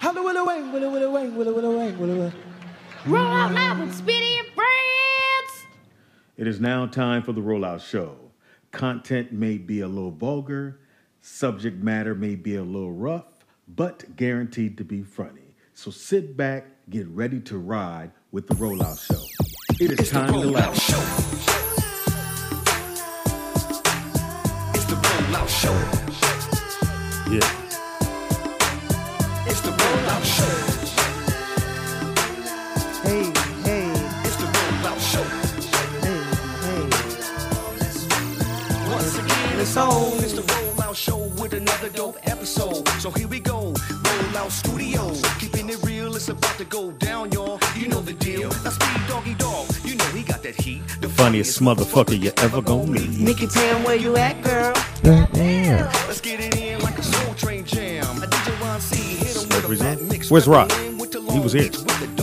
Roll out loud with Speedy and Friends. It is now time for the Rollout Show. Content may be a little vulgar, subject matter may be a little rough, but guaranteed to be funny. So sit back, get ready to ride with the Rollout Show. It is time to laugh. It's the Rollout Show. Yeah. It's the Rollout Show. Hey, hey, It's the Rollout Show. hey, Once again, it's on. It's the Rollout Show with another dope episode. So here we go. Rollout Studios. Keeping it real, it's about to go down, y'all. You know the deal. Now Speed Doggy Dog. You know he got that heat. The Funniest motherfucker you ever gonna meet. Nikki Pam, where you at, girl? Let's get it in like a Soul Train jam. A DJ Ron C. Hit him with a fat mix. Where's Rock? With the He was here.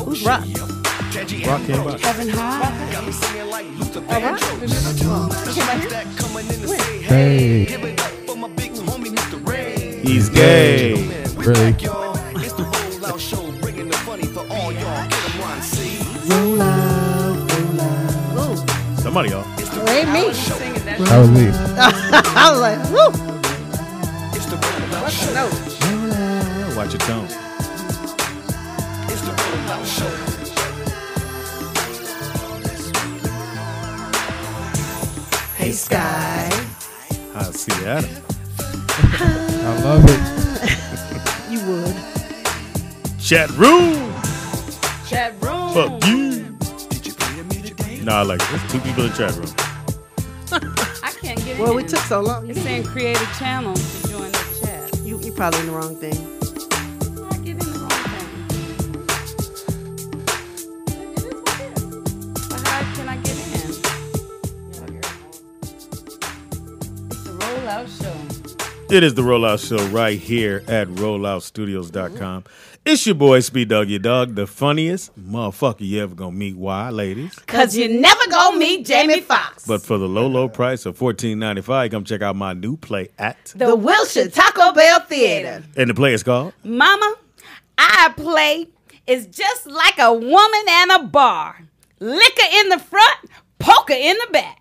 Who's Rock? Rock came by. Kevin Hart. Got me singing like Luther Oh, Rock? Vandross. That coming in to say hey. Give it up for my big homie, Mr. Ray. He's gay. We back, y'all. It's the Rollout Show, bringing the funny for all y'all. Get 'em, Ron C. Roll out, roll out. Somebody, y'all. It ain't me. That was me. I was like, woo. It's the Rollout Show. No. Watch your tone. It's the Rollout Show. Hey, Sky. I see that. I love it. You would. Chat room. Chat room. Fuck you. Did you pay me today? Nah, I like it. There's 2 people in the chat room. I can't get in. Well, we took so long. It's saying create a channel to join the chat. You probably in the wrong thing. I get in the wrong thing. It is what it is. But how can I get in? It's the Rollout Show. It is the Rollout Show right here at rolloutstudios.com. It's your boy, Speed Doggy Dog, the funniest motherfucker you ever gonna meet. Why, ladies? Cause you never gonna meet Jamie Foxx. But for the low, low price of $14.95, come check out my new play at. The Wilshire Taco Bell Theater. And the play is called. Mama, our play is just like a woman and a bar. Liquor in the front, poker in the back.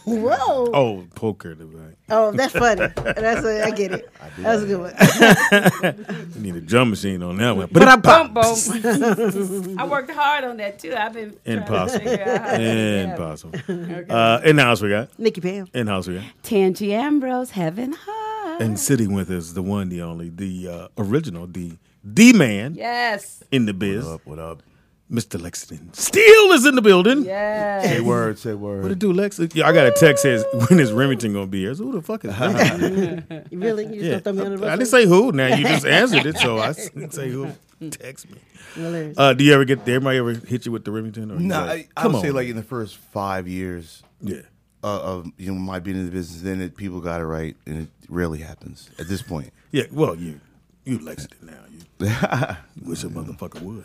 Whoa. Oh, poker. Right. Oh, that's funny. I get it. That was a good one. We need a drum machine on that one. But I Boom, boom. I worked hard on that, too. I've been trying to Impossible. figure out how to do that. Impossible. In the house we got. Nikki Pam. In the house we got. Tangi Ambrose, Heaven High. And sitting with us, the one, the only, the original, the man Yes. in the biz. What up? Mr. Lexington. Steele is in the building. Yes. Say word, say word. What it do, Lex? Yeah, I got a text says, when is Remington going to be here? So who the fuck is Remington? Really? You just gonna throw me on the I didn't say who. Now you just answered it, so I didn't say who. Text me. Hilarious. Do you ever did everybody ever hit you with the Remington? Or No, like, I would say like in the first 5 years yeah. of my being in the business, then people got it right, and it rarely happens at this point. Yeah, well, you Lexington now. You wish a motherfucker would.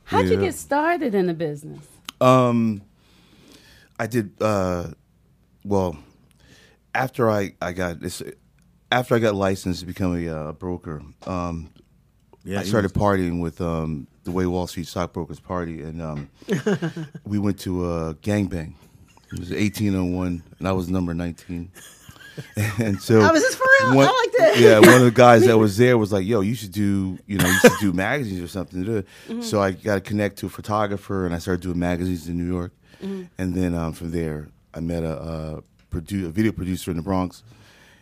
How'd you get started in the business? I did well after I got licensed to become a broker. Yeah, I started partying with the way Wall Street stockbrokers party, and we went to a gangbang. It was 1801, and I was number 19. And so, Oh, is this for real? I like that. Yeah, one of the guys that was there was like, "Yo, you should do magazines or something." Mm-hmm. So I got to connect to a photographer, and I started doing magazines in New York. Mm-hmm. And then from there, I met a video producer in the Bronx,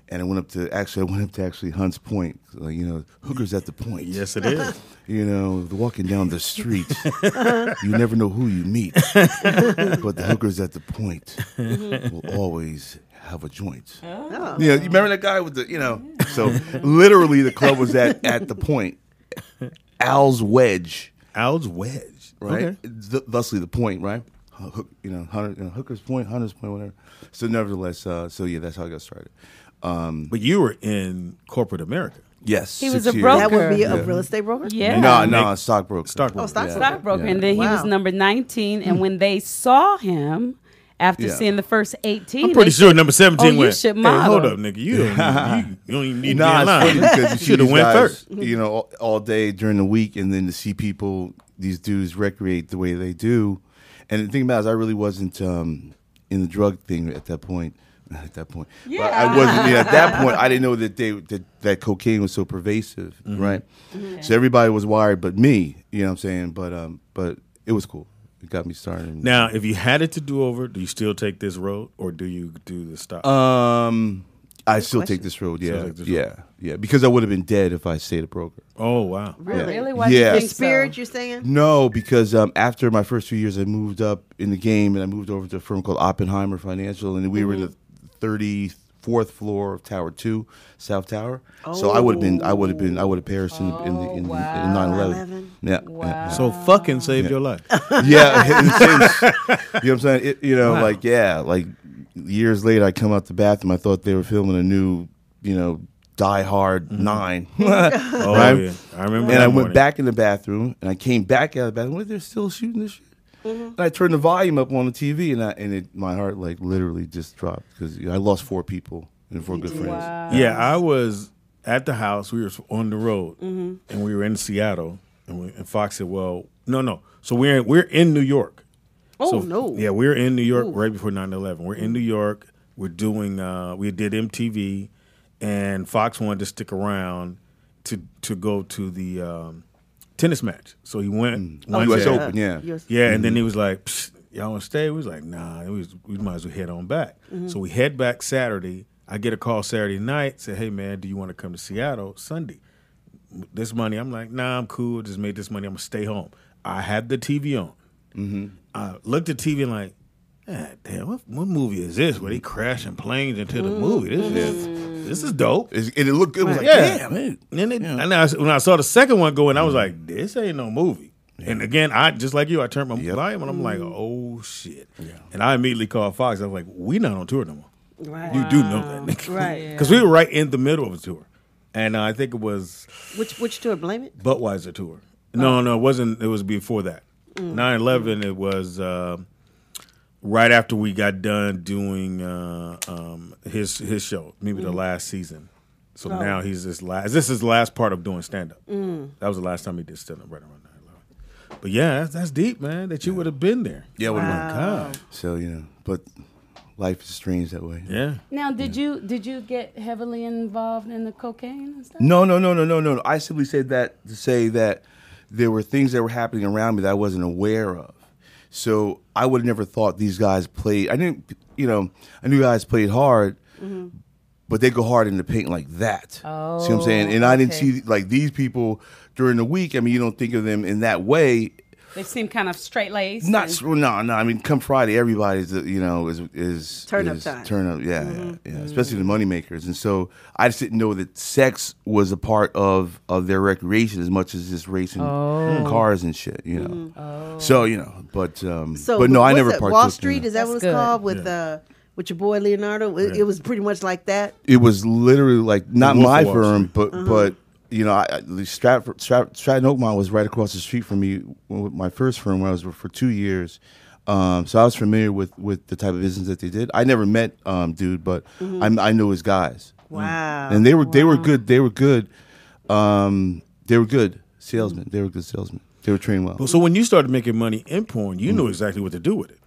and I went up to Hunts Point, like, hookers at the point. Yes, it is. Walking down the street, you never know who you meet, but the hookers at the point will always have a joint. Oh. You remember that guy with the, So literally, the club was at the point, Al's Wedge. Al's Wedge, Right? Okay. Thusly, the point, right? Hooker's Point, Hunter's Point, whatever. So nevertheless, that's how I got started. But you were in corporate America. Yes, He was 6 a years. broker. That would be a real estate broker? Yeah. No, stockbroker. Stockbroker. Oh, stockbroker. Stockbroker. Yeah. And then he was Wow. number 19. And when they saw him after Yeah. seeing the first 18. I'm pretty they sure said, number 17 "Oh, you went, should hey, model." hold up, nigga. You don't even need to be Nah, in it's funny line. because you see Should have these went guys, first. you know, all day during the week, and then to see people, these dudes recreate the way they do. And the thing about it is, I really wasn't in the drug thing at that point. But I wasn't. At that point, I didn't know that cocaine was so pervasive, right? So everybody was wired, but me. You know what I'm saying? But it was cool. It got me started. Now, if you had it to do over, do you still take this road, or do you do the stop? I still take this road. Yeah, Still take this road. yeah. Because I would have been dead if I stayed a broker. Oh, wow. Really? Why Yeah. do you The think spirit, so? you're saying? No, because after my first 2 years, I moved up in the game, and I moved over to a firm called Oppenheimer Financial, and we were the 34th floor of Tower 2, South Tower. So I would have perished in 9/11. Yeah. Wow. So fucking saved your life. Yeah. In the sense, you know what I'm saying? Like years later, I come out the bathroom. I thought they were filming a new, Die Hard 9. Oh, Right? yeah. I remember And that I went morning. back in the bathroom, and I came back out of the bathroom. What, they're still shooting this shit? And I turned the volume up on the TV, and my heart like literally just dropped because I lost 4 people and 4 good friends. Wow. Yeah, I was at the house. We were on the road, and we were in Seattle. And Fox said, "Well, no. So we're in New York. Oh, So, no. Yeah, we're in New York Ooh. right before 9/11. We're in New York. We're doing. We did MTV, and Fox wanted to stick around to go to the tennis match. So he went. one U.S. day. Open, yeah. Yeah, and then he was like, Psst, y'all want to stay? We was like, nah, we might as well head on back. So we head back Saturday. I get a call Saturday night, say, hey, man, do you want to come to Seattle Sunday? This money, I'm like, nah, I'm cool. Just made this money. I'm going to stay home. I had the TV on. I looked at TV and like, God damn, what movie is this? Where they crashing planes into the movie? This is dope. And it looked good. It was like, Yeah. damn, man. And when I saw the second one going, I was like, this ain't no movie. And again, I just like you, I turned my volume and I'm like, oh shit. And I immediately called Fox. I was like, we not on tour no more. Right. You do know that, nigga. Right. Because we were right in the middle of a tour. And I think it was Which tour? Blame it? Budweiser tour. No, it wasn't. It was before that. 9/11, it was right after we got done doing his show, maybe the last season. So now he's this is his last part of doing stand up. That was the last time he did stand up right around 9/11. But yeah, that's deep, man. That you would have been there. Yeah, what My God. So, but life is strange that way. Yeah. Now, did you get heavily involved in the cocaine and stuff? No. I simply said that to say that there were things that were happening around me that I wasn't aware of. So I would have never thought these guys played. I knew guys played hard, but they go hard in the paint like that. Oh, see what I'm saying? And I didn't okay. see like these people during the week. I mean, you don't think of them in that way. They seem kind of straight laced. No. I mean, come Friday, everybody's is Turn up is time. Turn up, yeah, especially the moneymakers. And so I just didn't know that sex was a part of their recreation as much as just racing cars and shit. So but no, I what's never that, partook. Wall in Street, it. is that what it's That's good. called with your boy Leonardo? It was pretty much like that. It was literally like not Wolf my of Wall firm, but Stratton Oakmont was right across the street from me with my first firm where I was for 2 years. So I was familiar with the type of business that they did. I never met dude, but I knew his guys. Wow. And they were good. They were good. They were good salesmen. They were good salesmen. They were trained well. So when you started making money in porn, you knew exactly what to do with it.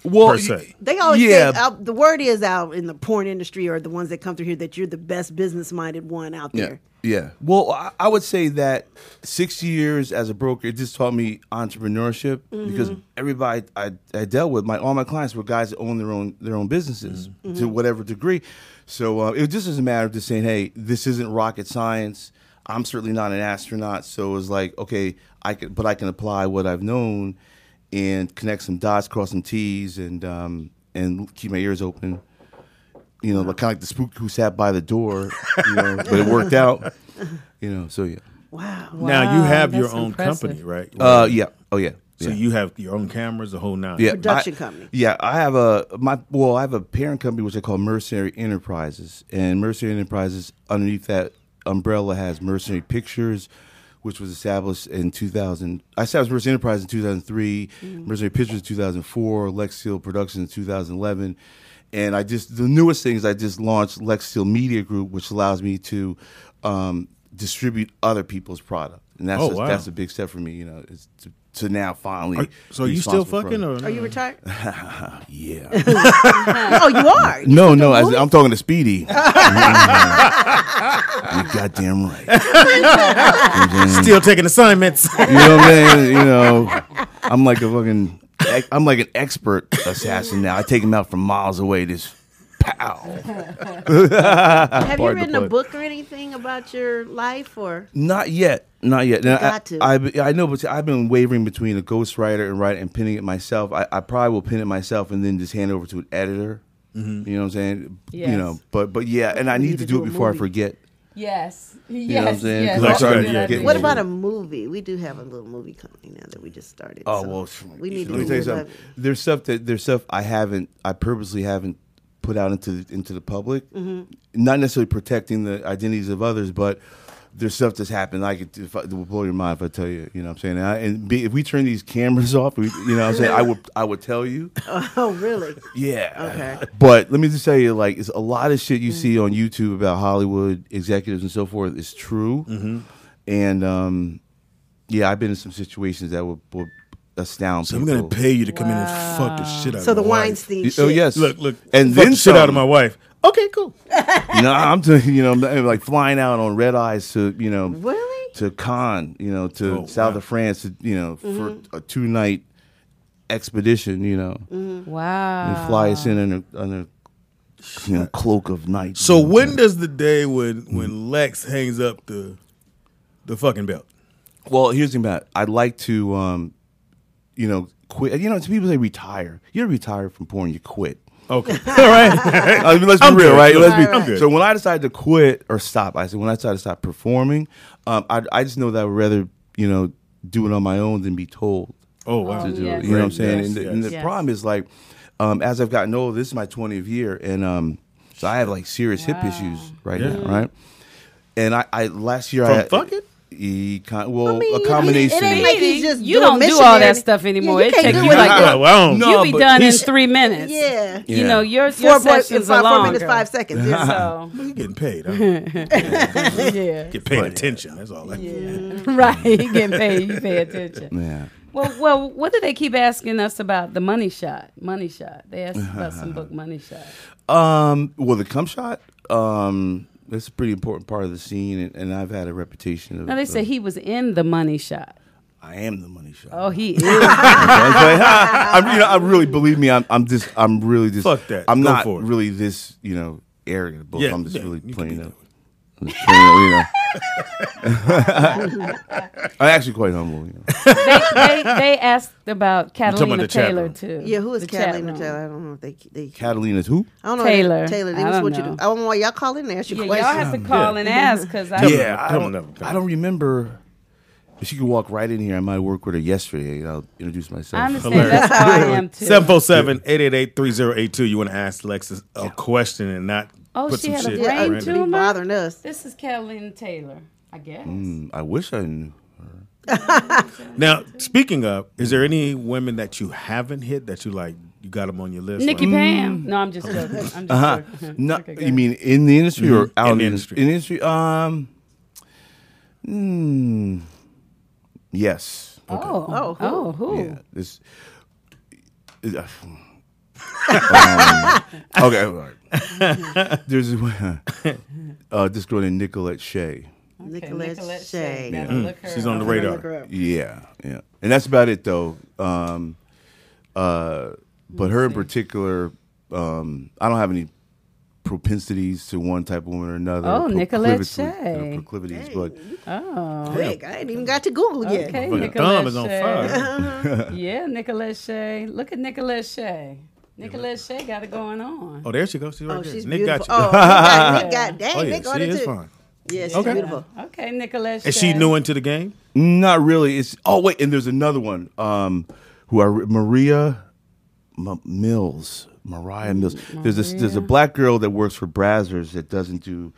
Well, per se. They always Yeah. say the word is out in the porn industry or the ones that come through here that you're the best business minded one out there. Yeah. Well, I would say that 6 years as a broker, it just taught me entrepreneurship because everybody I dealt with, all my clients were guys that own their own businesses to whatever degree. So it just doesn't matter just saying, hey, this isn't rocket science. I'm certainly not an astronaut. So it was like, okay, I can apply what I've known and connect some dots, cross some T's, and keep my ears open. Kind of like the spook who sat by the door, but it worked out. So yeah. Wow. Now you have your that's own impressive. company, right? Yeah. Oh yeah. So you have your own cameras, the whole nine. Yeah, Production company. Yeah, I have a parent company which I call Mercenary Enterprises, and Mercenary Enterprises underneath that umbrella has Mercenary Pictures, which was established in 2000. I established Mercy Enterprise in 2003, Mercenary Pictures in 2004, Lex Steele Productions in 2011. And the newest thing is I just launched Lex Steele Media Group, which allows me to distribute other people's product. And that's a big step for me, is to now finally. So you still fucking? Or Are you retired? Yeah. Oh, you are? No, I'm talking to Speedy. You're goddamn right. Still taking assignments. You know what I'm saying? I'm like an expert assassin now. I take him out from miles away. Just pow. Have you written a book or anything about your life, or? Not yet. Now, Got to. I know, but I've been wavering between a ghostwriter and writing and pinning it myself. I probably will pin it myself and then just hand it over to an editor. Mm-hmm. You know what I'm saying? Yes. But yeah, and I need to do it before I forget. Yes. You know what I'm saying? Yes. Like, What about a movie? We do have a little movie company now that we just started. Oh, so well, we need let me to tell you do something. There's stuff I purposely haven't put out into the public. Mm-hmm. Not necessarily protecting the identities of others, but there's stuff that's happened. It will blow your mind if I tell you. You know what I'm saying? If we turn these cameras off, you know what I'm saying? I would tell you. Oh, really? Yeah. Okay. But let me just tell you, it's a lot of shit you see on YouTube about Hollywood executives and so forth is true. Mm-hmm. And I've been in some situations that will astound people. So I'm gonna pay you to come in and fuck the shit out of So the my wife. Weinstein shit. Oh yes. Look, and fuck then the shit out of my wife. Okay, cool. I'm like flying out on red eyes to Really? to Cannes, to south of France, for a 2-night expedition, Wow. and fly us in a cloak of night. So when does the day when Lex hangs up the fucking belt? Well, here's the thing about it. I'd like to quit. People say retire. You don't retire from porn, you quit. Okay. All right. I mean, let's be I'm real, good. right? I'm good. So when I decided to quit or stop, when I decided to stop performing, I just know that I would rather, do it on my own than be told Oh, wow. to do yes. it. You know what I'm saying? Yes, And the yes. problem is as I've gotten older, this is my 20th year, and so I have serious hip issues right now, right? And I last year From fucking? a combination. It ain't like he's just You doing don't do all that missionary. stuff anymore. Yeah, you It can't take do you it like anymore. Well, No, you be but done in he's- 3 minutes. Yeah. You know, your 4 sessions are 4 longer. minutes, 5 seconds. Yeah. So, You getting paid, huh? yeah. Get paid attention. That's all. Right. You getting paid. You pay attention. Yeah. Well, what do they keep asking us about the money shot? Money shot. They asked about some book, Money Shot. Well, the cum shot, that's a pretty important part of the scene, and I've had a reputation of. Now they say he was in the Money Shot. I am the money shot. Oh, he is. I really believe me. I'm really just. Fuck that. I'm Go not for it. really this, arrogant. But Yeah, I'm just yeah, really you playing can up. be I'm actually quite humble. they asked about talking Catalina about the chat Taylor room. too. Yeah, who is The chat Catalina room. Taylor? I don't know if they Catalina's who? I don't know. Taylor. Taylor. I That's don't what you know. do. I don't know why y'all call in and ask you Yeah, questions. y'all have to call and ask because I Yeah, Tell them I don't remember. If she could walk right in here, I might work with her yesterday. I'll introduce myself. I understand. That's how I am too. 747-888-3082. You want to ask Lexus a question and not Oh, put she some had a shit. brain random. tumor? Be bothering us. This is Catalina Taylor, I guess. I wish I knew. Now, speaking of, is there any women that you haven't hit that you got them on your list? Nikki Like, Pam. No, I'm just joking. I'm just joking. No, Okay, go you ahead. mean in the industry or out In in the the industry. In the industry? Yes. Oh, who? Yeah. This. Okay. All right. There's this girl named Nicolette Shea. Nicolette Shea. Gotta look her She's on the up. radar. Yeah, and that's about it though. But her in particular, I don't have any propensities to one type of woman or another. Oh, Nicolette proclivities- Shea. Proclivities, but Quick, I ain't even got to Google yet. Okay, Fucking Nicolette thumb is on Shea. fire. Yeah, Nicolette Shea. Look at Nicolette Shea. Nicolette Shea got it going on. Oh, there she goes. She's right Oh, there. she's Nick beautiful. got you. Nick got dang. Oh, yeah, Nick on she it is too. fine. Yeah, she's Okay. beautiful. Okay, Nicolette Shea. Is she new into the game? not really. It's wait, and there's another one. Mariah Mills. There's a black girl that works for Brazzers that doesn't do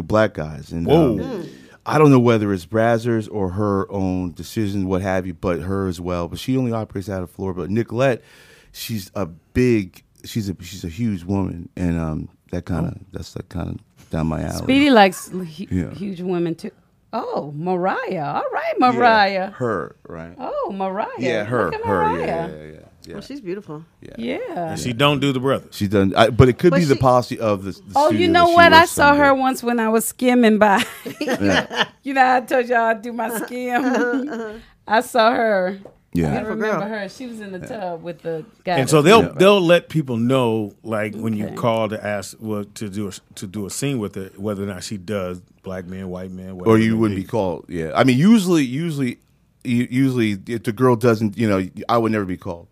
black guys. And Whoa. I don't know whether it's Brazzers or her own decision, what have you, but her as well. But she only operates out of Florida. But Nicolette, she's a huge woman, and that's kind of down my alley. Speedy likes huge women too. Oh, Mariah. All right, Mariah. Yeah, her, right? Oh, Mariah. Yeah, her. Look at Mariah. Yeah. Well, she's beautiful. Yeah. And she don't do the brothers. She doesn't, but it could But be the she- policy of the Oh, studio you that know she what? I works saw under. her once when I was skimming by. Yeah. You know, I told y'all I do my skim. I saw her. I Yeah. remember her. She was in the tub with the guy. And so they'll let people know, like when you call to ask to do a scene with her, whether or not she does black men, white men, whatever Or you it may wouldn't be called. Yeah. I mean, usually if the girl doesn't, I would never be called.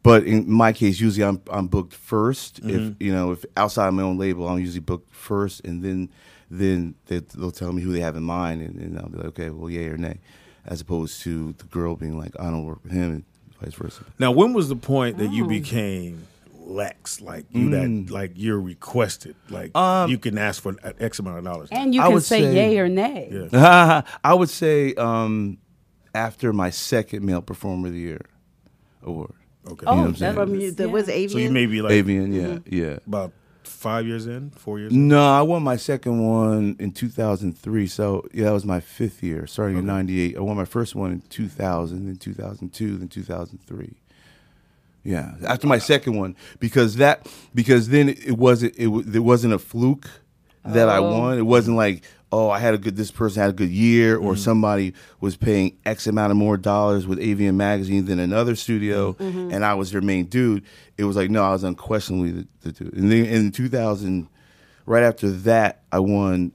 But in my case, usually I'm booked first. If outside my own label, I'm usually booked first, and then they'll tell me who they have in mind, and I'll be like, okay, well, yay or nay, as opposed to the girl being like, I don't work with him, and vice versa. Now, when was the point that you became Lex? Like you're requested, like you can ask for X amount of dollars. And you I can would say yay or nay. Yeah. I would say after my second Male Performer of the Year award. Okay. Oh, You know what I'm saying? From you, was Avian? So you may be like Avian, yeah. about 4 years in. No, I won my second one in 2003. So, that was my fifth year, starting in 98. I won my first one in 2000, then 2002, then 2003. Yeah, after my second one, because then it wasn't a fluke that I won. It wasn't like, this person had a good year, or somebody was paying X amount of more dollars with AVN Magazine than another studio, and I was their main dude. It was like, no, I was unquestionably the dude. And then in 2000, right after that, I won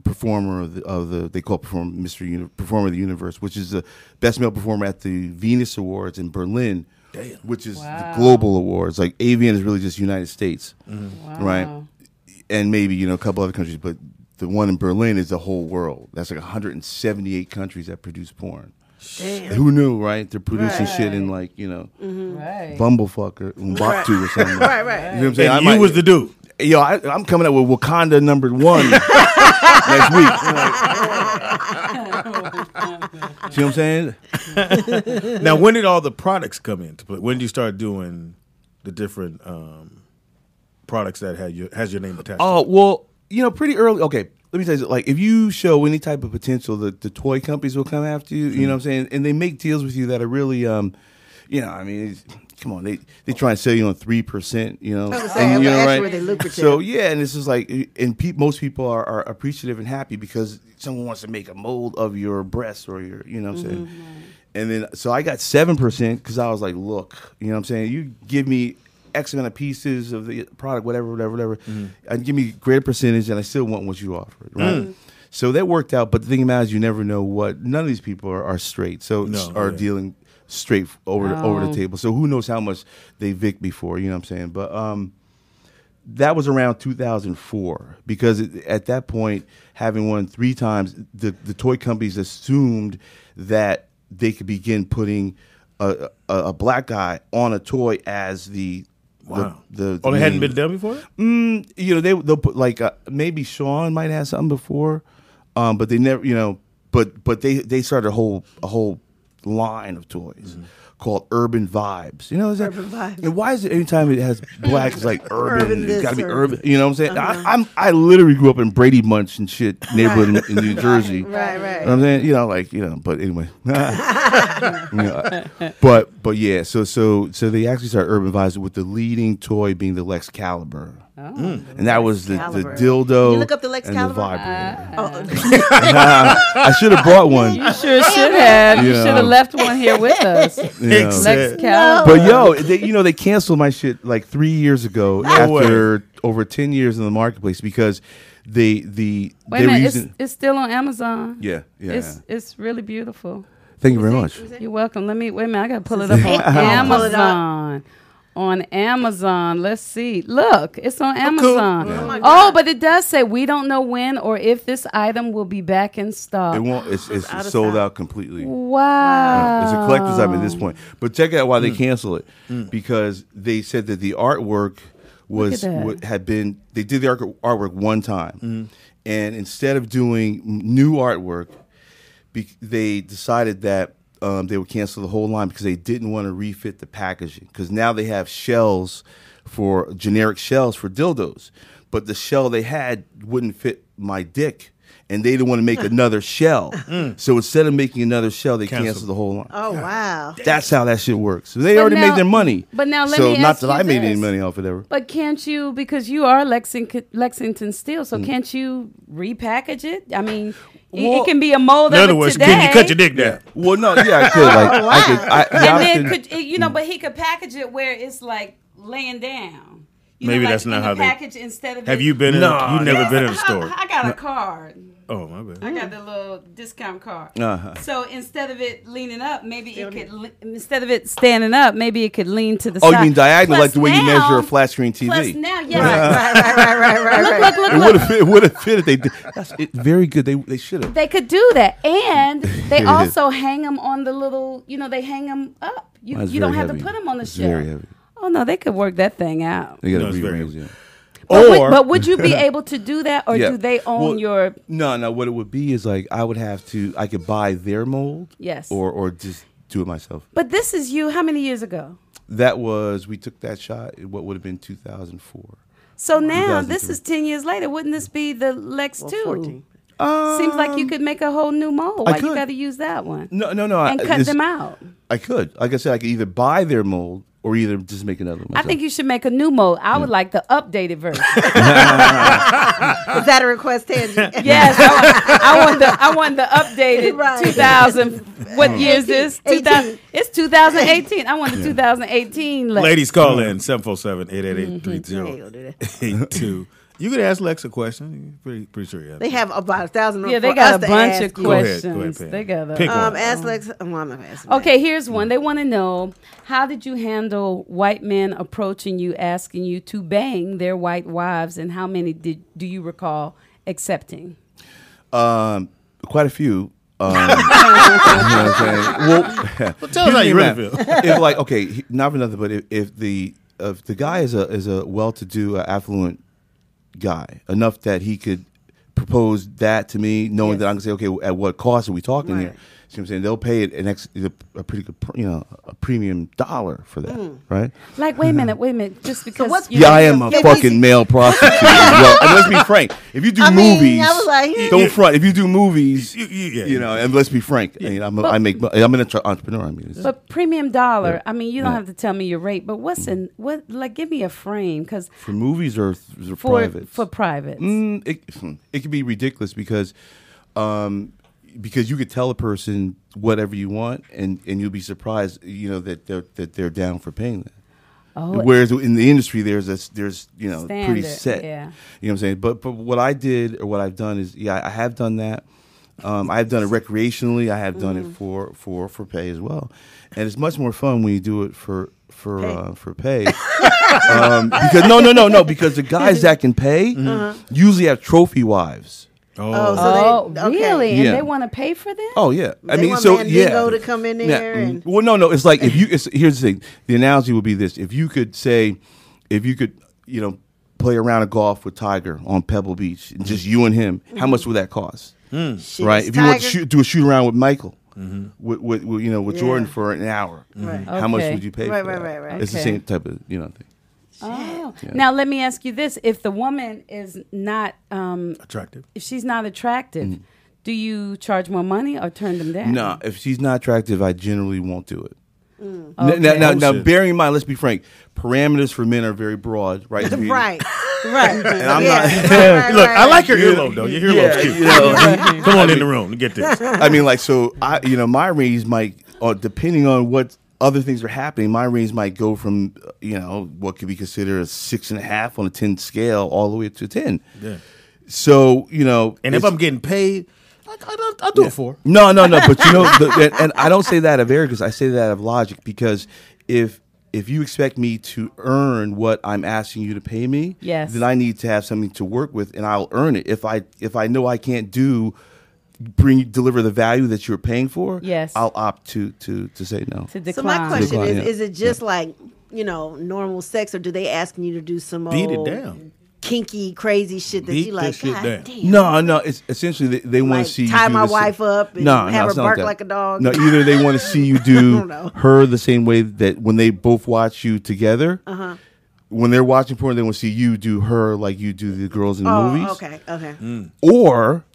performer of the they call it performer of the universe, which is the best male performer at the Venus Awards in Berlin. Damn. Which is the global awards. Like AVN is really just United States, right? And maybe a couple other countries, but the one in Berlin is the whole world. That's like 178 countries that produce porn. Damn. Who knew, right? They're producing shit in like Right. Bumblefuck or Umbatu or something. Right. You know what I'm saying? And you was the dude. Yo, I'm coming up with Wakanda #1 next week. See what I'm saying? Now, when did all the products come into play? When did you start doing the different products that has your name attached? Oh, well, pretty early. Okay, let me tell you, like, if you show any type of potential, the toy companies will come after you. You know what I'm saying? And they make deals with you that are really, come on, they try and sell you on 3%. And, right? Really lucrative. So yeah, and this is like, and most people are appreciative and happy because someone wants to make a mold of your breast or your, what I'm saying. And then so I got 7% because I was like, look, you know what I'm saying? You give me X amount of pieces of the product, whatever, and give me a greater percentage, and I still want what you offered, right? So that worked out. But the thing about it is, you never know none of these people are straight, so are dealing straight over the table. So who knows how much they Vic before, you know what I'm saying? But that was around 2004 because at that point, having won 3 times, the toy companies assumed that they could begin putting a black guy on a toy as the it hadn't been done before? They'll put like maybe Sean might have something before, but they never, but they started a whole line of toys called Urban Vibes. Urban Vibes. And why is it anytime it has black, it's like urban? It's got to be urban. urban. You know what I'm saying? I literally grew up in Brady Bunch and shit neighborhood in New Jersey. Right. You know what I'm saying? But anyway. But yeah, so they actually started Urban Vibes with the leading toy being the Lex Caliber. And that was the Caliber. dildo. Did you look up the Lex and Caliber? the vibrator. I should have brought one. You sure should have. You Yeah. should have left one here with us. Yeah. Lex Caliber. But yo, they canceled my shit like 3 years ago after over 10 years in the marketplace because Wait they a were minute, using. it's still on Amazon. Yeah. It's really beautiful. Thank you very much. You're welcome. Wait a minute, I gotta pull it up on Amazon. On Amazon, let's see. Look, it's on Amazon. Cool. Yeah. Oh, but it does say we don't know when or if this item will be back in stock. It won't. It's out of sold stock. out completely. Wow. It's a collector's item at this point. But check out why they cancel it because they said that the artwork Look at that. had been. They did the artwork one time, and instead of doing new artwork, they decided that they would cancel the whole line because they didn't want to refit the packaging. Because now they have shells for generic shells for dildos, but the shell they had wouldn't fit my dick. And they didn't want to make another shell. So instead of making another shell, they canceled the whole line. Oh, wow. That's how that shit works. So they already made their money. But now let so me not ask that you I made this. any money off it ever. But can't you, because you are Lexington Steel, so can't you repackage it? I mean, Well, it can be a mold In of other it words, today. can you cut your dick down? Well, no, yeah, I could. Like, wow. I could. The And then option- but he could package it where it's like laying down. Maybe like that's not in how the they- package instead of Have it- you been in? No, You've never been in a store. I got a card. Oh, my bad. I got the little discount card. Uh-huh. So instead of it leaning up, maybe it could. Instead of it standing up, maybe it could lean to the Oh, side. you mean diagonal, Plus like the way you now- measure a flat screen TV? Plus now, yeah. Right. Look. It would have fit if they did. That's very good. They should have. They could do that, and they also hang them on the little. They hang them up. You That's don't very have heavy. to put them on the It's shelf. very heavy. Oh no, they could work that thing out. They got No, to it's very rearrange heavy. it. But would you be able to do that, or Yeah. do they own Well, your? No. What it would be is like I could buy their mold. Yes. Or just do it myself. But this is you. How many years ago? We took that shot in what would have been 2004. So now this 2003. is 10 years later. Wouldn't this be the Lex 2? 14. Seems like you could make a whole new mold. I Why you could. got to use that one? No. And cut them out. I could. Like I said, I could either buy their mold or either just make another one. I think you should make a new mold. I would like the updated version. Is that a request, Tangy? Yes, I want the updated Right. 2000. What year is this? 18. 2000. It's 2018. I want the 2018. Lex. Ladies, call in 747-888-3082. You could ask Lex a question. Pretty sure you have. They have about 1,000. Yeah, they for got us a to bunch ask of you. Go ahead, questions. Pam. They got Pick one. Ask Lex. I'm not gonna ask. Okay, here's one. They want to know, how did you handle white men approaching you, asking you to bang their white wives, and how many do you recall accepting? Quite a few. You know what I'm saying? Well, tell us how you really feel. If like, okay, not for nothing, but if the guy is a well-to-do, affluent guy, enough that he could propose that to me, knowing that I can say, okay, at what cost are we talking here? See what I'm saying? They'll pay it a pretty good, a premium dollar for that, right? Like, wait a minute, just because. what's- you Yeah, know, I am a fucking male prostitute as well. And let's be frank. If you do movies, I was like, don't front. If you do movies, Yeah. and let's be frank. I mean, I'm an entrepreneur. I mean, it's- But premium dollar. Yeah. I mean, you don't Yeah. have to tell me your rate. But what's in what? Like, give me a frame, because for movies or for private. for privates. It can be ridiculous because you could tell a person whatever you want, and you'll be surprised, that they're down for paying that. Oh, Whereas in the industry, there's pretty Standard, set. yeah. You know what I'm saying? But what I did or what I've done is, I have done that. I've done it recreationally. I have done it for pay as well, and it's much more fun when you do it for pay. Because no, because the guys that can pay usually have trophy wives. Oh, okay. really? Yeah. And they want to pay for this? Oh yeah, They want Mandingo to come in there Yeah. and- Well, no, it's like here's the thing. The analogy would be this: if you could play a round of golf with Tiger on Pebble Beach, and just you and him, how much would that cost? Shit, Right? it's If you want to Tiger. do a shoot around with Michael, with Jordan for an hour, Right. how much Okay. would you pay Right, for that? right, right. It's the Okay. same type of thing. Oh. Now let me ask you this: if the woman is not, Attractive. if she's not attractive, do you charge more money or turn them down? No, if she's not attractive, I generally won't do it. Okay. Now, shit. bearing in mind, let's be frank, parameters for men are very broad, right? Right. And I'm Yeah, not. right, Look, right, I like right. your earlobe though. Your earlobe's cute. Come on in the room and get this. I mean, like, so my range might, depending on what other things are happening, my range might go from, what could be considered a 6.5 on a 10 scale all the way to 10. Yeah. So, And if I'm getting paid, I'll do it for. No, but and I don't say that of arrogance. I say that of logic, because if you expect me to earn what I'm asking you to pay me, Yes. then I need to have something to work with, and I'll earn it. If I know I can't deliver the value that you're paying for, Yes. I'll opt to say no. To decline. So my question Decline, is: yeah. is it just like normal sex, or do they asking you to do some Beat it old down. kinky, crazy shit that Beat you that like, shit God down. damn. No, it's essentially they want Like, to see you tie do my the wife up and have her it's not bark that. like a dog. No, either they want to see you I don't know. do her the same way that when they both watch you together. When they're watching porn, they want to see you do her like you do the girls in the movies. Okay. Or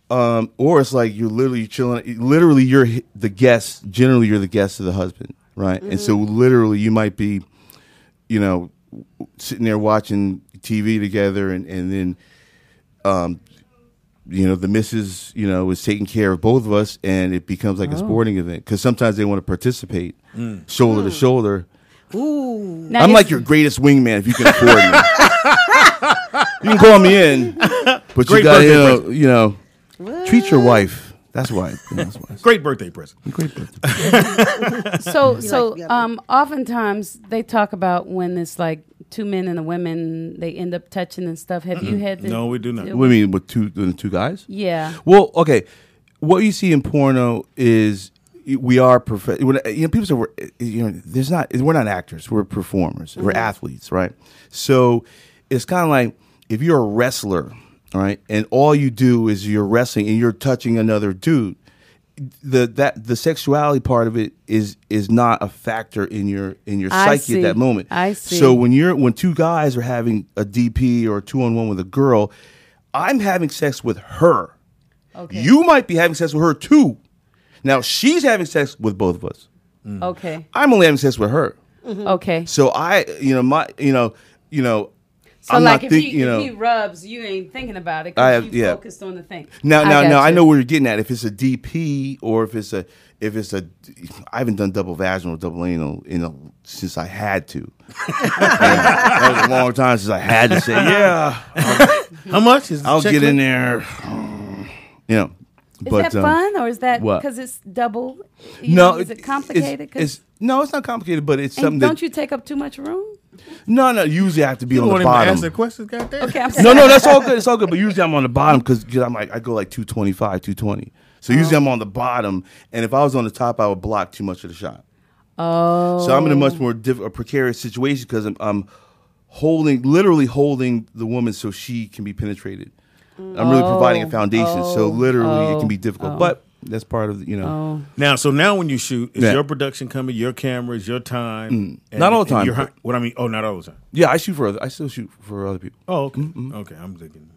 it's like you're literally chilling. Literally, you're the guest. Generally, you're the guest of the husband, right? And so, literally, you might be, sitting there watching TV together, and then, the missus, is taking care of both of us, and it becomes like a sporting event because sometimes they want to participate, shoulder to shoulder. Ooh. Now, I'm like your greatest wingman if you can afford me. You can call me in, but Great you got birthday to, treat your wife. That's why. That's why. Great birthday present. Great birthday. So together. oftentimes they talk about when it's like two men and a woman, they end up touching and stuff. Have you had? No, we do not. What do you mean with two guys? Yeah. Well, okay. What you see in porno is we are people say we're not actors. We're performers. We're athletes, right? So it's kind of like if you're a wrestler, all right, and all you do is you're wrestling and you're touching another dude. The sexuality part of it is not a factor in your psyche at that moment. I see. So when two guys are having a DP or a 2-on-1 with a girl, I'm having sex with her. Okay. You might be having sex with her too. Now she's having sex with both of us. Okay. I'm only having sex with her. Okay. So I, So So I'm like not if he rubs, you ain't thinking about it I because have- you yeah. focused on the thing. Now, got I you. know where you're getting at. If it's a DP or if it's a, I haven't done double vaginal, double anal, since I had to. And that was a long time since I had to say, yeah, How much is? I'll get in there. Is But, that fun or is that what? because it's double? Is it complicated? No, it's not complicated, but it's And something don't that. you take up too much room? No. Usually I have to be You on want the him to bottom. answer the questions, goddamn. Okay, I'm sorry. No, that's all good. It's all good. But usually I'm on the bottom because I'm like I go like 225, 220. So usually I'm on the bottom, and if I was on the top, I would block too much of the shot. Oh. So I'm in a much more precarious situation because I'm literally holding the woman so she can be penetrated. I'm really providing a foundation, so literally it can be difficult. But that's part of Now when you shoot, is Yeah. your production coming, your cameras, your time? Not all the time, you're but- what I mean? Oh, not all the time. Yeah, I still shoot for other people. Oh, okay. Okay, I'm thinking.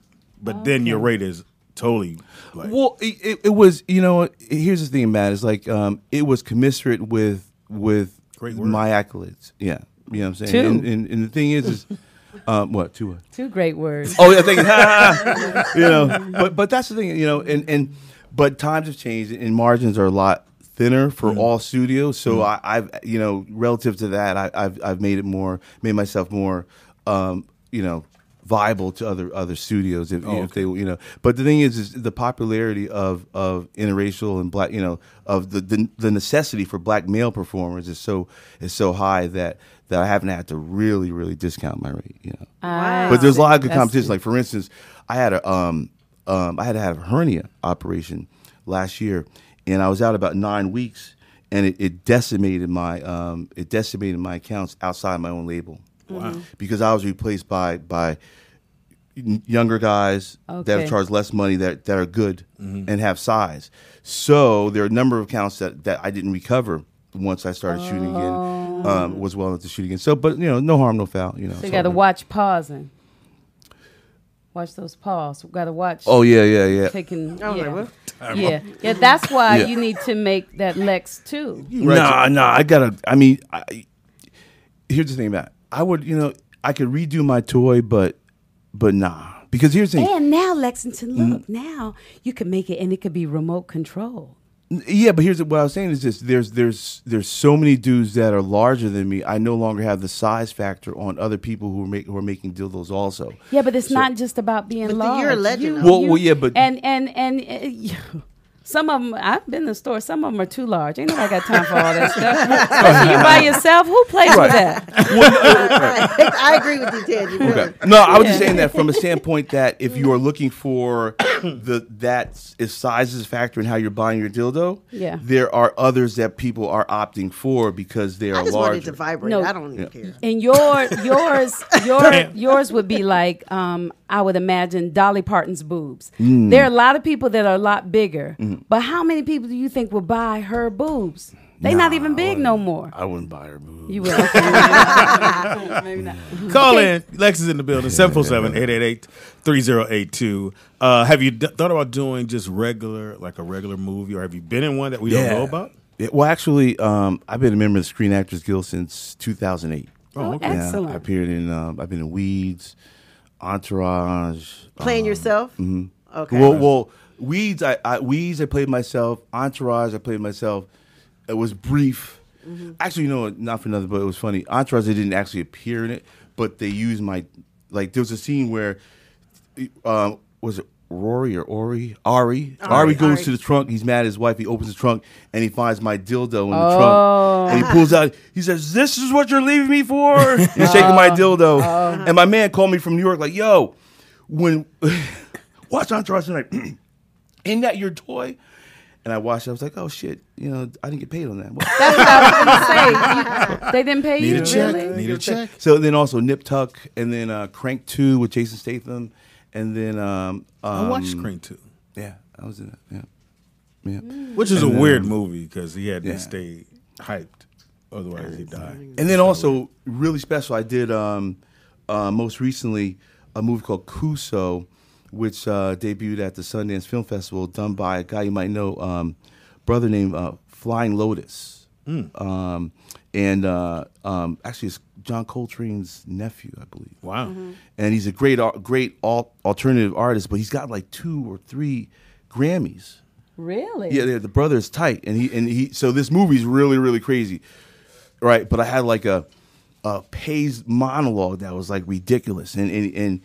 But then your rate is totally like. Well, it was here's the thing, Matt. It's like it was commensurate with Great word. my accolades. Yeah, you know what I'm saying. Two. And the thing is what two? Two great words. Oh yeah, thank you. But that's the thing, but times have changed and margins are a lot thinner for all studios. So I've relative to that, I've made myself more viable to other studios if they But the thing is the popularity of interracial and black of the necessity for black male performers is so high that I haven't had to really discount my rate. Wow. But there's a lot of good That's- competition. Like for instance, I had to have a hernia operation last year, and I was out about 9 weeks, and it decimated my accounts outside my own label. Wow. Because I was replaced by younger guys that Okay. have charged less money that are good and have size. So there are a number of accounts that I didn't recover once I started shooting again. Was well enough to shoot again. So, but no harm, no foul. So you it's got to all good. watch pausing. Watch those pause. Got to watch. Oh yeah. Taking. I was yeah. like, what? Yeah. That's why Yeah. you need to make that Lex too. Nah. Here's the thing, Matt. I would, I could redo my toy, but nah. Because here's the thing. And now Lexington, look, now you can make it, and it could be remote control. Yeah, but here's what I was saying is this: there's so many dudes that are larger than me. I no longer have the size factor on other people who are making dildos also. Yeah, but it's not just about being But large. you're a legend, You- though. Well, yeah, but and Some of them, I've been in the store. Some of them are too large. Ain't nobody got time for all that stuff. Especially you by yourself. Who plays with that? I agree with you, Ted. You really. Okay. No, I was just saying that from a standpoint that if you are looking for that if size is a factor in how you're buying your dildo, Yeah. there are others that people are opting for because they are I just want it larger. to vibrate. No. I don't even care. And yours would be like, I would imagine Dolly Parton's boobs. There are a lot of people that are a lot bigger, but how many people do you think would buy her boobs? They not even big no more. I wouldn't buy her boobs. You will. Okay, maybe not. Call in. Lex is in the building. 747-888-3082. Have you thought about doing just a regular movie, or have you been in one that we don't know about? Yeah, well, actually, I've been a member of the Screen Actors Guild since 2008. Oh, okay. Yeah, Excellent. I appeared in. I've been in Weeds, Entourage. Playing yourself? Mm-hmm. Okay. Well, Weeds. I played myself. Entourage, I played myself. It was brief. Actually, not for nothing, but it was funny. Entourage, they didn't actually appear in it, but they used my there was a scene where was it Rory or Ori? Ari goes to the trunk. He's mad at his wife. He opens the trunk and he finds my dildo in the trunk. And he pulls out. He says, "This is what you're leaving me for?" He's shaking my dildo. And my man called me from New York, like, "Yo, when watch Entourage tonight, ain't that your toy?" And I watched it. I was like, "Oh shit, I didn't get paid on that." Well, That's what I was going to say. They didn't pay you, really? Need a check. so then also Nip Tuck, and then Crank 2 with Jason Statham, and then I watched Crank 2. Yeah, I was in it. Yeah. Which is a And, weird movie because he had to yeah. stay hyped. Otherwise, he'd die. And then also really special, I did most recently a movie called Kuso, which debuted at the Sundance Film Festival, done by a guy you might know, brother named Flying Lotus. And actually it's John Coltrane's nephew, I believe. Wow. And he's a great alternative artist, but he's got like 2 or 3 Grammys. Really? Yeah, the brother is tight, and he. So this movie's really, really crazy, right? But I had like a paced monologue that was like ridiculous, and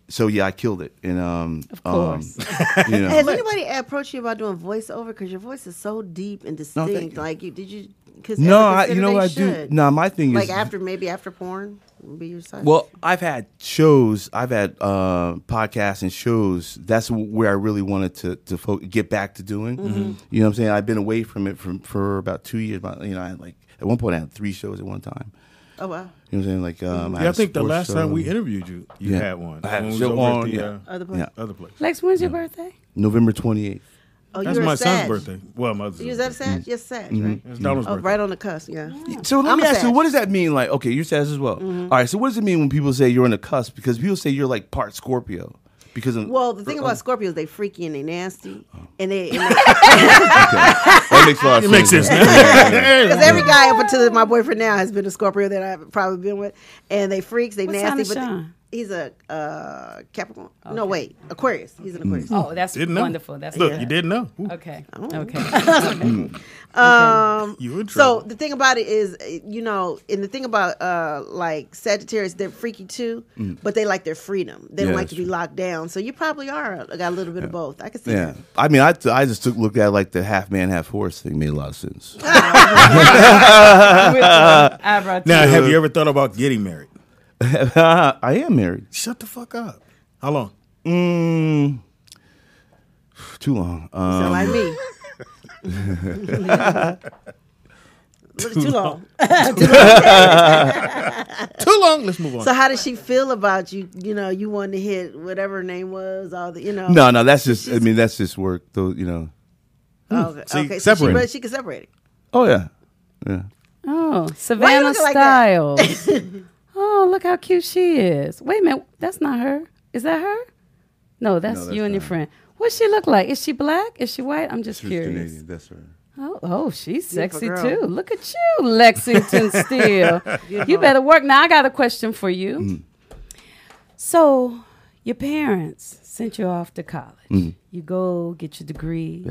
so yeah, I killed it. And Of course. Has anybody approached you about doing voiceover? Because your voice is so deep and distinct. thank you. Like, did you? Cause No, ever consider they I do. should? No, my thing Like is maybe after porn would be your side. Well, I've had shows, I've had podcasts and shows. That's where I really wanted to get back to doing. You know what I'm saying? I've been away from it for about 2 years. But, I had at one point I had 3 shows at one time. Oh wow. You know what I'm saying? Like I I think the last time we interviewed you, you Yeah. had one. I had When a we show was over at on, the, yeah. Other place. Yeah. other place. Lex, when's your birthday? November 28th. Oh, That's you're my a son's Sag. birthday. Well, my other You was son's that Sag? Yes, Sag, right? It's Donald's Oh, birthday. right on the cusp. Yeah. So let I'm me a ask you, Sag. what does that mean? Like, okay, you're Sag as well. All right, so what does it mean when people say you're on the cusp? Because people say you're like part Scorpio. Because of, Well, the thing about Scorpios, they freaky and they nasty, and they that makes a lot of It makes sense now. because every guy up until my boyfriend now has been a Scorpio that I've probably been with, and they freaks, they What nasty. sign is But Sean? he's a Capricorn. No, wait, Aquarius. He's an Aquarius. Oh, that's Didn't know. wonderful. That's Look, good. you didn't know. Ooh. Okay. Oh. Okay. You in So trouble. the thing about it is, and the thing about like Sagittarius, they're freaky too, but they like their freedom. They don't Yeah, like to be that's locked down. So you probably got a little bit of both. I can see Yeah, that. I mean, I just looked at like the half man, half horse thing. Made a lot of sense. Eyebrow Now, too. have you ever thought about getting married? I am married. Shut the fuck up. How long? Too long. So like me. Too long. Too long. Let's move on. So how does she feel about you? You wanted to hit whatever her name was, all the No, that's just. I mean, that's just work. Though, Okay, See, okay. separate. But she can separate it. Oh yeah. Oh, Savannah looking like that? Styles. Oh, look how cute she is. Wait a minute. That's not her. Is that her? No, that's that's you and your not her. friend. What she look like? Is she black? Is she white? I'm just She's curious. Canadian. That's her. Oh, she's sexy girl. too. Look at you, Lexington Steele. You better work. Now, I got a question for you. So, your parents sent you off to college. You go get your degree,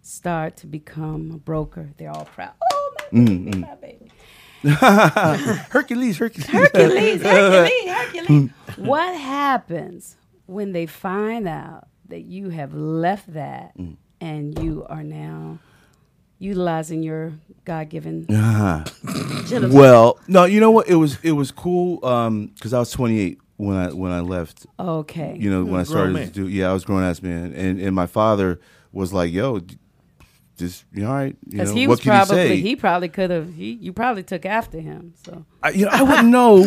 start to become a broker. They're all proud. Oh, my baby, my baby. Hercules. Hercules. What happens when they find out that you have left that and you are now utilizing your God-given. Well, no, you know what? It was cool because I was 28 when I left. Okay. You know, when I started to do. Yeah, I was a grown ass man, and my father was like, "Yo, just you all right?" You know, he what was could he say? probably he probably could have. You probably took after him. So I wouldn't know.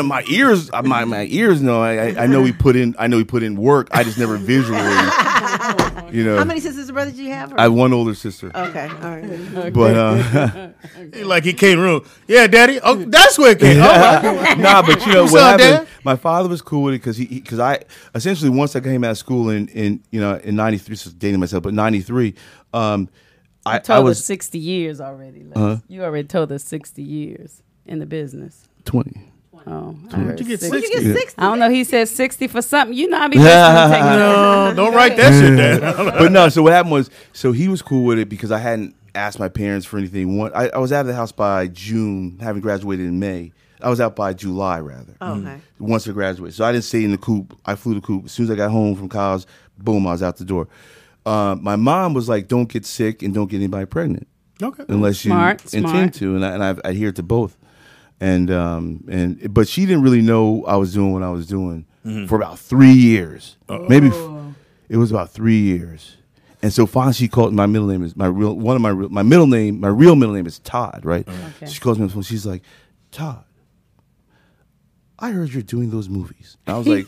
My ears know. I know he put in work. I just never visually. You know. How many sisters and brothers do you have? I have one older sister. Okay, all right. But Like he came room. Yeah, Daddy. Oh, that's where it came. nah, but you know What's what up, happened? Dad? My father was cool with it because I essentially once I came out of school in '93, so dating myself, but '93, I told was us 60 years already. Lex. You already told us 60 years in the business. 20. Oh, Where'd you get 60? You get 60. I don't know. He said 60 for something. You know, I be listening to take No, don't write that shit down. But no, so what happened was, so he was cool with it because I hadn't asked my parents for anything. I was out of the house by June, having graduated in May. I was out by July, rather. Okay. Once I graduated. So I didn't stay in the coop. I flew the coop. As soon as I got home from college, boom, I was out the door. My mom was like, don't get sick and don't get anybody pregnant. Okay. Unless you intend to. And I've adhered to both. But she didn't really know I was doing what I was doing for about 3 years. Maybe it was about 3 years. And so finally she called. My middle name is my real middle name is Todd, right? Okay. She calls me on the phone. She's like, Todd, I heard you're doing those movies. And I was like,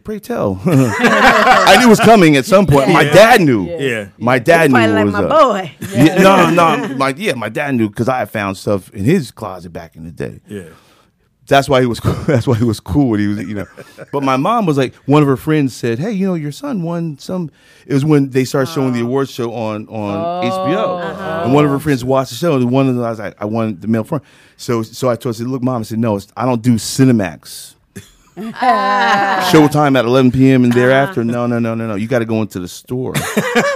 pray tell. I knew it was coming at some point. My dad knew. Yeah. My dad knew Probably it like was my up. boy. Yeah, my dad knew because I had found stuff in his closet back in the day. Yeah. That's why he was cool. That's why he was cool when he was, But my mom was like, one of her friends said, "Hey, your son won some." It was when they started showing the awards show on HBO, and one of her friends watched the show. And one of them, I was like, I won the male front. So I told her, I said, "Look, Mom," I said, "No, I don't do Cinemax." Showtime at 11 p.m. and thereafter. No. You got to go into the store. You know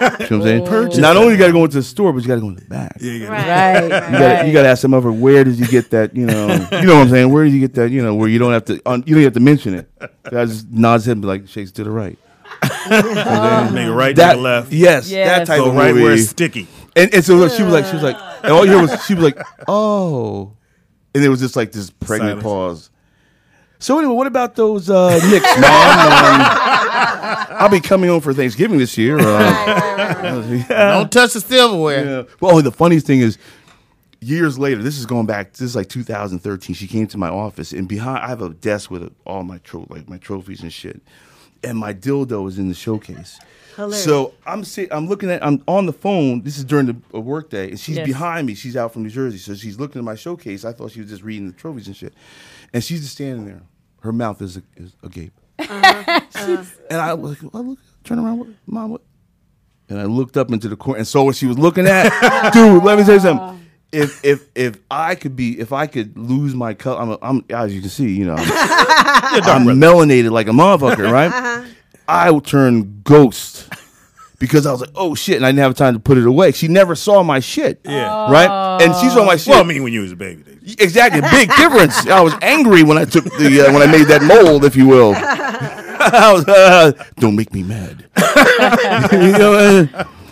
what I'm saying? Not only you got to go into the store, but you got to go in the back. Right. You got to ask them over, where did you get that? You know what I'm saying? Where did you get that? Where you don't have to mention it. I just nods him, like shakes to the right. Nigga right, nigga left. Yes, that type Go of right movie. where it's sticky. And so she was like, and all you hear was she was like, oh, and it was just like this pregnant pause. So anyway, what about those Knicks, Mom? I'll be coming home for Thanksgiving this year. Don't touch the silverware. Yeah. Well, the funniest thing is, years later, this is like 2013. She came to my office, and behind I have a desk with all my trophies and shit, and my dildo is in the showcase. Hilarious. So I'm looking I'm on the phone. This is during a work day, and she's behind me. She's out from New Jersey, so she's looking at my showcase. I thought she was just reading the trophies and shit, and she's just standing there. Her mouth is agape. And I was like, turn around, Mom, what? And I looked up into the corner and saw what she was looking at. Dude, let me tell you something. If I could lose my color, I'm as you can see, I'm melanated like a motherfucker, right? I would turn ghost because I was like, oh shit, and I didn't have time to put it away. She never saw my shit, right? And she saw my shit. Well, I mean, when you was a baby. Exactly, big difference. I was angry when I took when I made that mold, if you will. I was, don't make me mad.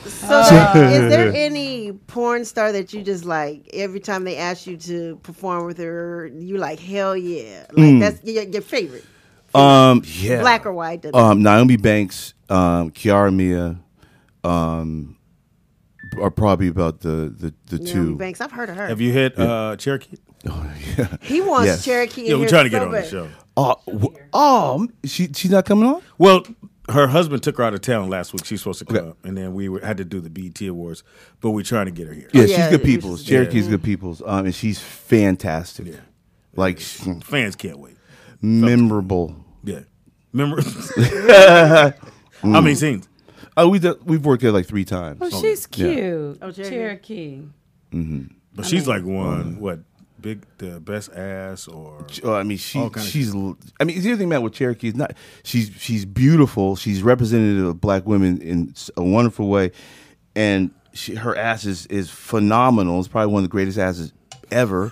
So is there any porn star that you just like every time they ask you to perform with her, you like hell yeah, like that's your favorite? Yeah, black or white? Naomi Banks, Kiara Mia, are probably about the two. Banks, I've heard of her. Have you hit Cherokee? Oh, yeah. He wants Cherokee. Yeah, we're trying to get her on the show. She's not coming on? Well, her husband took her out of town last week. She's supposed to come up, and then we had to do the BET Awards, but we're trying to get her here. Yeah, she's good people's. Cherokee's good people's, and she's fantastic. Yeah. Like fans can't wait. Memorable. Yeah, How many scenes? Oh, we've worked there like 3 times. Oh, she's cute. Yeah. Oh, Cherokee. Mm-hmm. But she's like the best ass or. I mean, she's. I mean, the other thing about with Cherokee is not. She's beautiful. She's representative of black women in a wonderful way, and her ass is phenomenal. It's probably one of the greatest asses ever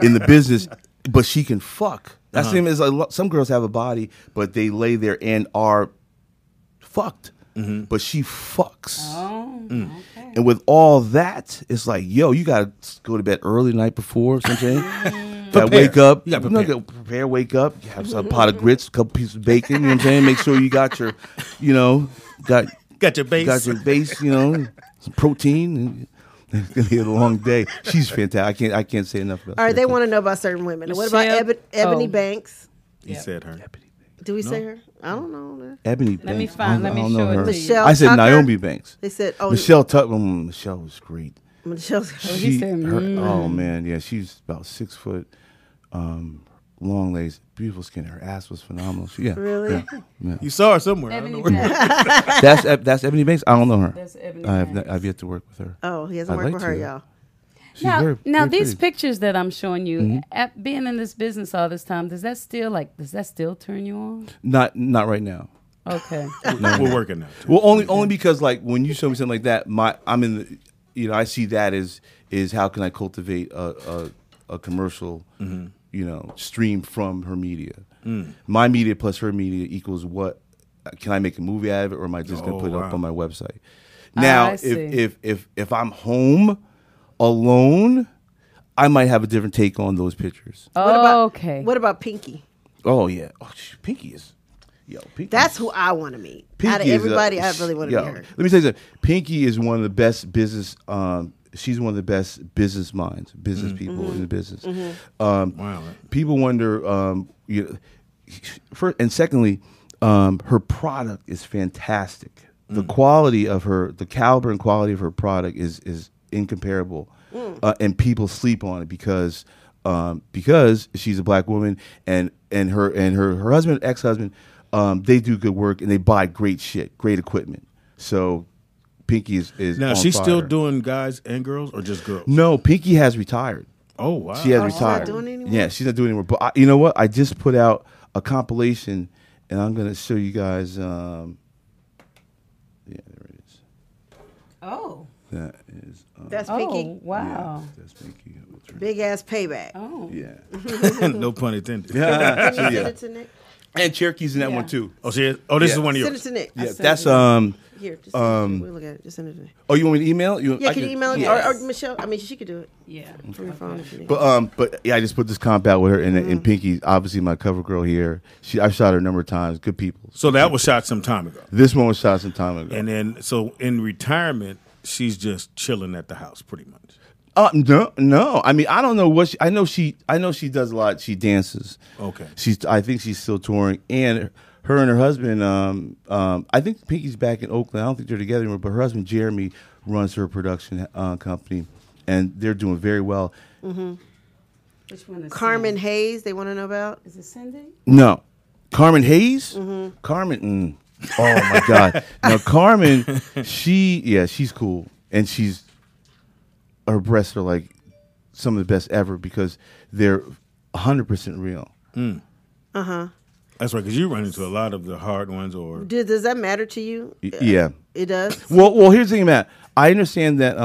in the business. But she can fuck. That's the same as some girls have a body, but they lay there and are fucked. but she fucks. Oh, okay. And with all that, it's like, yo, you gotta go to bed early the night before, something. Gotta wake up. You gotta prepare, wake up. You have some pot of grits, a couple pieces of bacon. You know what I'm saying? Make sure you got your, Got your base. got your base. Some protein. And it's gonna be a long day. She's fantastic. I can't say enough about. All right, her. they want to know about certain women. What about Michelle? Ebony Oh. Banks? He said her. Do we say her? I don't know. Ebony Let me Banks. find. I Let me don't show know it her. to you. Michelle I said Tucker? Naomi Banks. They said, oh, Michelle Tucker. Michelle was great. Michelle's. he said, Oh man, yeah, she's about 6 foot, long legs, beautiful skin. Her ass was phenomenal. Really? Yeah. You saw her somewhere. I don't Ebony know where. Banks. That's Ebony Banks. I don't know her. That's Ebony I've Banks. yet to work with her. Oh, he hasn't I'd worked like with her, to. y'all. She's Now, very, now very these pretty. pictures that I'm showing you, at being in this business all this time, does that still turn you on? Not right now. Okay. We're working now. Well, only because like when you show me something like that, I'm in the, I see that as how can I cultivate a commercial, stream from her media. My media plus her media equals what? Can I make a movie out of it, or am I just going to put it up on my website? Now, I see. if I'm home alone, I might have a different take on those pictures. Okay. What about Pinky? Oh yeah, Pinky is. Pinky. That's who I want to meet. Pinky Out of is everybody, I really want to meet her. Let me tell you something. Pinky is one of the best business. She's one of the best business minds, business people in the business. Wow. People wonder. First and secondly, her product is fantastic. The quality of the caliber and quality of her product is incomparable, and people sleep on it because she's a black woman and her husband, ex-husband. They do good work and they buy great shit, great equipment. So Pinky is Now on she's fire. still doing guys and girls or just girls? No, Pinky has retired. Oh wow. She has she's not retired. doing it anymore? Yeah, she's not doing it anymore. But you know what? I just put out a compilation, and I'm gonna show you guys. Yeah, there it is. Oh. That is. That's Oh, Pinky. wow. That's Pinky. Big ass payback. Oh. Yeah. No pun intended. Can you Yeah. send it to Nick? And Cherokee's in that Yeah. one too. Oh, she is? Oh, this Yeah. is one of Send it yours. to Nick. Yeah, sent that's it. Here, just we'll look at it. Just send it to Nick. Oh, you want me to email? Yeah, can you email it? Yes. Or Michelle? I mean, she could do it Yeah. from your phone if you need. But yeah, I just put this comp out with her and Pinky, obviously my cover girl here. I shot her a number of times. Good people. So that was shot some time ago. This one was shot some time ago. And then, so in retirement, she's just chilling at the house pretty much. No. I mean, I don't know what I know. She does a lot. She dances. Okay. I think she's still touring, and her and her husband. I think Pinky's back in Oakland. I don't think they're together anymore. But her husband Jeremy runs her production company, and they're doing very well. Which one is Carmen Cindy? Hayes, they want to know about. Is it Cindy? No, Carmen Hayes. Carmen. Oh my God. No, Carmen. She's cool, and her breasts are like some of the best ever because they're 100% real. That's right, because you run into a lot of the hard ones or. Does that matter to you? Yeah. It does. Well, here's the thing, Matt. I understand that.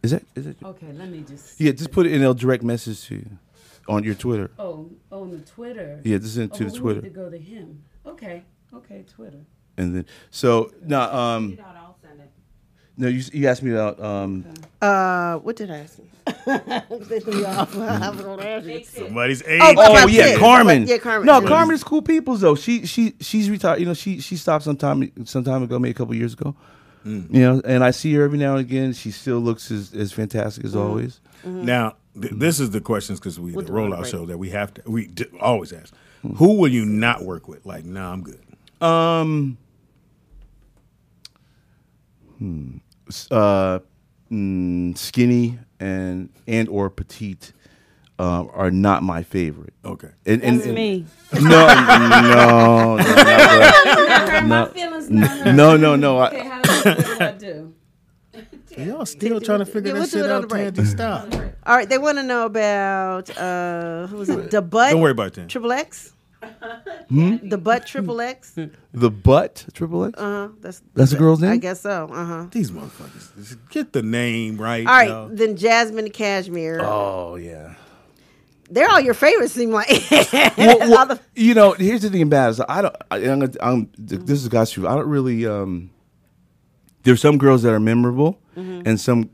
Is it? Okay, let me just. Yeah, just put it in a direct message to you on your Twitter. Oh, on the Twitter. Yeah, just send it to the We Twitter, need to go to him. Okay, Twitter. and then so now. No, you asked me about. What did I ask you? They threw me off. I was gonna ask you. Somebody's age. Oh, Oh about yeah, kids. Carmen. Yeah, Carmen. No, Yeah. Carmen is cool people though. She's retired. You know, she stopped some time ago, maybe a couple years ago. You know, and I see her every now and again. She still looks as fantastic as always. Now, this is the questions because the do you rollout wanna show that we have to always ask. Who will you not work with? Like, nah, I'm good. Skinny and or petite are not my favorite. Okay. And That's me. No. My feelings not hurt. No. Okay, what do I do? Y'all still trying to figure we'll that do shit it on out, the break. Tandy. Stop. All right, they want to know about who was it? The butt. Don't worry about that. Triple X. The butt Triple X. The butt Triple X. That's a girl's name. I guess so. These motherfuckers. Just get the name right. All right, y'all. then Jasmine and Cashmere. Oh yeah. They're all your favorites. Seem like. Well, All the- you know, here's the thing about it. Is this is God's truth. I don't really. there's some girls that are memorable, and some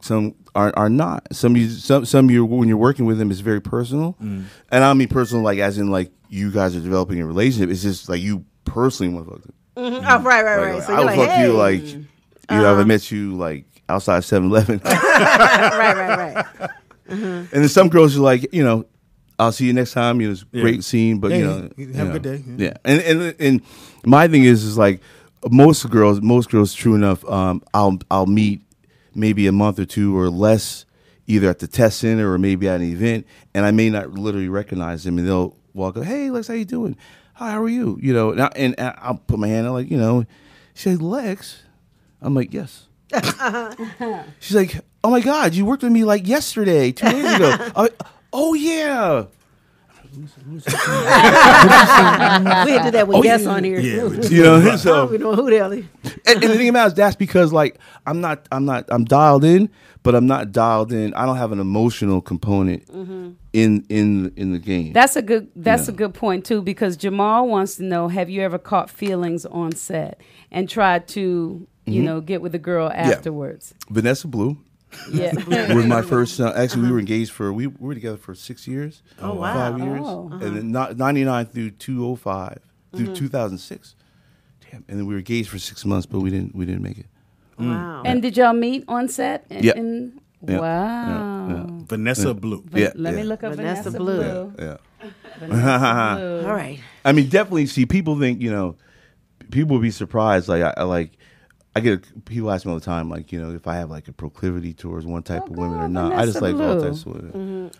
are not. Some you when you're working with them is very personal, and I don't mean personal like as in like you guys are developing a relationship. It's just like you personally want to fuck them. Oh, right. Like, So I you're would like, fuck hey. you like you know, I met you like outside 7-Eleven. right. And then some girls are like, you know, I'll see you next time. You know, it's a great scene, but Yeah, you know, have a good day. Yeah, and my thing is like most girls, true enough. I'll meet maybe a month or two or less, either at the test center or maybe at an event, and I may not literally recognize them, and they'll walk up, "Hey, Lex, how you doing? Hi, how are you?" You know, and I'll put my hand out like, you know, she's like, "Lex," I'm like, "Yes." She's like, "Oh my God, you worked with me like yesterday, 2 days ago." I'm like, "Oh yeah." We do that with guests on here. Yeah, too. You know, I so don't know who the hell he. and the thing about it is that's because like I'm dialed in, but I'm not dialed in. I don't have an emotional component in the game. That's a good point too, because Jamal wants to know, have you ever caught feelings on set and tried to, you know, get with a girl afterwards? Vanessa Blue Yeah. was my first. Actually, we were engaged we were together for 6 years. Oh, wow. 5 years, Oh. and then 99 through 205 through 2006. Damn, and then we were engaged for 6 months, but we didn't make it. Wow. And did y'all meet on set? Yeah. Yeah. Wow. Yeah. Vanessa Blue. Yeah, Let me yeah. look up Vanessa Vanessa Blue. Blue. Yeah. Vanessa Blue. All right. I mean, definitely. See, people think people will be surprised. Like I get people ask me all the time, like if I have like a proclivity towards one type of women or not. I just Vanessa like all Blue. types of women.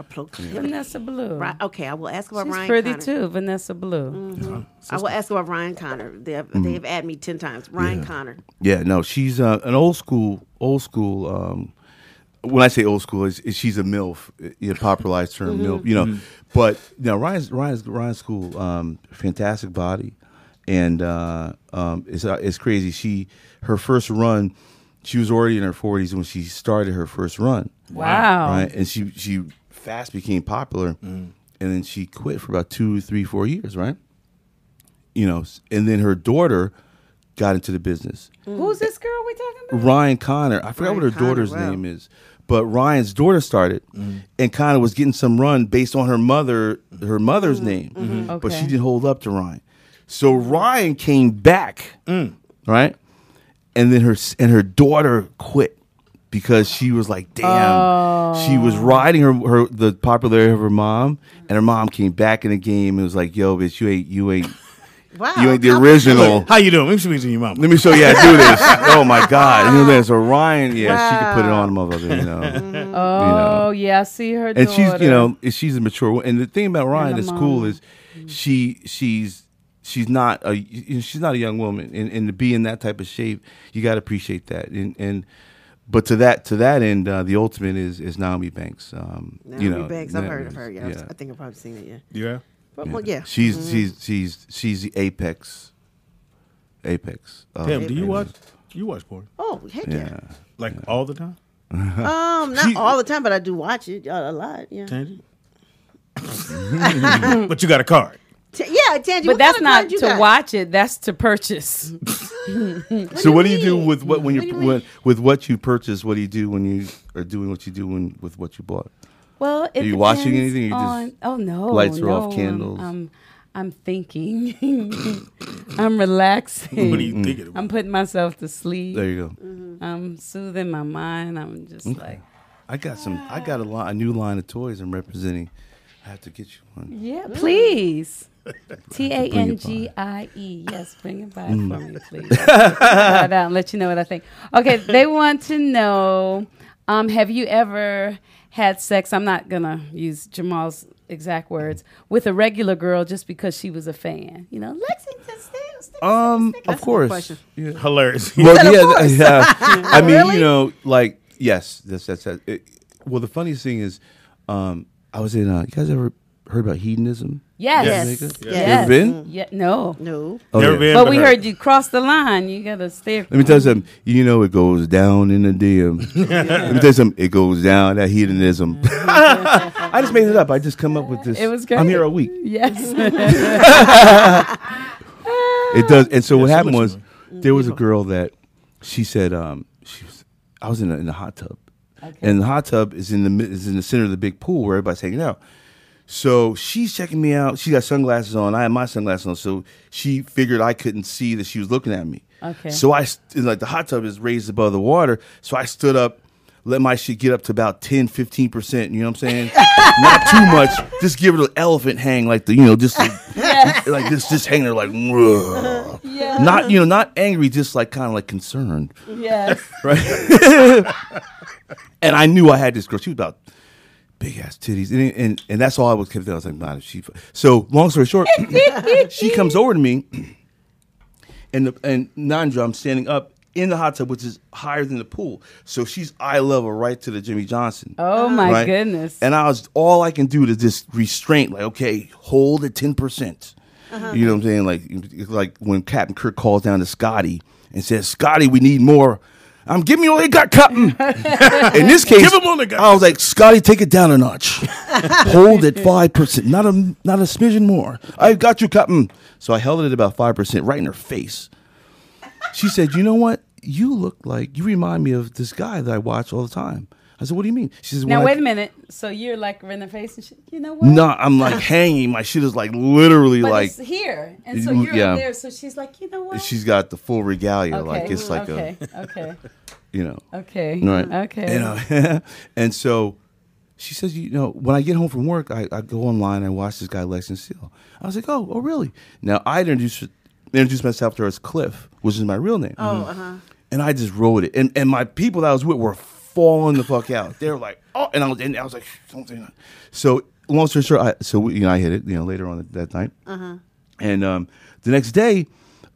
Vanessa Blue. Right. Okay, I will ask about She's Ryan pretty Connor. too, Vanessa Blue. I will ask about Ryan Connor. They have added me 10 times. Ryan Connor. Yeah, no, she's an old school. When I say old school, she's a MILF, popularized term MILF. But Ryan's cool. Fantastic body, and it's crazy. Her first run, she was already in her 40s when she started her first run. Wow. Right, and she fast became popular, and then she quit for about 2, 3, 4 years. Right, and then her daughter got into the business. Who's this girl we talking about? Ryan Connor. I forgot Ryan what her Connor, daughter's wow. name is, but Ryan's daughter started and kind of was getting some run based on her mother's name, but she Okay. didn't hold up to Ryan. So Ryan came back, right, and then her daughter quit because she was like, damn, she was riding the popularity of her mom, and her mom came back in the game and was like, yo, bitch, you ain't. Wow. You ain't the original. How you doing? Let me show you your mom. Let me show you how to do this. Oh my God! So Ryan, she could put it on, motherfucker. Oh, yeah, I see her And daughter. she's a mature one. And the thing about Ryan that's cool is she's not a young woman, and to be in that type of shape, you got to appreciate that. But to that end, the ultimate is Naomi Banks. Naomi Banks. I've heard of her. Yeah. I think I've probably seen it. Yeah. Yeah. But, well, yeah. She's the apex. Tim, do you watch porn? Oh, heck yeah. Yeah. Like all the time? Not all the time, but I do watch it a lot. Yeah. Tangy? But you got a card. Yeah, Tangy. But that's not to watch it. That's to purchase. So what do you do mean? with What do you mean? with what you purchase? What do you do when you are doing what you do with what you bought? Well, it Are you watching depends anything? Or on, you just oh no, lights are no, off, candles. I'm thinking. I'm relaxing. What are you thinking about? I'm putting myself to sleep. There you go. I'm soothing my mind. I'm just like, I got a new line of toys I'm representing. I have to get you one. yeah, please. TANGIE. Yes, bring it by for me, please. Try it out and let you know what I think. Okay, they want to know, have you ever had sex, I'm not going to use Jamal's exact words, with a regular girl just because she was a fan? Lexington, Steele. Of course. question. Yeah. Hilarious. Well, yeah. I mean, Really? like yes, that's it. Well, the funniest thing is, I was in. You guys ever heard about hedonism? Yes. Yes. Yes. You ever been? Yeah, no. No. Oh, Never yeah. been. But we heard you cross the line. You got to stay. Let me tell you something. It goes down in the DM. Let me tell you something. It goes down that hedonism. I just made it up. I just come up with this. It was great. I'm here a week. Yes. It does. And so what so happened much was there was a girl that she said I was in the hot tub. Okay. And the hot tub is in the center of the big pool where everybody's hanging out. So she's checking me out. She got sunglasses on. I had my sunglasses on. So she figured I couldn't see that she was looking at me. Okay. So the hot tub is raised above the water. So I stood up, let my shit get up to about 10, 15%. You know what I'm saying? Not too much. Just give it an elephant hang, like just like this, just hanging there like, Yeah. not angry, just like kind of like concerned. Yes. Right. And I knew I had this girl. She was about big ass titties, and that's all I was kept there. I was like, nah, she. So long story short, she comes over to me, and Nandra, I'm standing up in the hot tub, which is higher than the pool. So she's eye level right to the Jimmy Johnson. Oh my goodness! And all I can do to just restrain, like, okay, hold at 10%. You know what I'm saying? Like when Captain Kirk calls down to Scotty and says, "Scotty, we need more." Give me all you got, Captain. In this case, I was like, Scotty, take it down a notch. Hold at 5%, not a smidgen more. I got you, Captain. So I held it at about 5%, right in her face. She said, "You know what? You remind me of this guy that I watch all the time." I said, "What do you mean?" She says, "Now wait a minute. So you're like in the face and shit. You know what?" No, I'm like hanging. My shit is like literally but like it's here, and so you're up there. So she's like, "You know what?" She's got the full regalia, okay. like it's like okay. Okay. Right. Okay. And so she says, when I get home from work, I go online and I watch this guy Lexington Steele. I was like, oh, really? Now I introduced myself to her as Cliff, which is my real name. Oh, And I just wrote it, and my people that I was with were falling the fuck out. They were like, oh, and I was like, don't say that. So long story short, I hit it, later on that night, and the next day.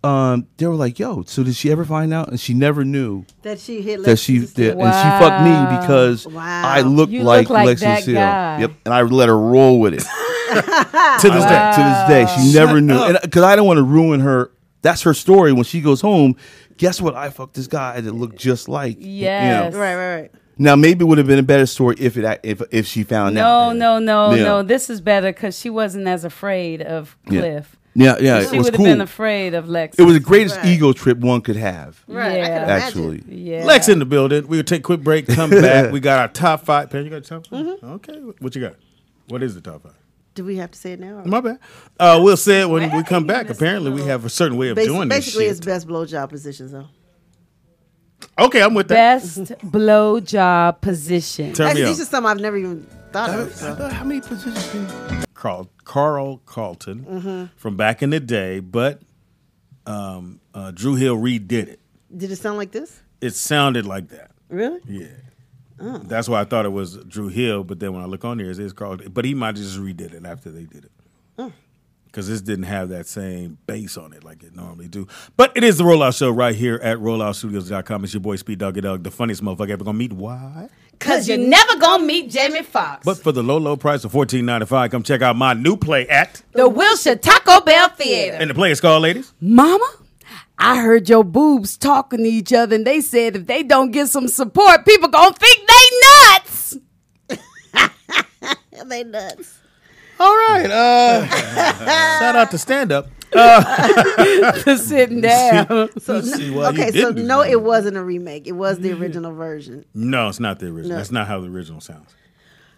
They were like, "Yo, so did she ever find out?" And she never knew that she hit. That she did, wow. and she fucked me because I looked like Lexington Steele. Yep, and I let her roll with it to this day. To this day, she never knew, because I don't want to ruin her. That's her story. When she goes home, guess what? I fucked this guy that looked just like. Yes. Right. Now maybe it would have been a better story if she found out. No. This is better because she wasn't as afraid of Cliff. Yeah, she would have been afraid of Lex. It was the greatest ego trip one could have. Right, yeah. I can Actually. Yeah. Lex in the building. We'll take a quick break, come back. We got our top 5. Pam, you got your top 5? Mm-hmm. Okay. What you got? What is the top 5? Do we have to say it now? Or? My bad. We'll say it when we come back. Apparently, we have a certain way of doing this Basically, shit. it's best blowjob positions, though. Okay, I'm with that. Best blowjob position. Turn me These on. are some I've never even thought of. So. How many positions can you... Carl Carlton from back in the day, but Drew Hill redid it. Did it sound like this? It sounded like that. Really? Yeah. Oh. That's why I thought it was Drew Hill, but then when I look on there, it is Carl. But he might have just redid it after they did it. Because this didn't have that same bass on it like it normally do. But it is the Rollout Show right here at rolloutstudios.com. It's your boy Speed Doggy Dog, the funniest motherfucker ever gonna meet. Why? Because you're never going to meet Jamie Foxx. But for the low price of $14.95, come check out my new play at the Wilshire Taco Bell Theater. And the play is called, ladies? Mama, I heard your boobs talking to each other, and they said if they don't get some support, people going to think they nuts. They nuts. All right. Shout out to Stand Up. Sitting down. So it wasn't a remake. It was the original version. No, it's not the original. That's not how the original sounds.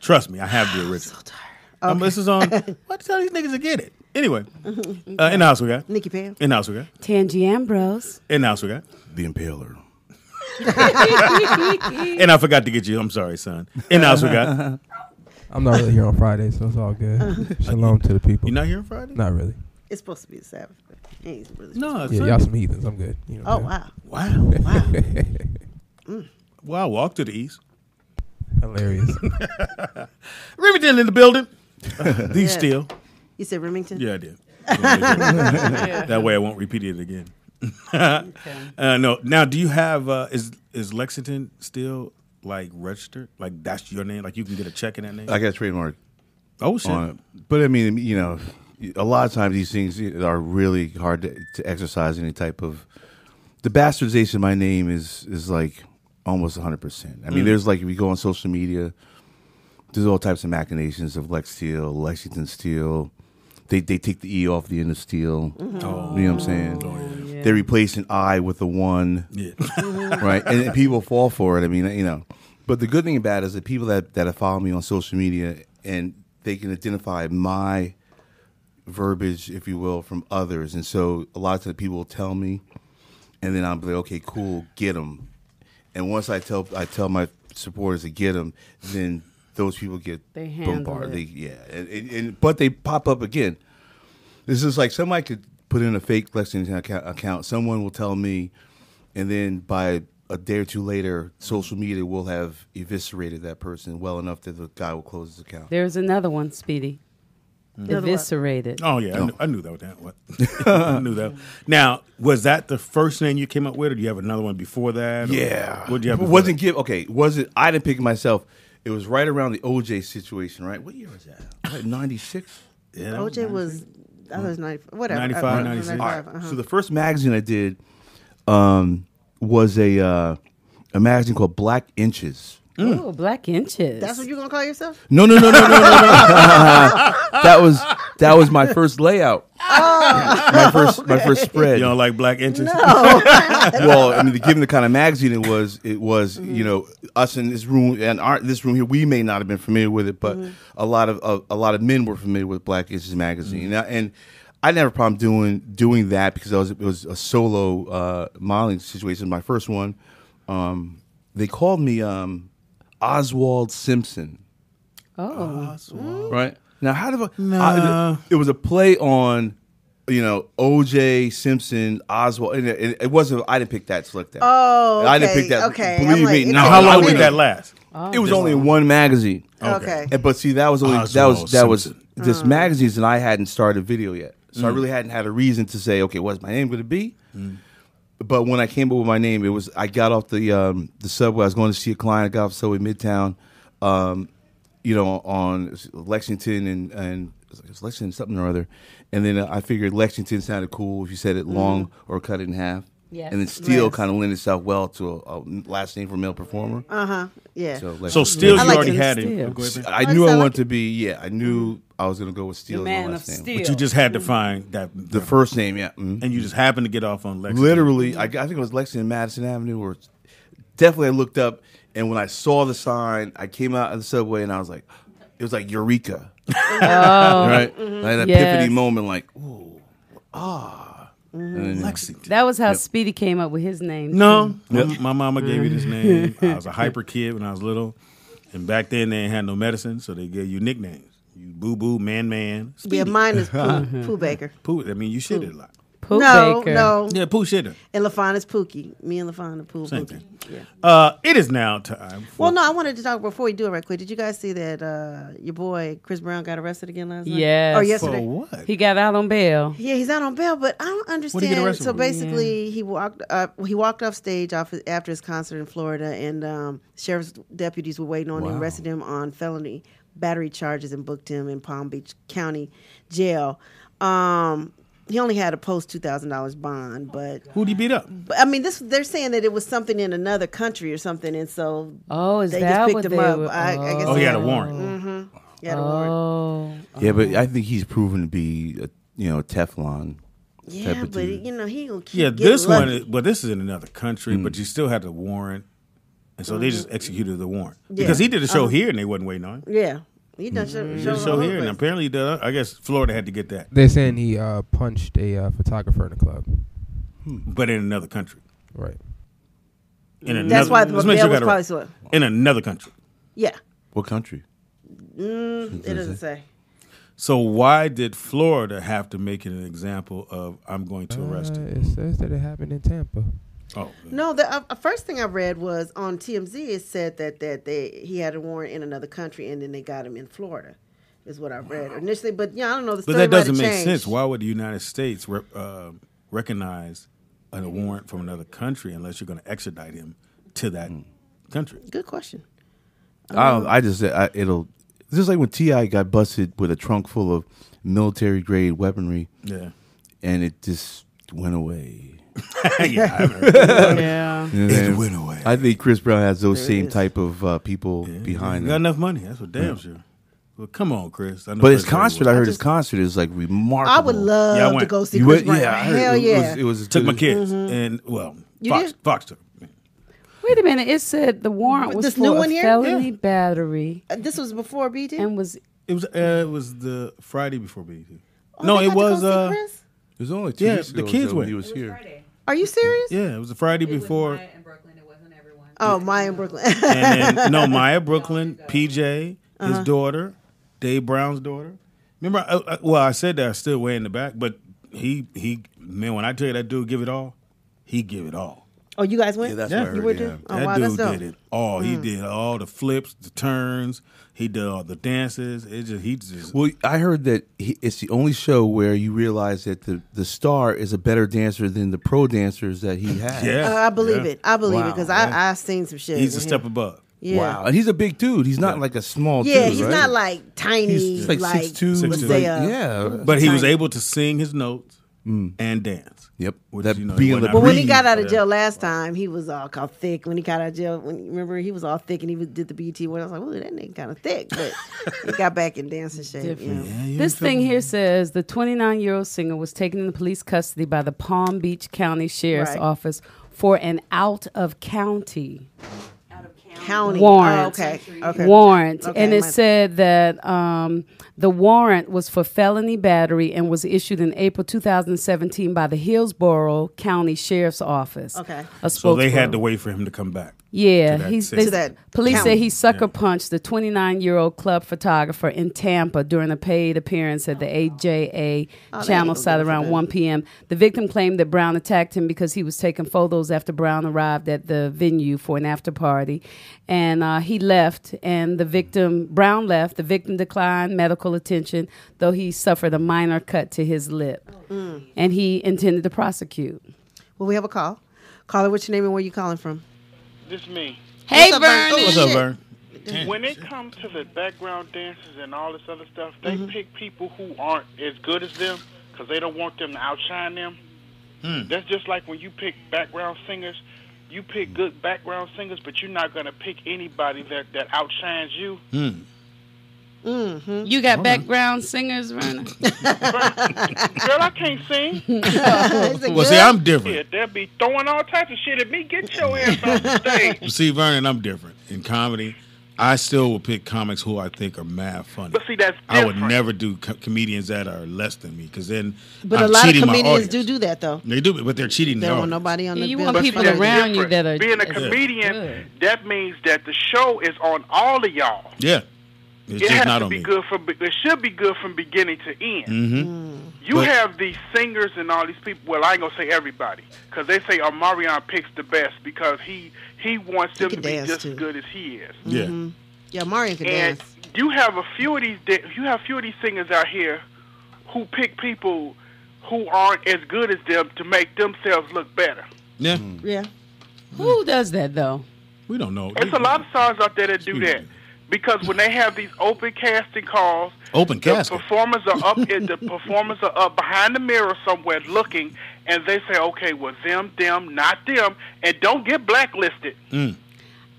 Trust me, I have the original. So tired. This is on. What tell these niggas to get it? Anyway, in the house we got Nikki Pam. In the house we got Tangi Ambrose. In the house we got The Impaler. And I forgot to get you. I'm sorry, son. In the house we got. I'm not really here on Friday, so it's all good. Shalom to the people. You not here on Friday? Not really. It's supposed to be the Sabbath, but it ain't really. No, it's Yeah, y'all some heathens. I'm good. You know Oh what wow. Well, I walk to the east. Hilarious. Remington in the building. These Steele. You said Remington? Yeah, I did. That way I won't repeat it again. No. Now, do you have? Is Lexington still like registered? Like that's your name? Like you can get a check in that name? I got a trademark Oh shit! on it. But I mean, a lot of times these things are really hard to exercise any type of. The bastardization of my name is like almost 100%. I mean, there's like if you go on social media, there's all types of machinations of Lex Steele, Lexington Steele. They take the E off the end of Steele. You know what I'm saying? they replace an I with a 1. Yeah. Right? And people fall for it. I mean, you know. But the good thing about it is that people that have followed me on social media, and they can identify my verbiage, if you will, from others. And so a lot of times people will tell me, and then I'll be like, okay, cool, get them. And once I tell my supporters to get them, then those people get bombarded. But they pop up again. This is like somebody could put in a fake Lexington account. Someone will tell me, and then by a day or two later, social media will have eviscerated that person well enough that the guy will close his account. There's another one, Speedy. Eviscerated. Oh yeah, I knew that. What? I knew that. Now, was that the first name you came up with, or do you have another one before that? Yeah. What did you have? I didn't pick it myself. It was right around the OJ situation, right? What year was that? Like 96? Yeah, OJ was, I was 90, whatever. 95, 96. All right. So the first magazine I did was a magazine called Black Inches. Oh, Black Inches. That's what you're gonna call yourself? No. That was my first layout. Oh. My first spread. You don't like Black Inches? No. Well, I mean, given the kind of magazine it was, you know, us in this room and this room here, we may not have been familiar with it, but a lot of men were familiar with Black Inches magazine. And I didn't have a problem doing that because it was a solo modeling situation. My first one, they called me Oswald Simpson. Oh. Right? Now, it was a play on, you know, O.J. Simpson, Oswald. And it wasn't, I didn't pick that, select that. Oh, okay. I didn't pick that. Okay. Believe me. Now, how long did that last? It was only in one magazine. Okay. But see, that was only, that was this magazines, and I hadn't started video yet. So I really hadn't had a reason to say, okay, what's my name going to be? But when I came up with my name, I got off the subway. I was going to see a client. I got off the subway Midtown, you know, on Lexington and it was Lexington something or other. And then I figured Lexington sounded cool if you said it long or cut it in half. Yes. And then Steele kind of lent itself well to a last name for a male performer. Yeah. So Steele, you like already him, had Steele. him. Go ahead, man. I knew I wanted to be. I knew I was going to go with Steele as my Man of last name. Steel. But you just had to find that The first name, yeah. and you just happened to get off on Lexington. Literally, I think it was Lexington, Madison Avenue, or definitely I looked up, and when I saw the sign, I came out of the subway, and I was like, it was like Eureka. Right? Like an epiphany moment, like, ooh, Lexington. That was how Speedy came up with his name. No, my mama gave me this name. I was a hyper kid when I was little, and back then they ain't had no medicine, so they gave you nicknames. You Boo Boo, Man, Speedy. Yeah, mine is Pooh Baker. Pooh. I mean, you shitted a lot. Pooh Baker. No. Yeah, Pooh shitter. And LaFon is Pookie. Me and LaFon are Pooh. Same Pookie. thing. Yeah. It is now time. Well, no, I wanted to talk before we do it right quick. Did you guys see that your boy Chris Brown got arrested again last night? Yes. Or yesterday? For what? He got out on bail. Yeah, he's out on bail, but I don't understand. What did he get arrested So for? basically, he walked off stage after his concert in Florida, and sheriff's deputies were waiting on him, arrested him on felony battery charges, and booked him in Palm Beach County Jail. He only had to post $2,000 bond, but Who'd he beat up? I mean, they're saying that it was something in another country or something, and so Is they that just picked what him they up. were? I guess Oh, he had a warrant. He had a warrant. Yeah, but I think he's proven to be, Teflon. Yeah, type of but dude. he gonna keep Yeah, getting this one. lucky. But this is in another country. But you still had the warrant, and so they just executed the warrant Yeah. because he did a show here and they wasn't waiting on him. Yeah, he done show, He did a show here, and apparently, I guess Florida had to get that, They're saying he punched a photographer in the club. but in another country. Right. That's why the let's make bail sure was I got it probably right. so. In another country. Yeah, What country? it doesn't say. So why did Florida have to make it an example of I'm going to arrest him? It says that it happened in Tampa. Oh, No, the first thing I read was on TMZ. It said that he had a warrant in another country, and then they got him in Florida. Is what I read initially, but I don't know. The but story that doesn't might have make changed. sense. Why would the United States recognize a warrant from another country unless you're going to extradite him to that country? Good question. I just said it'll. Just like when T.I. got busted with a trunk full of military grade weaponry, Yeah. and it just went away. Yeah, I heard that. Yeah. It went away. I think Chris Brown has those There it same is. type of people behind Got him. enough money. That's for damn sure. Well, come on, Chris. I know But his Chris very concert, well. I heard his concert is like remarkable. I would love Yeah, I to went. go see You Chris went? Brown. Yeah, I heard Hell yeah. It was Took my kids and You Fox did? Fox took me. Wait a minute. It said the warrant was This for new a one here? felony battery This was before BT? and was It was the Friday before BT. Oh, No, they it got to was go see Chris? It was only 2 Yeah, weeks the ago kids when went. he was here. Are you serious? yeah, it was the Friday before. Oh, Maya in Brooklyn. And then Maya Brooklyn, PJ, his daughter, Dave Brown's daughter. Remember? I said that I still way in the back, but he man, when I tell you that dude give it all, he give it all. Oh, you guys went? Yeah, that's Yeah. what I heard. You were yeah. too? Oh, That wow, that's dude dope. did it all. He did all the flips, the turns. He did all the dances. He just. Well, I heard that it's the only show where you realize that the star is a better dancer than the pro dancers that he has. Yeah. I believe Yeah. it. I believe it Wow, because yeah. I've seen some shit. He's a with step him. above. Yeah. Wow. And he's a big dude. He's not like a small Yeah, dude, he's right? not like tiny, He's like 6'2", 6'2". let's say, yeah. But he was Tiny. able to sing his notes and dance. Yep. Which, That you know, being he the wasn't But when he breed. got out of Yeah. jail last time, he was all kind of thick. When he got out of jail, remember he was all thick and he did the BT one. I was like, "Ooh, that nigga kind of thick," but he got back in dancing shape. You know? This thing here says the 29-year-old singer was taken into police custody by the Palm Beach County Sheriff's Right. Office for an out-of-county County warrant. Oh, okay. Warrant. Okay, And it my- said that the warrant was for felony battery and was issued in April 2017 by the Hillsborough County Sheriff's Office. Okay. A So they had spokesperson. to wait for him to come back. Yeah, to that he's city. To that police county. say he sucker punched the 29-year-old club photographer in Tampa during a paid appearance at the AJA channel no site good for around them. 1 p.m. The victim claimed that Brown attacked him because he was taking photos after Brown arrived at the venue for an after party, and he left. And Brown left. The victim declined medical attention, though he suffered a minor cut to his lip, and he intended to prosecute. Well, we have a call. Caller, what's your name and where you calling from? This me. Hey, What's up, Vern? Vernon. What's up, Vern? When it comes to the background dancers and all this other stuff, they Mm-hmm. pick people who aren't as good as them because they don't want them to outshine them. That's just like when you pick background singers. You pick good background singers, but you're not going to pick anybody that outshines you. You got background singers, Vernon? Girl, I can't sing. Well, see, I'm different. Yeah, they'll be throwing all types of shit at me. Get your ass off the stage. See, Vernon, I'm different. In comedy, I still will pick comics who I think are mad funny. But see, that's I would different. never do comedians that are less than me because then But I'm a lot of cheating my comedians audience. do that though. They do, but they're cheating They the don't want audience. nobody on Yeah, the you bill. want But people see, that's around you different. that are being a as comedian. good. That means that the show is on all of y'all. Yeah. It's It just has not to on be me. good from. It should be good from beginning to end. Mm-hmm. You But- have these singers and all these people. Well, I ain't gonna say everybody, because they say Omarion picks the best because he wants them can to be dance, just too. as good as he is. Yeah. Yeah, Marion can And dance. you have a few of these. You have few of these singers out here who pick people who aren't as good as them to make themselves look better. Yeah. Yeah. Who does that, though? We don't know. There's a lot of stars out there that do that. Because when they have these open casting calls, Open the casket. performers are up. The performers are up behind the mirror somewhere looking, and they say, "Okay, well, them, not them," and don't get blacklisted.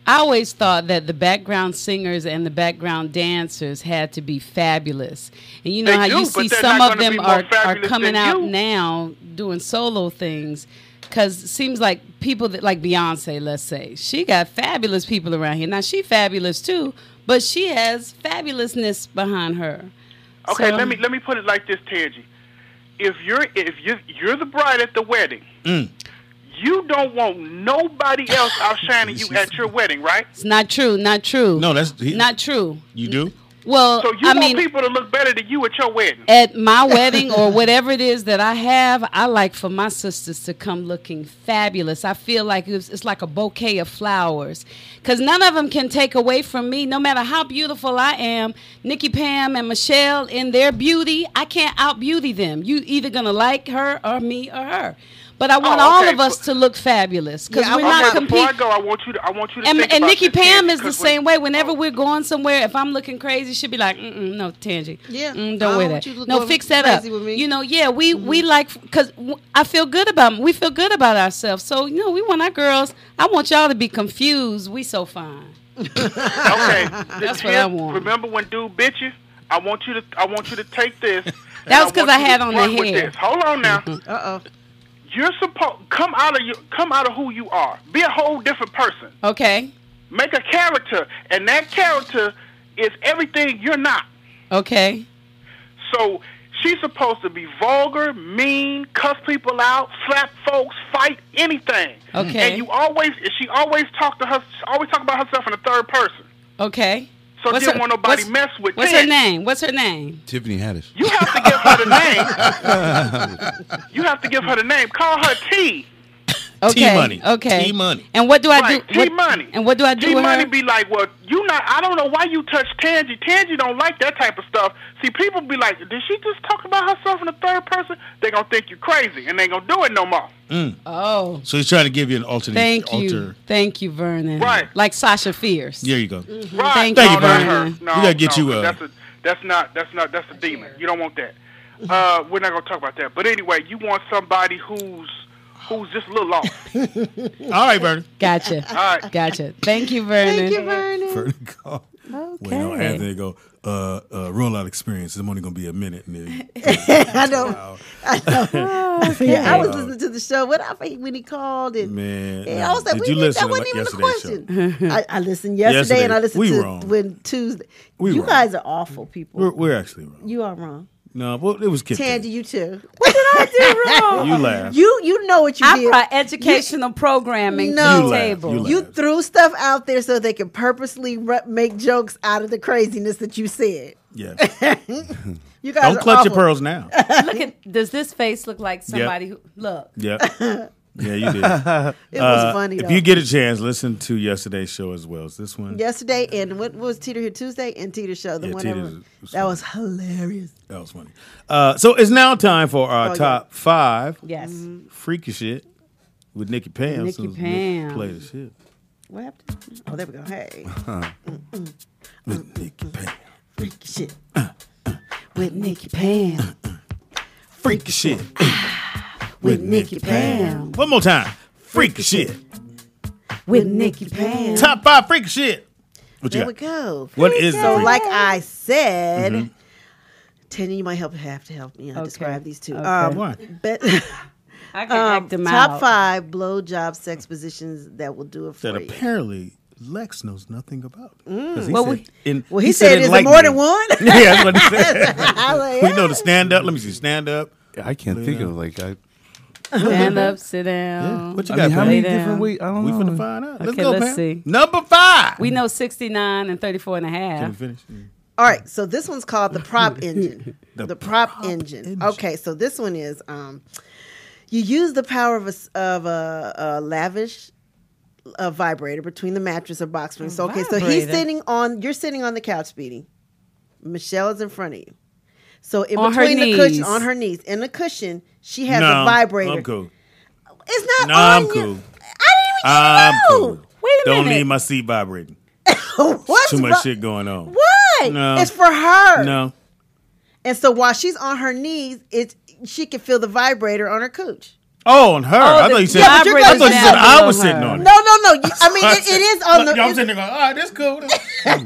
I always thought that the background singers and the background dancers had to be fabulous. And you know They how do, you but see they're some not of gonna them be more are fabulous coming than out you. now doing solo things. Because it seems like people that, like Beyonce, let's say, she got fabulous people around here. Now, she fabulous too, but she has fabulousness behind her. Okay, So- let me put it like this, Tangi. If you're the bride at the wedding, you don't want nobody else outshining you at your wedding, right? It's not true, not true. No, that's not true. You do? Well, So you I want mean, people to look better than you at your wedding. at my wedding or whatever it is that I have, I like for my sisters to come looking fabulous. I feel like it's like a bouquet of flowers. Because none of them can take away from me, no matter how beautiful I am. Nikki, Pam, and Michelle, in their beauty, I can't out-beauty them. You either going to like her or me or her. But I want all okay, of us to look fabulous because Yeah, we're Okay, not before I competing. go, I want you to And think about Nikki this, Pam Tangi, is the 'cause same way. Whenever we're going somewhere, if I'm looking crazy, she'll be like, no, Tangi. Yeah. I Don't don't wear want that. you to No, go fix that up. crazy with me. You know, yeah, we like, because I feel good about, we feel good about ourselves. So, you know, we want our girls, I want y'all to be confused. We so fine. Okay, That's what I want. Remember when dude bit you? I want you to take this. That was because I had on the hair. Hold on now. Uh-oh. You're supposed come out of who you are. Be a whole different person. Okay. Make a character, and that character is everything you're not. Okay. So she's supposed to be vulgar, mean, cuss people out, slap folks, fight anything. Okay. And she always talk about herself in the third person. Okay. So she didn't want nobody mess with. What's her name? What's her name? Tiffany Haddish. You have to give her the name. You have to give her the name. Call her T. Okay. T-Money. Okay. T-Money. And what do I do? T-Money. And what do I do with T-Money her? be like, well, I don't know why you touch Tangy. Tangy don't like that type of stuff. See, people be like, did she just talk about herself in the third person? They gonna think you crazy, and they gonna do it no more. Oh. So he's trying to give you an alternate. Thank you, Vernon. Right. Like Sasha Fierce. There you go. Right. Thank you, not Vernon. her. No, We gotta get you that's a demon. You don't want that. We're not gonna talk about that. But anyway, you want somebody who's just a little off. All right, Vernon. Gotcha. All right. Gotcha. Thank you, Vernon. Thank you, Vernon. Vernon go. Okay. Well, Anthony go. Rollout experience. I'm only gonna be a minute. And then I know. Yeah, I was listening to the show when he called and Man, I was like, did you listen that wasn't to even a yesterday's question. I listened yesterday and I listened to wrong. when Tuesday. We You wrong. guys are awful people. We're actually wrong. You are wrong. No, well, it was Kip. Tandy, you too. What did I do wrong? You laugh. You know what you I did. brought educational programming No. to You the laugh. table. You laugh. You threw stuff out there so they could purposely make jokes out of the craziness that you said. Yeah. You guys Don't are clutch awful. your pearls now. Look at, does this face look like somebody who, look. Yeah. Yeah, you did. It was funny though. If you get a chance, listen to yesterday's show as well as this one. Yesterday and what was Teeter here Tuesday and Teeter's show the Yeah, one Teeter's was that was hilarious. That was funny. So it's now time for our top 5 Yes. freaky shit with Nikki Pam. Nikki Soon as Nick Pam. Play the shit What happened? Oh, there we go. Hey, with Nikki Pam. freaky shit. With Nikki Pam. Freaky shit With Nikki Pam. One more time. Freaky shit. With Nikki Pam. Top 5 freaky shit. What you There we got? go. What is So, the like I said, Mm-hmm. Tanya, you might have to help me describe these two. Okay. Why? But I can act them top out. 5 blowjob sex positions that will do it for That you. apparently Lex knows nothing about. 'Cause Well, Well, he said, "Is it more than one?" Yeah, that's what he said. I was like, We know the stand up. Let me see. Stand up. I can't think of Stand up, sit down. What you I got, mean, how Pam? many Lay down. different ways? I don't We know. finna find out. Let's Okay, go, let's Pam. see. Number 5. We know 69 and 34 and a Can half. we finish? All right, so this one's called the prop engine. The The prop prop engine. engine. Okay, so this one is you use the power of a lavish vibrator between the mattress or box springs. So, okay, so Vibrator. you're sitting on the couch, Speedy. Michelle is in front of you. So in On her between the cushion, knees. on her knees, in the cushion, she has No, a vibrator. I'm cool. It's not No, on I'm you. cool. I I'm didn't even cool. know. Wait a Don't minute. need my seat vibrating. What's Too much wrong- shit going on. Why? No. It's for her. No. And so while she's on her knees, she can feel the vibrator on her cooch. Oh, on her. I the thought you said. Yeah, but you're I gonna thought you say said I on was her. sitting on it. No. I mean, it is on the. I'm it's- sitting there going, all right, that's cool.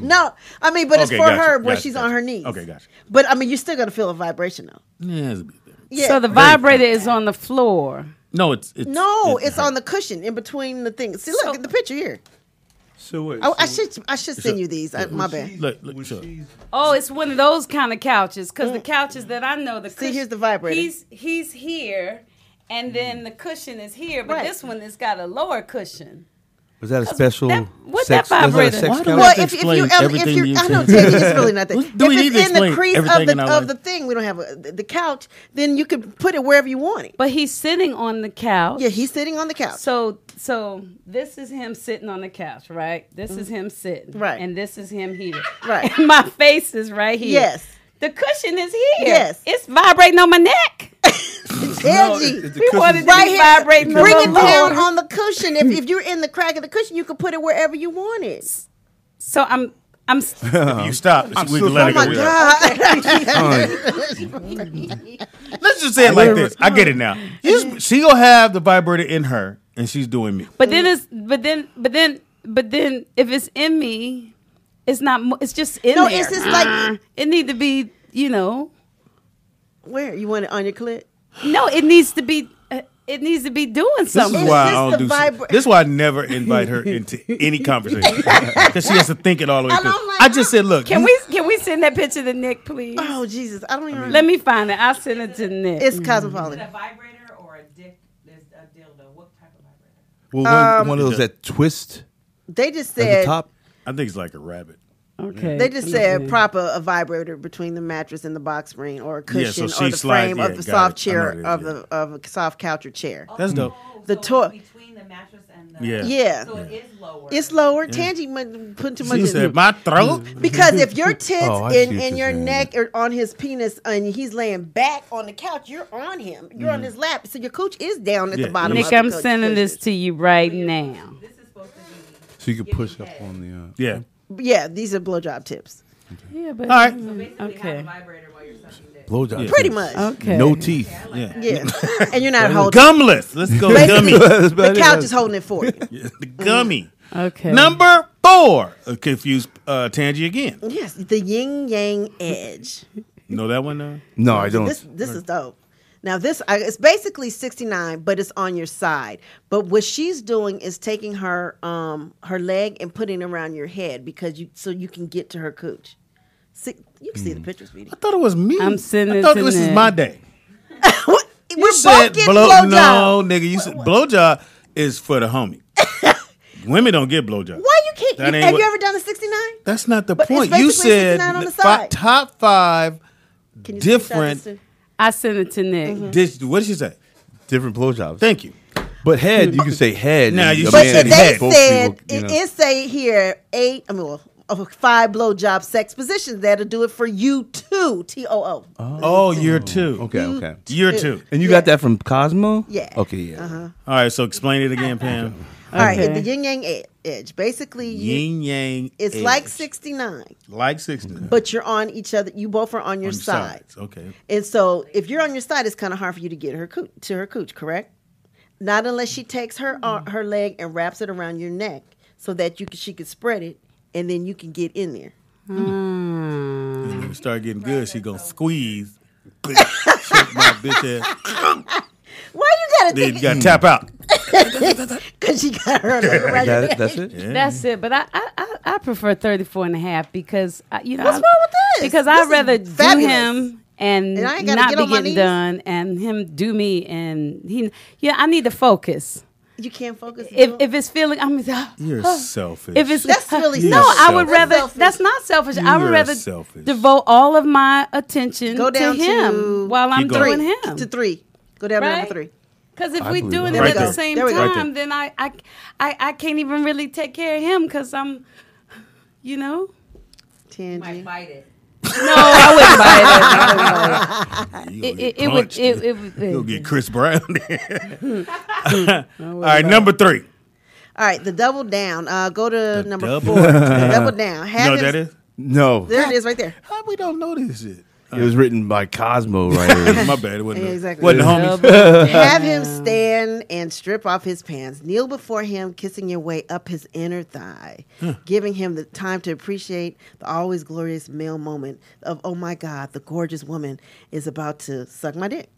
No, I mean, but it's Okay, for gotcha, her where gotcha, she's gotcha. on her knees. Okay, gotcha. But I mean, you're still gonna feel a vibration though. Yeah, it's a bit different. Yeah. So the vibrator is on the floor. No, it's no, it's on the cushion in between the things. See, look at the picture here. So wait. Oh, I should send you these. My bad. Look, sure. Oh, it's one of those kind of couches. Because the couches that I know, the cushion, here's the vibrator. He's here, and then the cushion is here. But Right. this one has got a lower cushion. Was that a special what's sex? that was that a vibrator? sex Why do couch? we Well, have to if explain you everything you I know, say? Teddy, it's really not that. Do we if need to it's in the explain crease everything in our of life? the thing, we don't have the couch. Then you can put it wherever you want it. But he's sitting on the couch. Yeah, he's sitting on the couch. So this is him sitting on the couch, right? This is him sitting. Right. And this is him here. Right. And my face is right here. Yes. The cushion is here. Yes. It's vibrating on my neck. Teddy. We wanted to Right be here. vibrating a Bring it little down lower. on the cushion. If you're in the crack of the cushion, you can put it wherever you want it. So I'm If you stop, we can let Oh it my go. God. Let's just say it like this. I get it now. She gonna have the vibrator in her, and she's doing me. but then if it's in me, It's not. It's just in No, there. it's just like it need to be. where you want it on your clit. No, it needs to be. It needs to be doing This something. is why I just don't the do. vibra- This is why I never invite her into any conversation because she has to think it all the way And through. I'm like, I just said, look, Can we send that picture to Nick, please? Oh Jesus, I don't even. Let me find it. I'll send it to Nick. It's Cosmopolitan. a vibrator or a dick? There's a dildo. What type of vibrator? Well, one of those that twist They just at the said top. I think it's like a rabbit. Okay. they just said prop a vibrator between the mattress and the box spring, or a Yeah, so cushion, she or the slides- frame yeah, of the got soft it. I know chair what it of is, of a soft couch or chair. That's dope. The toy. Between the mattress and the. Yeah. Yeah. So it is lower. It's lower. Tangy put too much She in said, it. my throat. Because if your tits Oh, I see what and you're your saying. neck are on his penis and he's laying back on the couch, you're on him. You're on his lap. So your cooch is down at Yeah, the bottom. Nick, of the I'm cooch sending this cushion. to you right now. This is supposed to be. So you can push up on the. Yeah. Yeah, these are blowjob tips. Yeah, but All right. Basically, Okay. have a vibrator while you're sucking dick. Blowjob. Yeah. Pretty much. okay. No teeth. Yeah. Yeah. And you're not holding Gumless. Let's go gummy. The couch is holding it for you. The gummy. Okay. Number 4. Confuse Tangy again. Yes, the yin yang edge. You know that one? No, I don't. This is dope. Now it's basically 69, but it's on your side. But what she's doing is taking her her leg and putting it around your head because you can get to her cooch. See, you can see the pictures, Speedy. I thought it was me. I'm sending I it thought to this is Nick. my day. We're You both said getting blow. blowjob. No, nigga. You said blowjob is for the homie. Women don't get blowjob. Why you can't? That ain't Have what- you ever done a 69? That's not the But it's point. You basically said 69 on the side. top 5 Can you different. screenshot this I sent it to Nick. What did she say? different blowjobs. Thank you. But head, you can say head. Now, and you a But said man they can head. both said people, you know. it say here 5 blowjob sex positions that'll do it for you too. TOO. Oh, year 2. Okay. Year 2. And you got that from Cosmo? Yeah. Okay, yeah. All right, so explain it again, Pam. All right, Okay. the yin yang edge. Basically, Yin yang. it's edge. like 69, Like 69. but you're on each other. You both are on your sides. Okay. And so, if you're on your side, it's kind of hard for you to get her to her cooch, correct? Not unless she takes her her leg and wraps it around your neck so that she could spread it, and then you can get in there. When you start getting good, she gonna squeeze. Shake my bitch ass. Why you gotta Then take you gotta tap out. because she got her leg around your neck? That's it? Yeah. That's it. But I prefer 34 and a half because What's wrong with this? Because This I'd is rather do fabulous. him and I ain't gotta not get be on my getting knees. done, and him do me, and I need to focus. You can't focus. If it's feeling, You're selfish. if it's That's really no, selfish. I would That's rather. selfish. That's not selfish. I would You're rather selfish. devote all of my attention Go to down him to while I'm Keep going. doing to him. 3. Go down to number Right? 3. Because if I we believe doing that. it Right at the there. same There we go. time, then I can't even really take care of him because I'm, you know. You might Tangy. bite it. No, I wouldn't buy it. It would. You'll get Chris Brown. All right, number 3. All right, the double down. Go to number double 4. The double down. You know what that is? No. There it is, right there. How we don't know this shit? It was written by Cosmo writers. My bad. It wasn't. Yeah, exactly. Wasn't the homies. Have him stand and strip off his pants. Kneel before him, kissing your way up his inner thigh, giving him the time to appreciate the always glorious male moment of, oh my God, the gorgeous woman is about to suck my dick.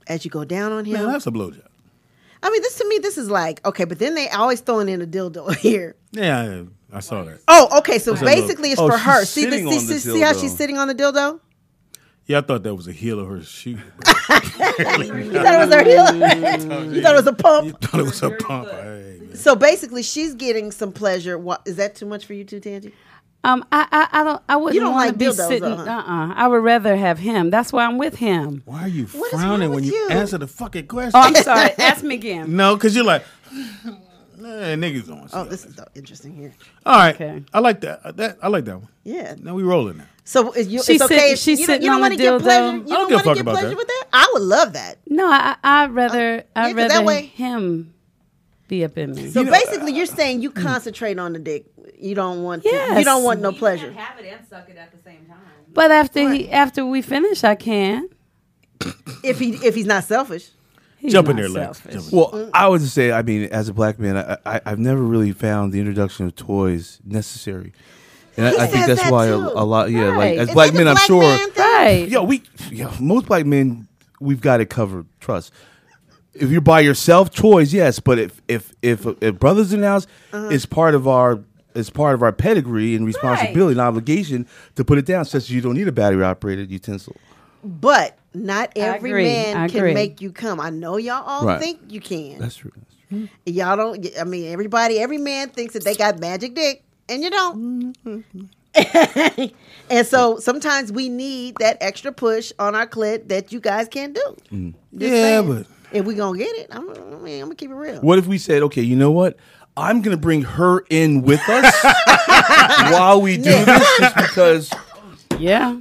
As you go down on him. Man, that's a blowjob. I mean, this to me, this is like, okay, but then they always throwing in a dildo here. Yeah, I saw that. Oh, okay, so a basically it's little- for oh, her. she's See, sitting on the see how dildo. she's sitting on the dildo? Yeah, I thought that was a heel of her shoe. You thought it was her heel? You thought it was a pump? thought it was a pump. Hey, man. So basically, she's getting some pleasure. What is that too much for you too, Tangy? I wouldn't You don't want like to be dildos, sitting. huh? I would rather have him. That's why I'm with him. Why are you What is frowning wrong when with you you? answer the fucking question? Oh, I'm sorry. Ask me again. No, because you're like, niggas don't. Oh, this is interesting here. All right. Okay. I like that. I like that one. Yeah. Now we rolling now. So is you, She's it's okay sitting- if she's you sitting don't on want the to get dildo. pleasure. You I don't don't give a want to fuck get about pleasure that. with that. I would love that. No, I'd rather 'cause that rather way- him be up in me. So basically, you're saying you concentrate on the dick. You don't want. To, Yes. You don't want no You pleasure. can't have it and suck it at the same time. But after we finish, I can. If he's not selfish. He's Jump in not there, Lex. selfish. Jump in. Well, I would just say, I mean, as a black man, I've never really found the introduction of toys necessary. And I think that's that why too. a lot, yeah, Right. like as Is black that a men, I'm black sure. man thing? Right. Most black men, we've got it covered. Trust. If you're by yourself, toys, yes. But if brothers in the house, it's part of our pedigree and responsibility and obligation to put it down, such as you don't need a battery operated utensil. But not every agree. man I can agree. make you come. I know y'all all Right. think you can. That's true. Y'all don't. I mean, every man thinks that they got magic dick, and you don't. And so sometimes we need that extra push on our clit that you guys can't do. Just saying. but if we gonna get it, I'm gonna keep it real. What if we said, okay, you know what? I'm gonna bring her in with us while we do this, just because. Yeah.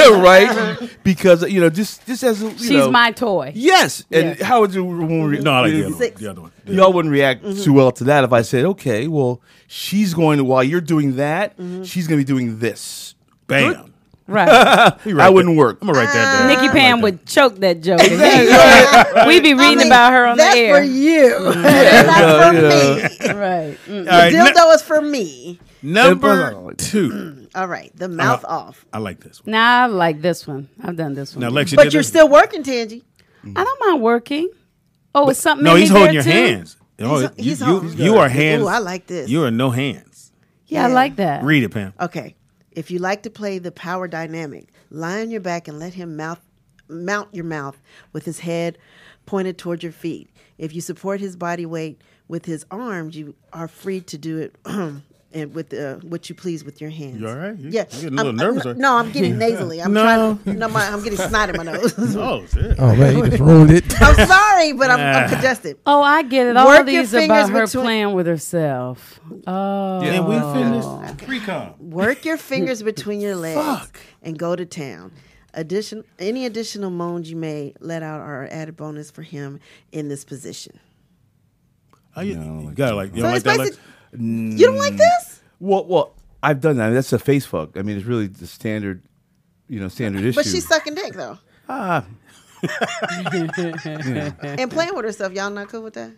Right? Because just as She's my toy. Yes. And Yes. how would you? no, I like the other one. Six. The other one. Y'all wouldn't react too well to that if I said, okay, well, she's going to, while you're doing that, she's going to be doing this. Bam. Right. That wouldn't work. I'm gonna write that down. Nikki I Pam like would choke that joke. Exactly. We'd be reading about her on the that's air. for you. That's for me. Right. that. All right, The dildo is for me. number 2. All right, the mouth off. I like this one. Nah, I like this one. I've done this one. Now, Lexi, But did you're this- still working, Tangi. I don't mind working. Oh, it's something. No, in he's me holding there, your too? hands. Oh, He's you holding- are hands. Ooh, I like this. You are no hands. Yeah, I like that. Read it, Pam. Okay. If you like to play the power dynamic, lie on your back and let him mount your mouth with his head pointed toward your feet. If you support his body weight with his arms, you are free to do it and with what you please with your hands. You all right? Yeah. You're getting a little nervous. Right? No, I'm getting nasally. I'm No. trying. No, I'm getting snot in my nose. Oh, shit. Oh man, you just ruined it. I'm sorry, but I'm congested. Oh, I get it. All Work your these fingers about her between- playing with herself. Oh. And we finished pre-com. Work your fingers between your legs and go to town. Any additional moans you may let out are added bonus for him in this position. Oh, you gotta like. You So don't like it's that? basic- You don't like this? Well, I've done that. That's a face fuck. I mean, it's really the standard issue. But she's sucking dick though. Ah. And playing with herself. Y'all not cool with that?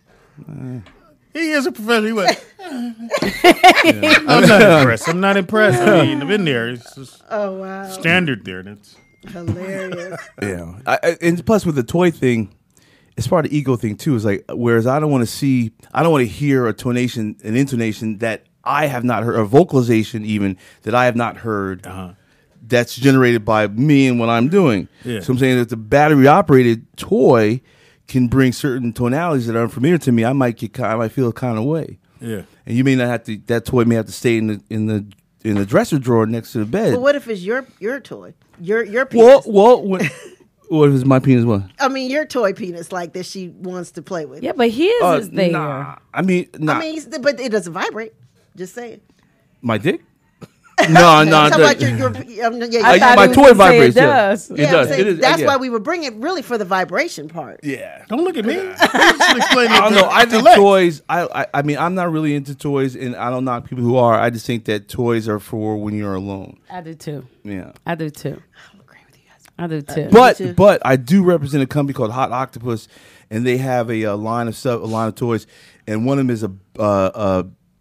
He is a professional. He went. I'm not impressed. I'm not impressed. I mean, I've been there. It's just Oh wow. standard there. That's Hilarious. Yeah. And plus with the toy thing, it's part of the ego thing too. Is like, whereas I don't want to hear an intonation that I have not heard, or vocalization even that I have not heard. That's generated by me and what I'm doing. Yeah. So I'm saying that the battery operated toy can bring certain tonalities that are unfamiliar to me. I might feel a kind of way. yeah. And you may not have to. That toy may have to stay in the dresser drawer next to the bed. But what if it's your toy? Your penis. What if it's my penis? What? I mean, your toy penis, like that she wants to play with. Yeah, but his is there. Nah. I mean, nah. I mean, but it doesn't vibrate. Just saying. My dick? No. I'm talking about your I thought my he was toy gonna say vibrates. it does. It yeah, does. I'm saying It is. that's yeah. why we were bringing it really for the vibration part. Yeah. Don't look at me. You should explain I don't it know. I to think Lex. toys. I mean, I'm not really into toys, and I don't knock people who are. I just think that toys are for when you're alone. I do too. Yeah. I do too. I do too. But I do represent a company called Hot Octopus, and they have a line of toys, and one of them is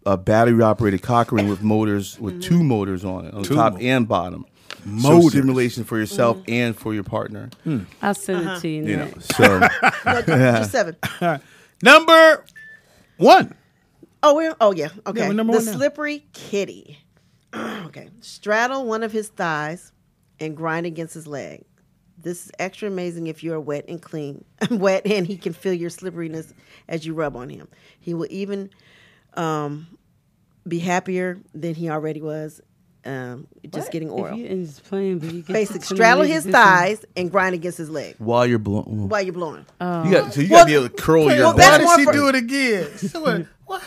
a battery operated cock ring with motors with 2 motors on it, on the top and bottom. Motors. So stimulation for yourself and for your partner. I'll send it to you. You know, Nick. so Just 7. Number 1. Oh yeah. Okay. we're number The 1 now. slippery kitty. Okay. Straddle one of his thighs and grind against his leg. This is extra amazing if you are wet and clean, wet, and he can feel your slipperiness as you rub on him. He will even be happier than he already was. Just getting oral. It's playing, but you get Basic. to Straddle the his niggas. thighs and grind against his leg while you're blowing, while you're blowing. you got to be able to curl your. well, Why that's did more she for- do it again? What?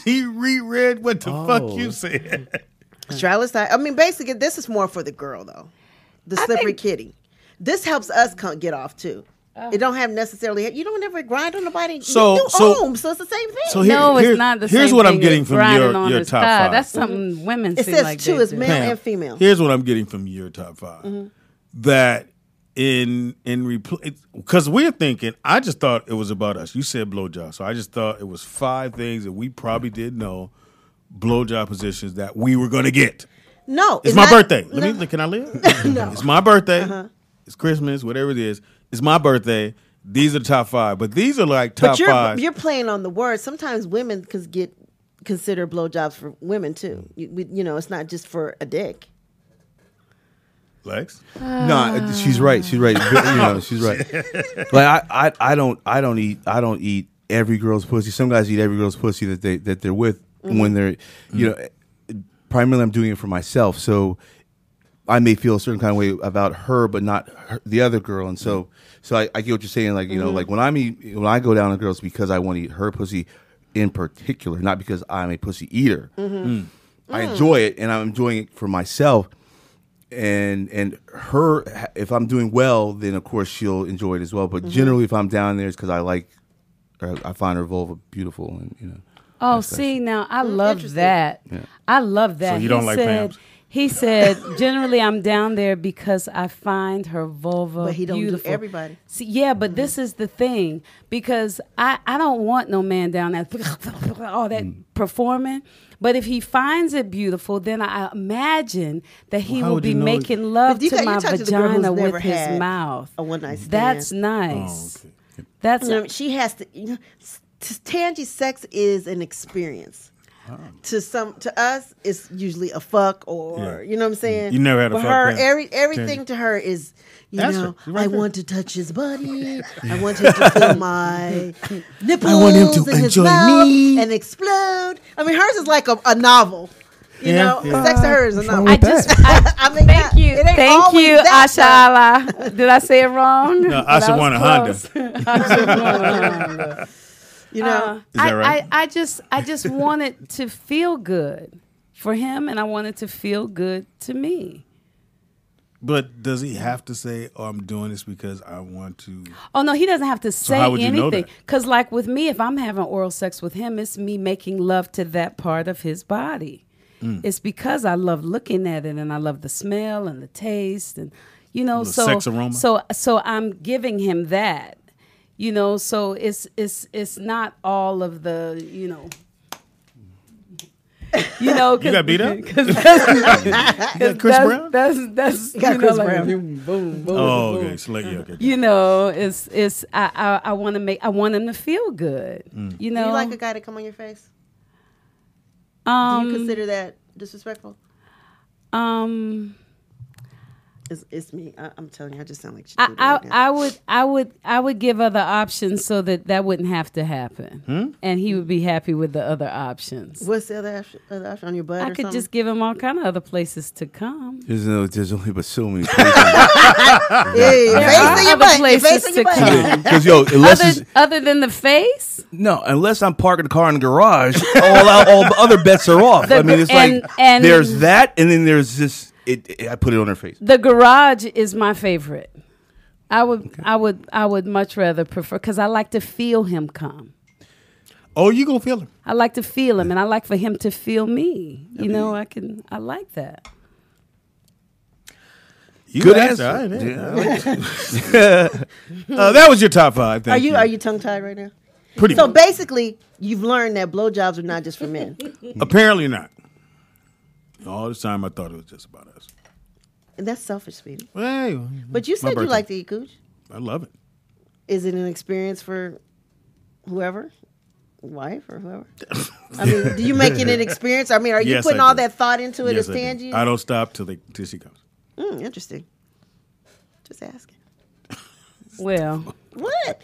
She reread what the fuck you said. Straddle his thigh. I mean, basically, this is more for the girl though. The slippery kitty. This helps us get off too. It don't have necessarily. You don't ever grind on nobody. So- you do so- ohm, so it's the same thing. So No, here- it's not the same. here's what I'm thing getting as from grinding on your his top thigh. 5. That's something women it seem says like 2 they is do. male Pam, and female. Here's what I'm getting from your top 5. That because we're thinking, I just thought it was about us. You said blowjob, so I just thought it was 5 things that we probably didn't know blowjob positions that we were going to get. No, It's my not- birthday. no. Let me. Can I live? No. It's my birthday. It's Christmas. Whatever it is. It's my birthday. These are the top 5. But these are like top But 5. you're playing on the words. Sometimes women could consider blowjobs for women too. You know, it's not just for a dick. Lex. No, she's right. She's right. You know, she's right. Like I don't eat every girl's pussy. Some guys eat every girl's pussy that they're with when they're, you know, primarily I'm doing it for myself. So I may feel a certain kind of way about her, but not the other girl. And so I get what you're saying. Like, you know, like when I go down on girls because I want to eat her pussy in particular, not because I'm a pussy eater. I enjoy it, and I'm enjoying it for myself. And her, if I'm doing well, then of course she'll enjoy it as well. But generally, if I'm down there, it's because I find her vulva beautiful, and you know. Oh, see, now I love that. Yeah. I love that. So you don't like Pam's? He said, generally I'm down there because I find her vulva But he don't beautiful. do everybody. See, yeah, but this is the thing, because I don't want no man down there, all that performing. But if he finds it beautiful, then I imagine that he how will would be you know making love But to my you're talking to the girl who's vagina never with his had mouth. a one-night stand. That's nice. Oh, okay. That's You know, she has to. You know, Tangy, sex is an experience. To us, it's usually a fuck or you know what I'm saying. You never had a but fuck, her, Pam. everything Tangy. to her is That's know. her. She's right I there. want to touch his body. I want him to feel my nipples want him to in his enjoy mouth me. and explode. I mean, hers is like a novel. You Yeah, know, yeah. sex to her is a novel. I just, I mean, thank you, it ain't thank always you, that Asha Allah. Did I say it wrong? No, But Asha I was won a Honda. close. Asha won a Honda. You know, Is that right? I just wanted to feel good for him, and I wanted to feel good to me. But does he have to say, "Oh, I'm doing this because I want to"? Oh no, he doesn't have to say how would you know anything. that? Because like with me, if I'm having oral sex with him, it's me making love to that part of his body. It's because I love looking at it, and I love the smell and the taste, and you know, The sex aroma. So I'm giving him that. You know, so it's not all of the, you know, You got beat up? Because Chris Brown? That's got you know, Chris like, Brown. boom, boom, boom. Oh, boom. okay. So like, yeah, okay. You know, it's I want him to feel good. You know, do you like a guy to come on your face? Do you consider that disrespectful? It's me. I'm telling you, I just sound like shit. I would give other options so that wouldn't have to happen, and he would be happy with the other options. What's the other option on your butt? I or could something? just give him all kind of other places to come. There's only but so many places. Hey, There face are in your other butt. Your places face in your to butt. come. Because unless Other than the face, no, unless I'm parking the car in the garage, all the other bets are off. I mean, it's and- like and- there's that, and then there's this. I put it on her face. the garage is my favorite. I would much rather prefer, because I like to feel him come. Oh, you gonna feel him? I like to feel him, and I like for him to feel me. You know, I like that. You Good asked. answer. All right, yeah. That was your top 5. Thank you. Are you tongue tied right now? Pretty So much. basically, you've learned that blowjobs are not just for men. Apparently not. All this time I thought it was just about us. And that's selfish, sweetie. Hey, But you my said you birthday. like to eat cooch. I love it. Is it an experience for whoever? Wife or whoever? I mean, do you make it an experience? I mean, are you Yes, putting I all do. that thought into it Yes, as I do. Tangy? I don't stop till she comes. Interesting. Just asking. Well, What?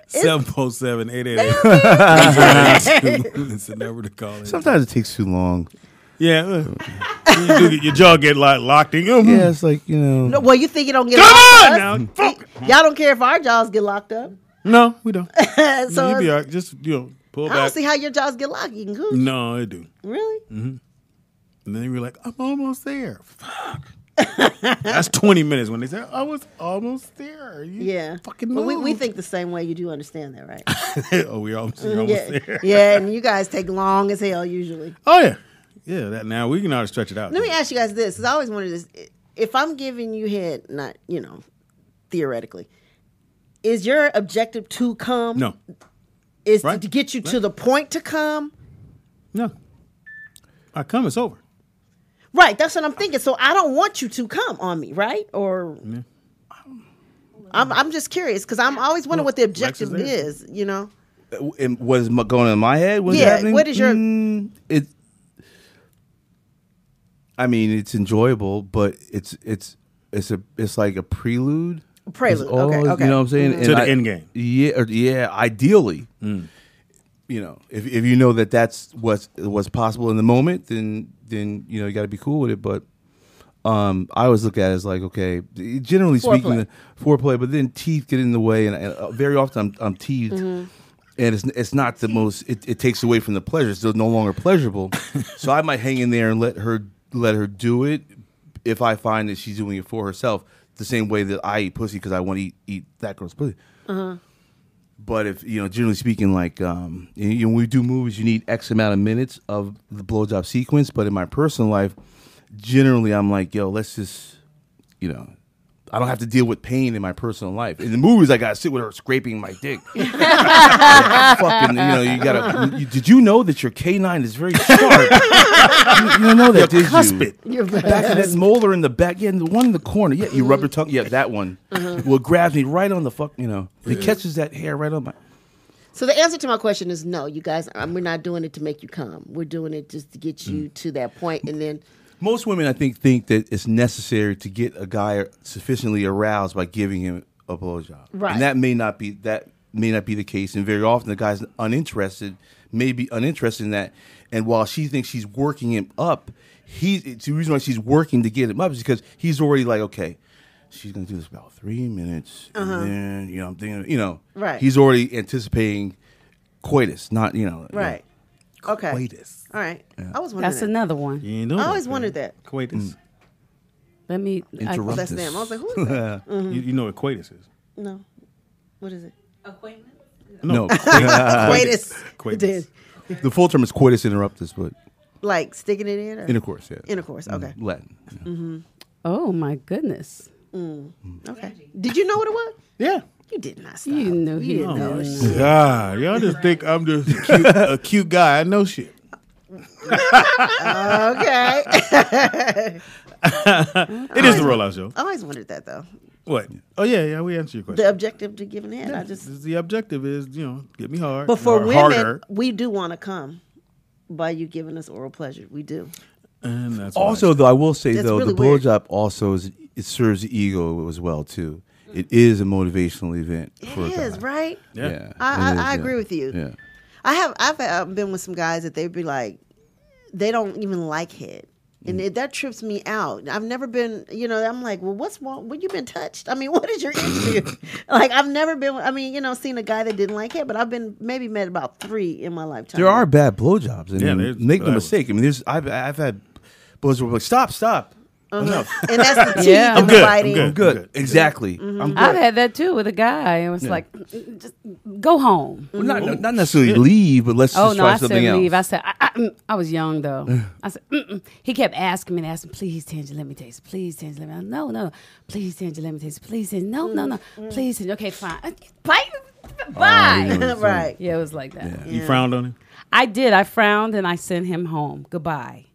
747-888. It's the number to call in. Sometimes it takes too long. Yeah. Your jaw get like locked in. Yeah, it's like No, well, you think you don't get Come locked on up? now. Fuck. Y'all don't care if our jaws get locked up. No, we don't. So You be all right. Just pull I don't back. see how your jaws get locked. You can cooch. No, it do. Really? And then you were like, I'm almost there. Fuck. That's 20 minutes when they say, I was almost there. You Yeah. fucking Well, we moved. think the same way. You do understand that, right? Oh, you're almost yeah. there. Yeah, and you guys take long as hell usually. Oh, yeah. Yeah, that now we can always stretch it out. Let me ask you guys this, because I always wondered this. If I'm giving you head, not, theoretically, is your objective to come? No. Is Right. to get you to the point to come? No. I come, it's over. Right, that's what I'm thinking. So I don't want you to come on me, right? Or I'm just curious because I'm always wondering what the objective is. You know. And what is going on in my head? What's Yeah, happening? what is your? I mean, it's enjoyable, but it's like a prelude. Prelude. Okay. You know what I'm saying? To the end game. Yeah. Ideally, you know, if you know that that's what's possible in the moment, then you know you got to be cool with it. But I always look at it as like, okay, generally speaking, foreplay, but then teeth get in the way, and very often I'm teethed. And it's not the most. It takes away from the pleasure. It's no longer pleasurable. So I might hang in there and let her do it if I find that she's doing it for herself. The same way that I eat pussy because I want to eat that girl's pussy. But if you know, generally speaking, like when we do movies, you need X amount of minutes of the blowjob sequence. But in my personal life, generally I'm like, yo, let's just, you know. I don't have to deal with pain in my personal life. In the movies, I gotta sit with her scraping my dick. Fucking, you know, you gotta. Did you know that your canine is very sharp? you don't know that, did cuspid. you? Back to that molar in the back, yeah, and the one in the corner, yeah, you rub your tongue, yeah, that one. Well, it grabs me right on the fuck, you know, it catches that hair right on my. So the answer to my question is no. You guys, we're not doing it to make you come. We're doing it just to get you to that point, and then. Most women, I think that it's necessary to get a guy sufficiently aroused by giving him a blowjob, right? And that may not be the case. And very often, the guy's may be uninterested in that. And while she thinks she's working him up, it's the reason why she's working to get him up is because he's already like, okay, she's gonna do this about 3 minutes, and then you know I'm thinking, you know, right? He's already anticipating coitus, not right. Okay. Coitus. All right. Yeah. I was wondering. That's another one. You ain't know I that, always man. wondered that. Coitus. Let me Interrupt That's this. them. I was like, who is that? You know what coitus is? No. What is it? Acquaintance? No, Coitus. Coitus. the full term is coitus interruptus, but Like sticking it in? Or? intercourse, yeah. Intercourse. Okay. Latin. Yeah. Oh my goodness! Okay. Did you know what it was? Yeah. You did not stop. You knew he didn't know did. shit. God, y'all just think I'm just a cute guy. I know shit. Okay. It is the rollout show. I always wondered that though. What? Oh yeah, we answered your question. The objective to giving head. I just. The objective is, you know, get me hard. But for or women, harder. we do want to come by you giving us oral pleasure. We do. And that's Also, though, I will say That's though, really the weird. blowjob also it serves the ego as well too. It is a motivational event for a It guy. is, right? Yeah. Yeah, I it is, agree with you. Yeah. I've been with some guys that they'd be like, they don't even like head. And that trips me out. I've never been, you know, I'm like, well, what's wrong? Well, you been touched? I mean, what is your issue? Like, I've never been, I mean, you know, seen a guy that didn't like head, but I've been maybe met about 3 in my lifetime. There are bad blowjobs. I Yeah, mean, there's make no bad mistake. I mean, I've had blowjobs where like, stop. Enough. And that's the teeth Yeah. and the biting. I'm good. Exactly. I'm good. I've had that too with a guy. It was like, just go home. Well, not necessarily leave, but let's Oh just no, try I said something else. leave. I said I was young though. I said he kept asking me, please, Tangy, let me taste. Please, Tangy, let me. No, please, Tangy, let me taste. Please, Tangy, no, please, Tangy. Okay, fine. Bye. Right. Yeah, it was like that. Yeah. You frowned on him? I did. I frowned and I sent him home. Goodbye.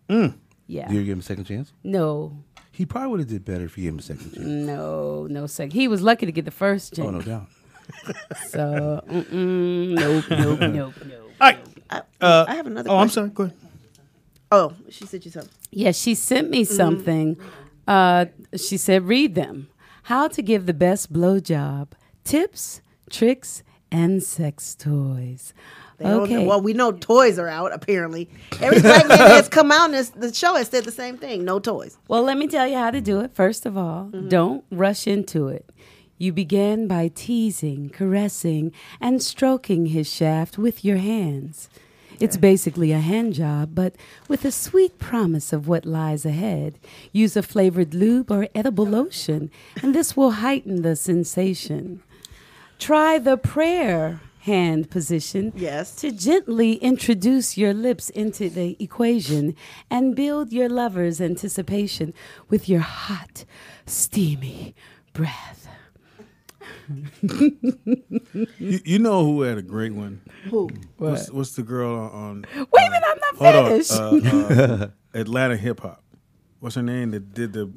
Yeah. Do you give him a second chance? No. He probably would have did better if he gave him a second chance. No second. He was lucky to get the first chance. Oh, no doubt. So, nope. All right. I have another question. I'm sorry. Go ahead. Oh, she said you something. Yeah, she sent me something. She said, read them. How to give the best blowjob. Tips, tricks, and sex toys. Okay. Well, we know toys are out, apparently. Every black man that's come out in the show has said the same thing. No toys. Well, let me tell you how to do it. First of all, don't rush into it. You begin by teasing, caressing, and stroking his shaft with your hands. It's basically a hand job, but with a sweet promise of what lies ahead. Use a flavored lube or edible lotion, and this will heighten the sensation. Try the prayer hand position to gently introduce your lips into the equation and build your lover's anticipation with your hot, steamy breath. You know who had a great one? Who? What's the girl on? Wait a minute, I'm not finished. Atlanta hip hop. What's her name that did the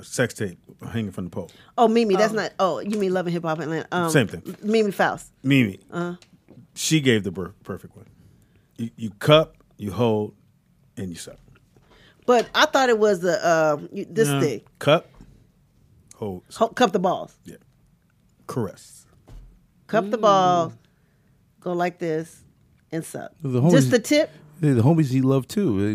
sex tape hanging from the pole? Oh, Mimi. That's not. Oh, you mean Love and Hip Hop Atlanta? Same thing. Mimi Faust. Mimi. She gave the perfect one. You cup, you hold, and you suck. But I thought it was this thing. Cup, hold, Cup the balls. yeah, caress. Cup the balls. Go like this and suck. The homies- Just the tip. The homies eat love too.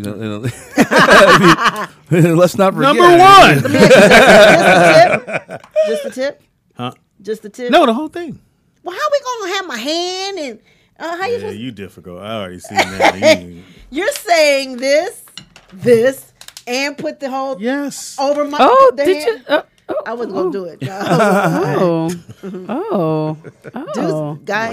Let's not forget. Number one. Let me ask you something. Just the tip. Huh? Just the tip. No, the whole thing. Well, how we gonna have my hand and how you? Yeah, Supposed you difficult. I already seen that. You're saying this, and put the whole Yes. over my. Oh, the did hand? you? I wasn't gonna do it. Oh.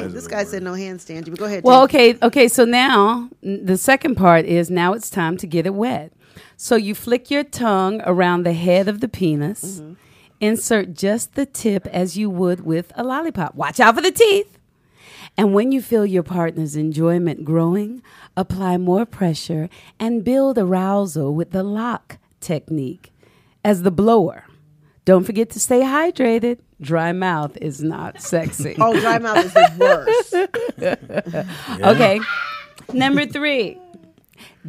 This guy said no handstand. But go ahead. Well, Jane. okay. So now the second part is now it's time to get it wet. So you flick your tongue around the head of the penis. Mm-hmm. Insert just the tip as you would with a lollipop. Watch out for the teeth. And when you feel your partner's enjoyment growing, apply more pressure and build arousal with the lock technique as the blower. Don't forget to stay hydrated. Dry mouth is not sexy. Oh, dry mouth is the worst. Okay. Number 3,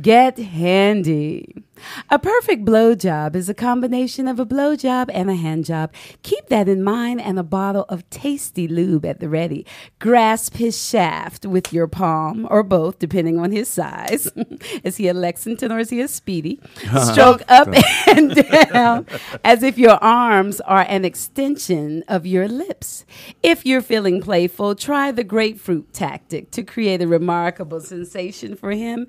get handy. A perfect blowjob is a combination of a blowjob and a hand job. Keep that in mind and a bottle of tasty lube at the ready. Grasp his shaft with your palm or both, depending on his size. Is he a Lexington or is he a Speedy? Stroke up and down as if your arms are an extension of your lips. If you're feeling playful, try the grapefruit tactic to create a remarkable sensation for him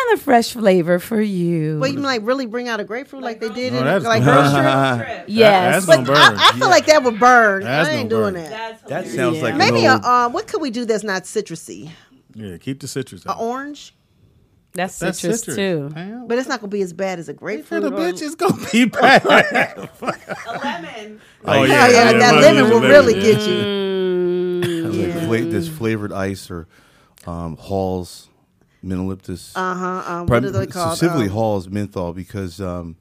and a fresh flavor for you. Well, you mean like really bring out a grapefruit like they did Oh, in that's like gonna Girl Trip? Yes. That's But gonna burn. I feel like that would burn. That's I ain't gonna doing burn. that. That sounds like Maybe an old, what could we do that's not citrusy? Yeah, keep the citrus An out. orange, That's citrus, too. Damn. but it's not gonna be as bad as a grapefruit. The or- bitch is gonna be bad. A lemon. Oh, Oh yeah, that lemon will really get you. This flavored ice or Hall's Menoliptus. What are they called? Specifically Hall's menthol because the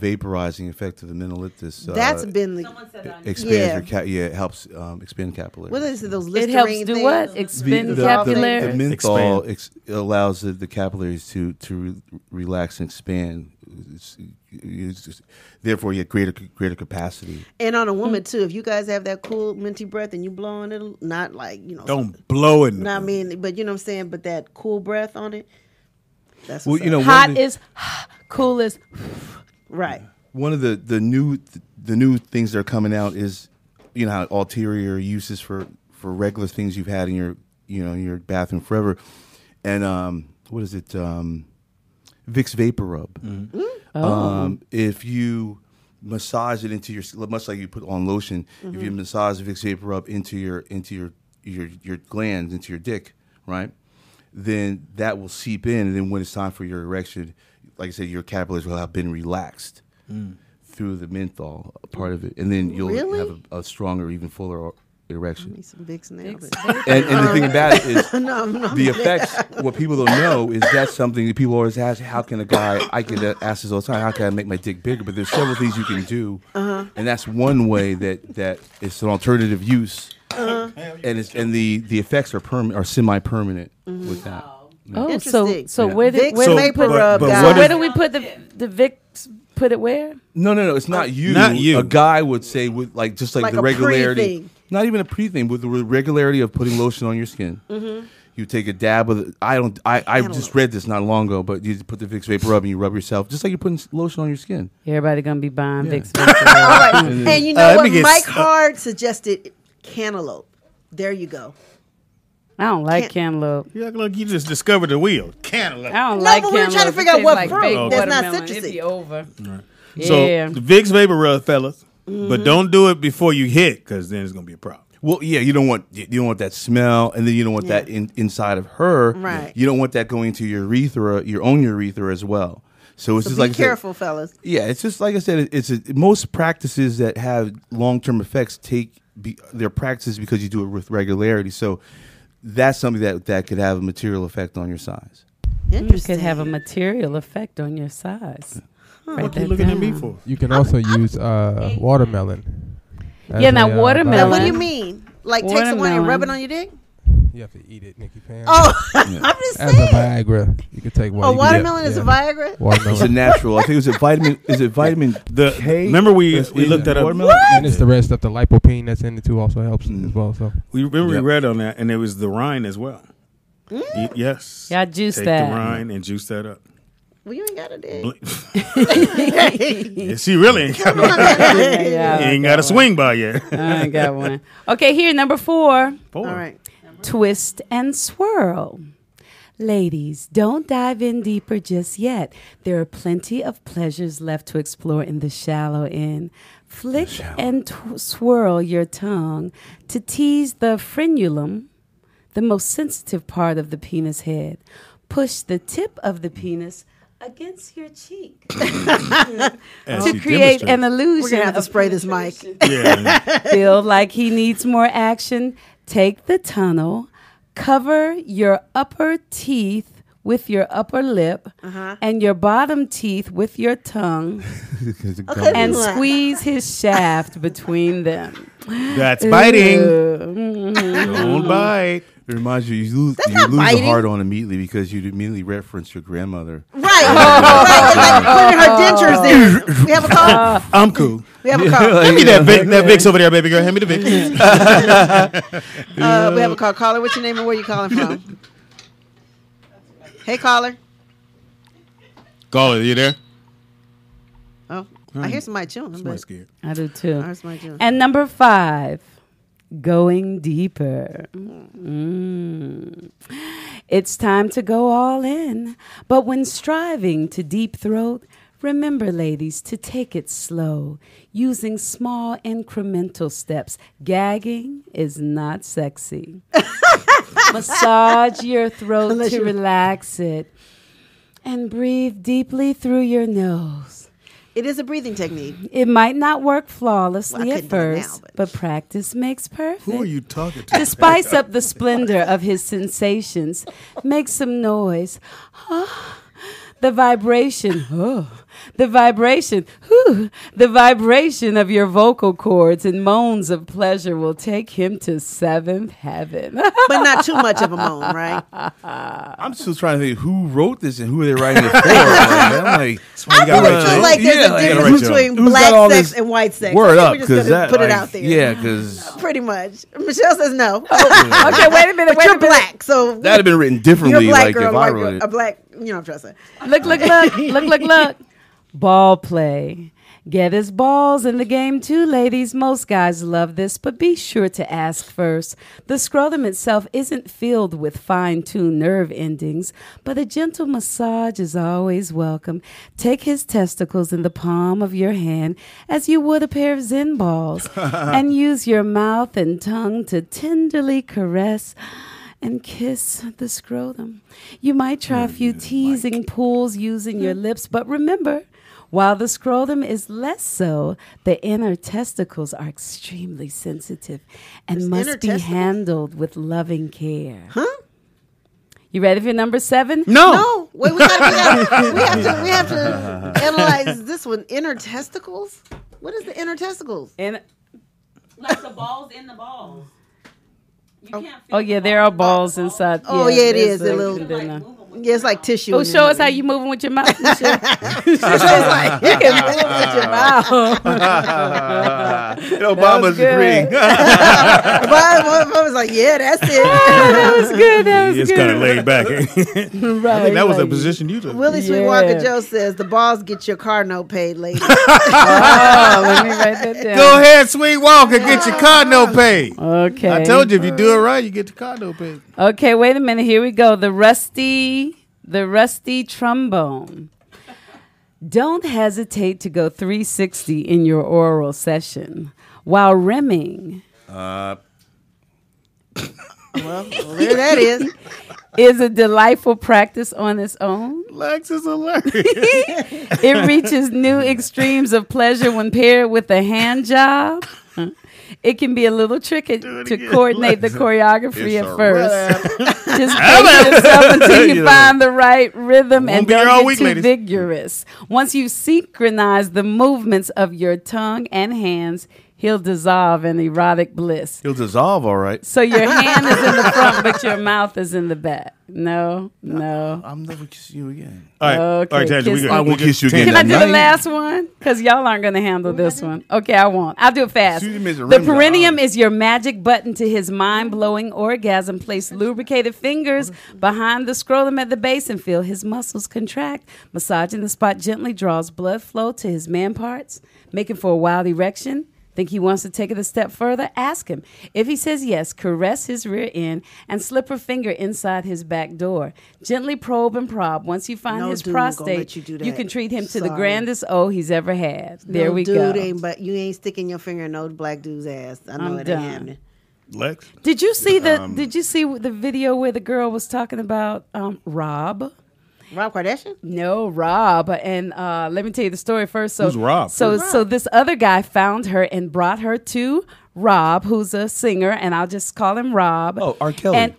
vaporizing effect of the Menoliptus. That's been the. Someone said that on expands your it helps expand capillaries. What is it? Those It Listerine helps do things? what? Expand the capillary. menthol allows the capillaries to relax and expand. Therefore, you have greater capacity. And on a woman too. If you guys have that cool minty breath and you blow on it, not like Don't blow it. No, I mean, but you know what I'm saying. But that cool breath on it. That's Well, what's you know, up. Hot is cool is. Right. one of the new things that are coming out is, you know, how ulterior uses for regular things you've had in your bathroom forever, and what is it? Vicks Vapor Rub. Oh. If you massage it into your, much like you put on lotion, if you massage Vicks Vapor Rub into your glands, into your dick, right? Then that will seep in, and then when it's time for your erection, like I said, your capillaries will have been relaxed through the menthol part of it, and then you'll Really? have a stronger, even fuller erection. Need some Vicks now. And the thing about it is, No, the effects. What people don't know is that's something that people always ask. How can a guy? I get asked this all the time. How can I make my dick bigger? But there's several things you can do, and that's one way that it's an alternative use, and the effects are semi-permanent with that. Oh, Interesting. so Yeah. where did Vicks Vapor Rub, but guys. what where is- do we put the Vicks? Put it where? No, it's not you. Not you. A guy would say with just like Like the a regularity. pre-thing. Not even a pre-thing, with the regularity of putting lotion on your skin. You take a dab of it. I just read this not long ago, but you put the Vicks Vapor Rub and you rub yourself, just like you're putting lotion on your skin. Everybody gonna be buying Vicks. All right. And you know let what? me get Mike Hard suggested cantaloupe. There you go. I don't like cantaloupe. You act like you just discovered the wheel. Cantaloupe. I don't No, like but we were cantaloupe. trying to figure out It what tastes fruit baked that's not watermelon. citrusy. It'd be over. So Yeah. the Vicks Vapor Rub, fellas, but don't do it before you hit, because then it's gonna be a problem. Well, yeah, you don't want that smell, and then you don't want that inside of her. Right. You don't want that going to your urethra, your own urethra as well. So it's So just be like I said, careful, fellas. yeah, it's just like I said. Most practices that have long-term effects take their practices because you do it with regularity. So that's something that could have a material effect on your size. It could have a material effect on your size. What are you looking at me for? You can also use watermelon. Yeah, now watermelon. What do you mean? Like take some and rub it on your dick? You have to eat it, Nikki Pam. Oh, I'm just saying. As a Viagra, you can take one. Watermelon is a Viagra? Watermelon. It's a natural. I think it was vitamin. Is it vitamin K? Remember we looked at watermelon, and it's the rest of the lipopene that's in it too. Also helps as well. So we read on that, and it was the rind as well. Yes. Yeah, juice Take that. the rind and juice that up. Well, you ain't got a dick. Yeah, she really ain't got one. Ain't got a swing by yet. I ain't got one. Okay, here, number 4. All right. Twist and swirl. Ladies, don't dive in deeper just yet. There are plenty of pleasures left to explore in the shallow end. Flick and swirl your tongue to tease the frenulum, the most sensitive part of the penis head. Push the tip of the penis against your cheek to create an illusion. We're gonna have to spray this mic. Yeah. Feel like he needs more action? Take the tunnel, cover your upper teeth with your upper lip and your bottom teeth with your tongue and squeeze his shaft between them. That's biting. Don't bite. It reminds you, you lose the hard on immediately because you immediately reference your grandmother. Right. Like putting her dentures in. We have a call? I'm cool. We have a call. Give me that Vicks over there, baby girl. Hand me the Vicks. We have a call. Caller, what's your name and where you calling from? Hey, caller. Caller, you there? Oh, I hear somebody chewing. Somebody's scared. I do too. I heard somebody chewing. And number 5, going deeper. It's time to go all in. But when striving to deep throat, remember, ladies, to take it slow, using small incremental steps. Gagging is not sexy. Massage your throat to relax it. And breathe deeply through your nose. It is a breathing technique. It might not work flawlessly Well, I at couldn't do it first, now, but practice makes perfect. Who are you talking to? To spice up the splendor of his sensations, make some noise. The vibration, the vibration of your vocal cords and moans of pleasure will take him to 7th heaven. But not too much of a moan, right? I'm still trying to think who wrote this and who they're writing it for. I'm like, I really feel like there's a difference between black sex and white sex. Word up, We're just going to put it out there. Yeah, because Pretty much. Michelle says no. Okay, wait a minute. But you're black, so that'd have been written differently. you're a black Like girl, if a I white wrote girl, it. a black, you know what I'm trying to say. Look. Ball play. Get his balls in the game too, ladies. Most guys love this, but be sure to ask first. The scrotum itself isn't filled with fine-tuned nerve endings, but a gentle massage is always welcome. Take his testicles in the palm of your hand as you would a pair of Zen balls, and use your mouth and tongue to tenderly caress and kiss the scrotum. You might try a few teasing pulls using your lips, but remember, while the scrotum is less so, the inner testicles are extremely sensitive and must be handled with loving care. Huh? You ready for number 7? No. Wait, we have to analyze this one. Inner testicles? What is the inner testicles? Like the balls in the balls. You can't feel Oh, yeah, there are balls inside. Oh, yeah, it is. there's A little, yeah, it's like tissue. Oh, show us how you moving with your mouth, Michelle. She's like, you can move with your mouth. Obama's agreeing. I was like, yeah, that's it. That was good. It's kind of laid back. I think that was the position you took. Willie Sweetwalker Joe says the balls get your car note paid later. Oh, let me write that down. Go ahead, Sweet Walker, get your car note paid. Okay. I told you if you do it right, you get the car note paid. Okay, wait a minute. Here we go. The rusty trombone. Don't hesitate to go 360 in your oral session while rimming. Well, there that is a delightful practice on its own. Lex is hilarious. It reaches new extremes of pleasure when paired with a hand job. it can be a little tricky to coordinate the choreography It's at a first. Just pace yourself until you find the right rhythm and be here all don't get week, too ladies. vigorous. Once you synchronize the movements of your tongue and hands, he'll dissolve in erotic bliss. He'll dissolve, all right. So your hand is in the front, but your mouth is in the back. No. I'm never kissing you again. All right, Okay, all right, Tansy, kiss we me. I won't kiss you again. Can I do the Night. last one? Because y'all aren't going to handle this one. Okay, I won't. I'll do it fast. Susie makes a The rim job. perineum is your magic button to his mind-blowing orgasm. Place lubricated fingers behind the scrotum at the base and feel his muscles contract. Massaging the spot gently draws blood flow to his man parts, making for a wild erection. Think he wants to take it a step further? Ask him. If he says yes, caress his rear end and slip her finger inside his back door. Gently probe and probe. Once you find No his dude gonna let prostate, you do you that. can treat him to the Sorry. grandest O he's ever had. There we dude go. Ain't, but you ain't sticking your finger in no black dude's ass. I know I'm it ain't done. happening. Lex? Did you see the video where the girl was talking about Rob? Rob Kardashian? No, Rob. And let me tell you the story first. So, Who's Rob? So this other guy found her and brought her to Rob, who's a singer, and I'll just call him Rob. Oh, R. Kelly. And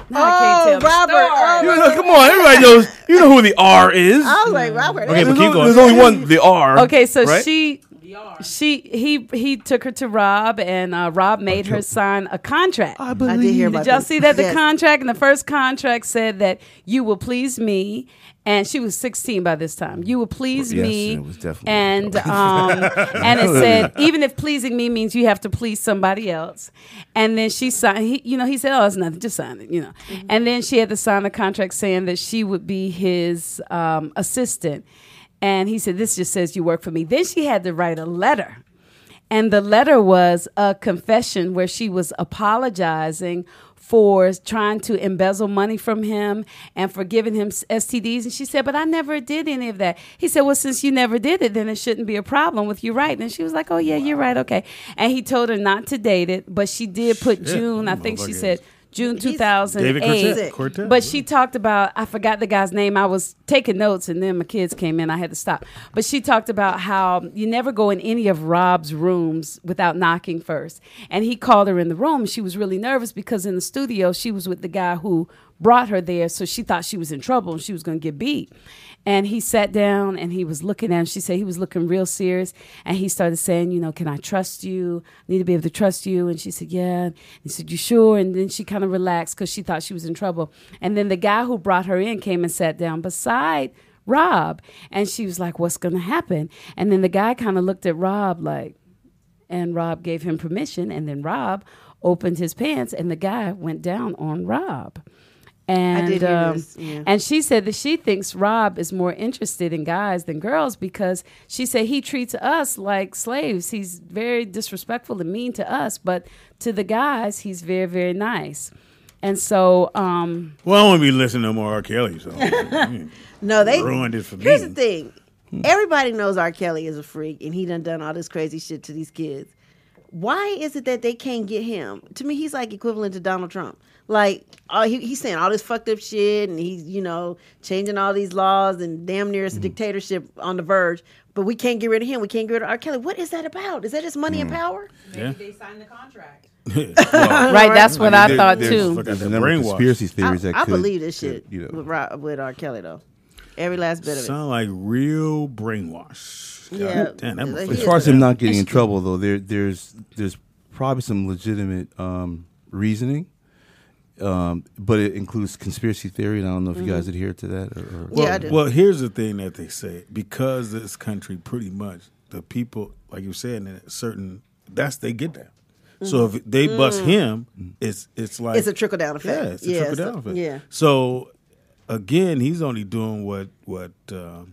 now I can't tell the Robert. story. You know, come on, everybody knows. You know who the R is. I was like, Robert. Okay, but There's, keep going. there's only one, the R. Okay, so right? he took her to Rob, and Rob made her sign a contract. I did hear about Did y'all this. see that? The Yes. contract, and the first contract said that you will please me, and she was 16 by this time. You will please Yes, me, it was definitely and and it said even if pleasing me means you have to please somebody else. And then she signed. He said, "Oh, it's nothing. Just sign it." Mm-hmm. And then she had to sign a contract saying that she would be his assistant. And he said, "This just says you work for me." Then she had to write a letter. And the letter was a confession where she was apologizing for trying to embezzle money from him and for giving him STDs. And she said, "But I never did any of that." He said, "Well, since you never did it, then it shouldn't be a problem with you writing." And she was like, "Oh, yeah, you're right. Okay." And he told her not to date it, but she did put June, I think she said June 2008. David Cortez. But she talked about, I forgot the guy's name. I was taking notes and then my kids came in. I had to stop. But she talked about how you never go in any of Rob's rooms without knocking first. And he called her in the room. She was really nervous because in the studio, she was with the guy who brought her there. So she thought she was in trouble and she was going to get beat. And he sat down and he was looking at her. She said he was looking real serious. And he started saying, "Can I trust you? I need to be able to trust you." And she said, "Yeah." And he said, "You sure?" And then she kind of relaxed because she thought she was in trouble. And then the guy who brought her in came and sat down beside Rob. And she was like, "What's going to happen?" And then the guy kind of looked at Rob and Rob gave him permission. And then Rob opened his pants and the guy went down on Rob. And I did hear this, yeah. And she said that she thinks Rob is more interested in guys than girls because she said he treats us like slaves. He's very disrespectful and mean to us, but to the guys, he's very, very nice. And so, Well, I won't be listening to more R. Kelly. So No, they ruined it for me. Here's the thing. Everybody knows R. Kelly is a freak and he done all this crazy shit to these kids. Why is it that they can't get him? To me, he's like equivalent to Donald Trump. Like, he's saying all this fucked up shit and he's, changing all these laws and damn near it's a dictatorship on the verge. But we can't get rid of him. We can't get rid of R. Kelly. What is that about? Is that just money and power? Maybe they signed the contract. right, that's what I thought too. There's a number of conspiracy theories that I could, believe this shit could, with R. Kelly, though. Every last bit of it. Sound like real brainwash. Yeah. God damn, that motherfucker. As far as him not getting in trouble, though, there's probably some legitimate reasoning, but it includes conspiracy theory. And I don't know if you guys adhere to that. Or Yeah, I do. Well, here's the thing that they say: because this country, pretty much, the people, like you said, in a certain they get that. So if they bust him, it's like It's a trickle down effect. Yeah, it's a trickle down effect. Yeah. So again, he's only doing what the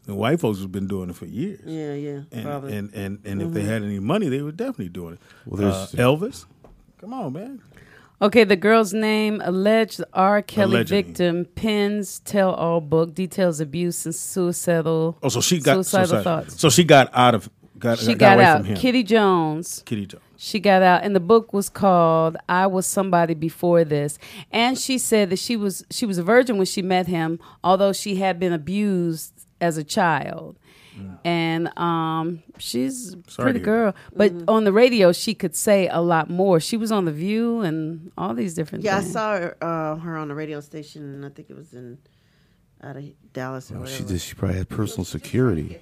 white folks have been doing it for years. Yeah, probably. And if they had any money, they were definitely doing it. Well, there's Elvis, come on, man. Okay, the girl's name, alleged R. Kelly Allegedly. victim, pens tell-all book, details abuse and suicidal. Oh, so she got suicidal thoughts. So she got out of She got got away out. from him. Kitty Jones. Kitty Jones. She got out, and the book was called "I Was Somebody Before This." And she said that she was a virgin when she met him, although she had been abused as a child. And she's a Sorry pretty to hear girl. But on the radio, she could say a lot more. She was on The View and all these different Yeah, I things. saw her on the radio station, and I think it was out of Dallas or whatever. She probably had personal security.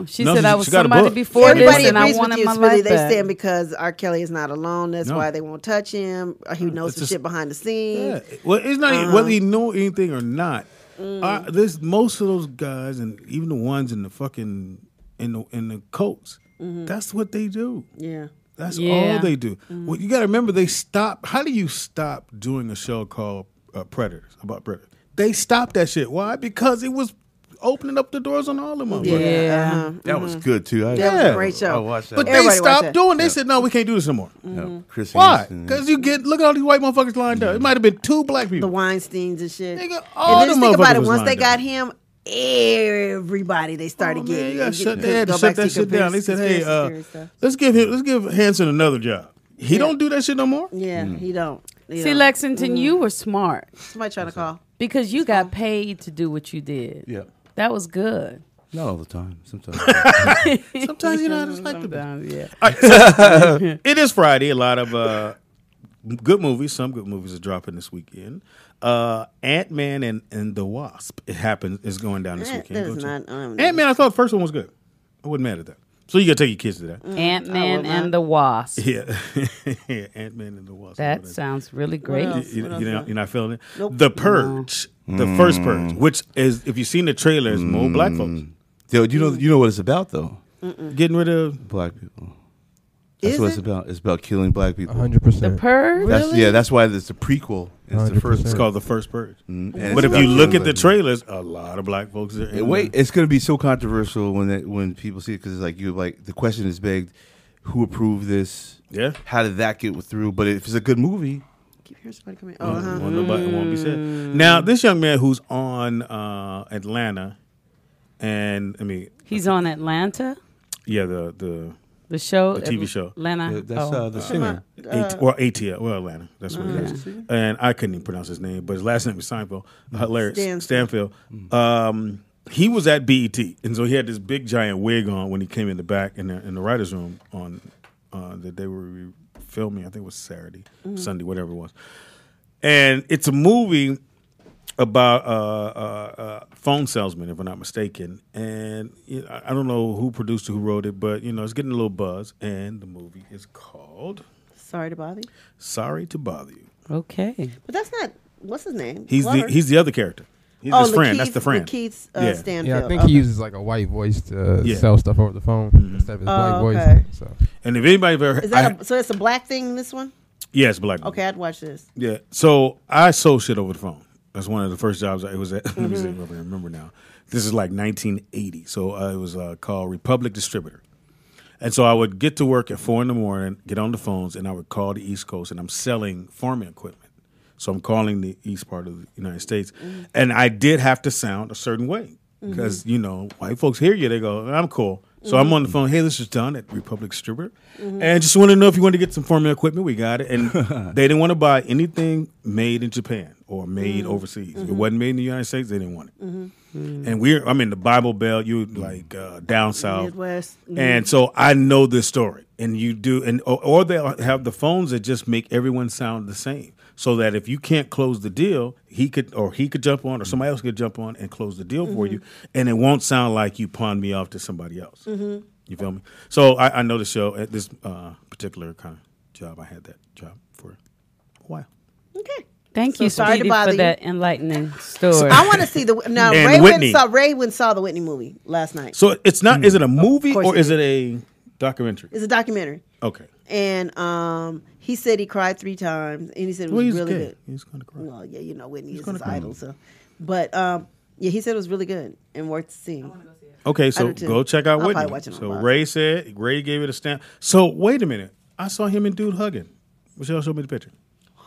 She No, said, I she was got a somebody book. before Everybody this, and I agrees with wanted you, my Smitty. life They back. stand because R. Kelly is not alone. That's No. why they won't touch him. He knows It's some just- shit behind the scenes. Yeah. Well, it's not even whether he know anything or not. There's most of those guys, and even the ones in the fucking in the coats. That's what they do. Yeah. That's Yeah. all they do. Well, you got to remember, they stop. How do you stop doing a show called Predators about predators? They stopped that shit. Why? Because it was opening up the doors on all of them. Yeah. That was good too. That was Yeah. a great show. I watched that. But one. they Everybody watch stopped that. doing. They said, "No, we can't do this no more." Yeah. Chris Why? Hansen. Because look at all these white motherfuckers lined up. It might have been 2 black The people. Weinsteins and shit. Nigga, And all then the just think about motherfuckers it. was Once they lined got up. him, everybody they started Oh, man, getting. you gotta getting- they had to go shut back that to shit down. They said, "Hey, conspiracy theory stuff. let's give Hanson another job." He don't do that shit no more. Yeah, he don't. See, Lexington, you were smart Somebody trying to call. because you got paid to do what you did. Yeah. That was good. Not all the time. Sometimes. Sometimes you know, I just like to. Sometimes, yeah. All right, so, it is Friday. A lot of good movies. Some good movies are dropping this weekend. Ant-Man and the Wasp. It happens. Is going down this weekend. That Go is check. not. Ant-Man. I thought the first one was good. I wasn't mad at that. So you gotta take your kids to that. Ant-Man and the Wasp. Yeah, yeah. Ant-Man and the Wasp. That sounds really great. else? You're not feeling it. Nope. The Purge, the first Purge, which is, if you've seen the trailers, more black folks Yo, you know what it's about though? getting rid of. Black people. That's Is what it? it's about. It's about killing black people. 100%. The Purge? That's why it's a prequel. It's the first. 100%. It's called the first Purge. And But it's if you about look killing at the black trailers, a lot of black folks are. people. Wait, it's going to be so controversial when people see it because it's like the question is begged: who approved this? Yeah. How did that get through? But if it's a good movie, Keep hearing somebody coming. Oh, Nobody won't be said. Now, this young man who's on Atlanta, and I mean, He's on Atlanta, yeah, the the show. The TV show. Atlanta. that's Oh. the singer. ATL, well, Atlanta. That's what it is. And I couldn't even pronounce his name, but his last name is Seinfeld. Hilarious. Stanfield. He was at BET, and so he had this big giant wig on when he came in the back in the writers' room on that they were filming. I think it was Saturday, Sunday, whatever it was. And it's a movie about a phone salesman, if I'm not mistaken. And I don't know who produced it, who wrote it, but it's getting a little buzz. And the movie is called Sorry to bother you. Sorry to Bother You. Okay. But that's not. What's his name? He's Glover. the other character. He's his friend. That's the friend. Lakeith, Yeah. Stanfield. Yeah, I think Okay. he uses like a white voice to Yeah. sell stuff over the phone instead of his black voice. okay. So And if anybody's ever, Is that so? It's a black thing. This one. yeah, it's black. Okay, I'd watch this. Yeah. So I sold shit over the phone. That's one of the first jobs I was at. Let me see if I can remember now. This is like 1980. So it was called Republic Distributor. And so I would get to work at 4 a.m, get on the phones, and I would call the East Coast, and I'm selling farming equipment. So I'm calling the east part of the United States. And I did have to sound a certain way because, white folks hear you. They go, I'm cool. So I'm on the phone. Hey, this is Don at Republic Distributor. And just want to know if you want to get some farming equipment. We got it. And they didn't want to buy anything made in Japan or made overseas. If it wasn't made in the United States, they didn't want it. And I'm in the Bible Belt. You like down south. Midwest. And so I know this story. And you do. And or they'll have the phones that just make everyone sound the same. So that if you can't close the deal, he could jump on, or somebody else could jump on and close the deal for you, and it won't sound like you pawned me off to somebody else. You feel me? So I know the show at this particular kind of job. I had that job for a while. Okay. Thank So you, sorry to Speedy, bother for you. that enlightening story. I want to see the now. And Whitney. Ray went and saw the Whitney movie last night. So it's not. Is it a movie course or it is it a documentary? It's a documentary, Okay. and he said he cried 3 times, and he said it was He's really gay. good. He's gonna cry. Well, yeah, Whitney is gonna his cry. idol. So, but yeah, he said it was really good and worth seeing. Okay, I so do too. go check out I'll Whitney. probably watch it on So Box. Ray gave it a stamp. So wait a minute. I saw him and dude hugging. Michelle showed me the picture.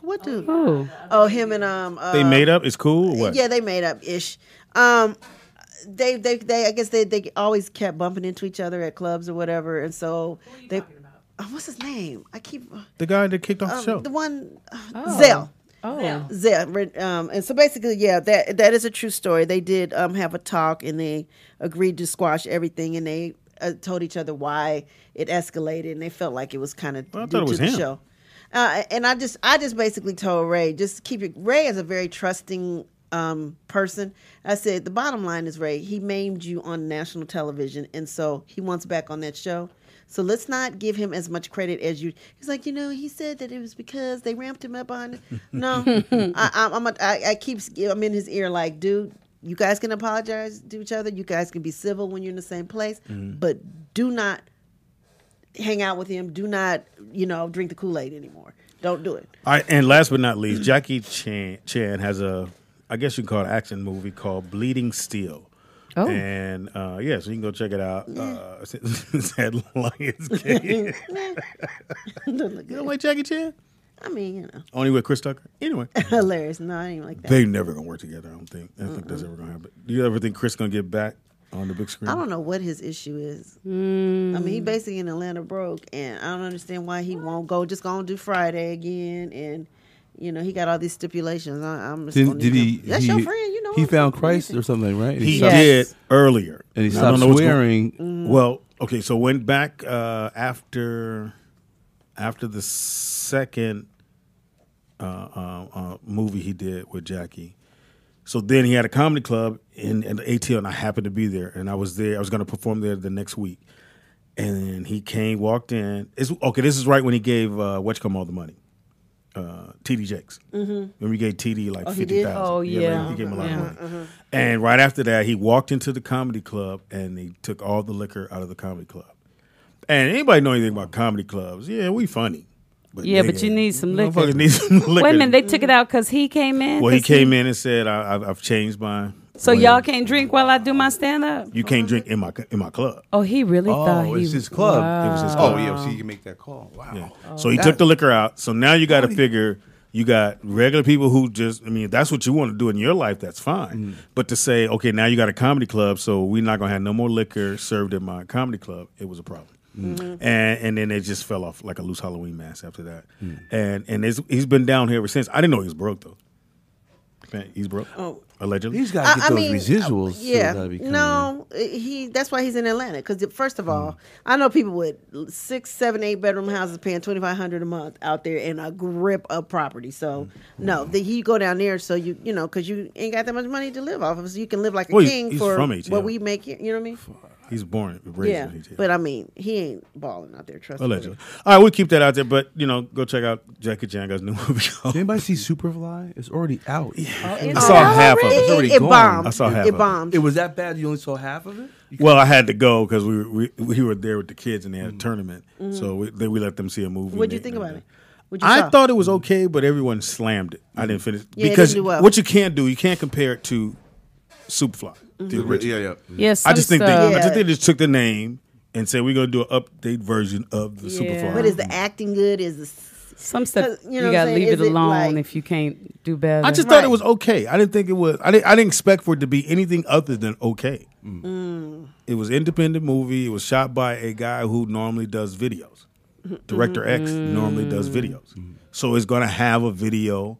What dude? Oh. Oh, him and They made up. It's cool. Or what? Yeah, they made up ish. They I guess they always kept bumping into each other at clubs or whatever, and so what's his name? I keep The guy that kicked off the show. the one Zell. Oh. And so basically, yeah, that is a true story. They did have a talk, and they agreed to squash everything, and they told each other why it escalated, and they felt like it was kind of due to the show. And I just basically told Ray, just keep it. Ray is a very trusting person. I said, the bottom line is, Ray, he maimed you on national television, and so he wants back on that show. So let's not give him as much credit as you. He's like, he said that it was because they ramped him up on it. No, I'm in his ear like, dude, you guys can apologize to each other. You guys can be civil when you're in the same place, but do not hang out with him. Do not, drink the Kool-Aid anymore. Don't do it. All right, and last but not least, Jackie Chan has I guess you can call it an action movie called Bleeding Steel. Oh. And so you can go check it out. It's at Lionsgate. You don't like Jackie Chan? I mean, Only with Chris Tucker? Anyway. Hilarious. No, I ain't like that. They never going to work together, I don't think. I don't think that's ever going to happen. Do you ever think Chris going to get back on the big screen? I don't know what his issue is. I mean, he basically in Atlanta broke, and I don't understand why he won't go. Just going to do Friday again, and he got all these stipulations. I'm just did he? That's your friend, He found Christ or something, right? He did earlier, and he stopped swearing. Well, okay, so went back after the second movie he did with Jackie. So then he had a comedy club in the ATL, and I happened to be there, and I was there. I was going to perform there the next week, and he walked in. This is right when he gave all the money. TD Jakes. When we gave TD like 50,000. Oh yeah, he gave him a lot of money. And right after that, he walked into the comedy club and they took all the liquor out of the comedy club. And anybody know anything about comedy clubs? Yeah, we funny. But you need some liquor. Need some liquor. Wait a minute, they took it out because he came in. Well, he came in and said, "I've changed my." So y'all can't drink while I do my stand up? You can't drink in my club. Oh, he really thought he was his club. Wow. It was his club. Oh, yeah, so you can make that call. Wow. Yeah. So he took the liquor out. So now you got to figure, you got regular people who if that's what you want to do in your life, that's fine. But to say, okay, now you got a comedy club, so we're not going to have no more liquor served in my comedy club, it was a problem. And then it just fell off like a loose Halloween mask after that. And he's been down here ever since. I didn't know he was broke, though. He's broke. Oh, allegedly. He's got to get those residuals. Yeah, that's why he's in Atlanta. Because first of all, I know people with 6, 7, 8 bedroom houses paying $2,500 a month out there in a grip of property. So he go down there so because you ain't got that much money to live off of, so you can live like a king he's for from ATL. what we make here. You know what I mean? He's born and raised in ATL. But I mean, he ain't balling out there. Trust me. Allegedly. All right, we'll keep that out there. But go check out Jackie Chan got a new movie. Did anybody see Superfly? It's already out. Yeah. I saw half of it. It's already it gone. bombed. I saw half. It bombed. It was that bad. You only saw half of it. Well, I had to go because we were there with the kids and they had a tournament, so we let them see a movie. What'd you think about it? I thought it was okay, but everyone slammed it. I didn't finish because what you can't do, you can't compare it to Superfly. Yes, I just think they just took the name and said we're going to do an update version of the Superfly. But is the acting good? Is the some stuff you got to leave it alone if you can't do better. I just thought it was okay. I didn't think it was. I didn't expect for it to be anything other than okay. It was an independent movie. It was shot by a guy who normally does videos. Director X normally does videos, so it's going to have a video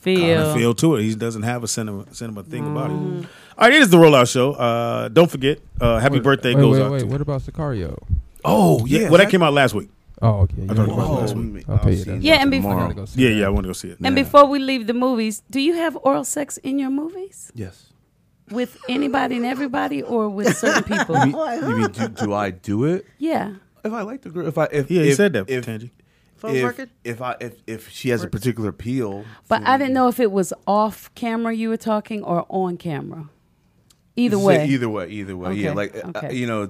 feel to it. He doesn't have a cinema thing about it. All right, it is the Rollout Show. Don't forget, happy birthday goes out to... What about Sicario? Oh, yeah. Well, that came out last week. Oh, okay. I thought it was last week. I'll pay you that. Yeah, and I want to go see it. And before we leave the movies, do you have oral sex in your movies? Yes. With anybody and everybody, or with certain people? You mean do I do it? Yeah. If I like the girl, he said that, Tangy. If she has a particular appeal. But I didn't know if it was off camera you were talking or on camera. Either way. Okay. Yeah,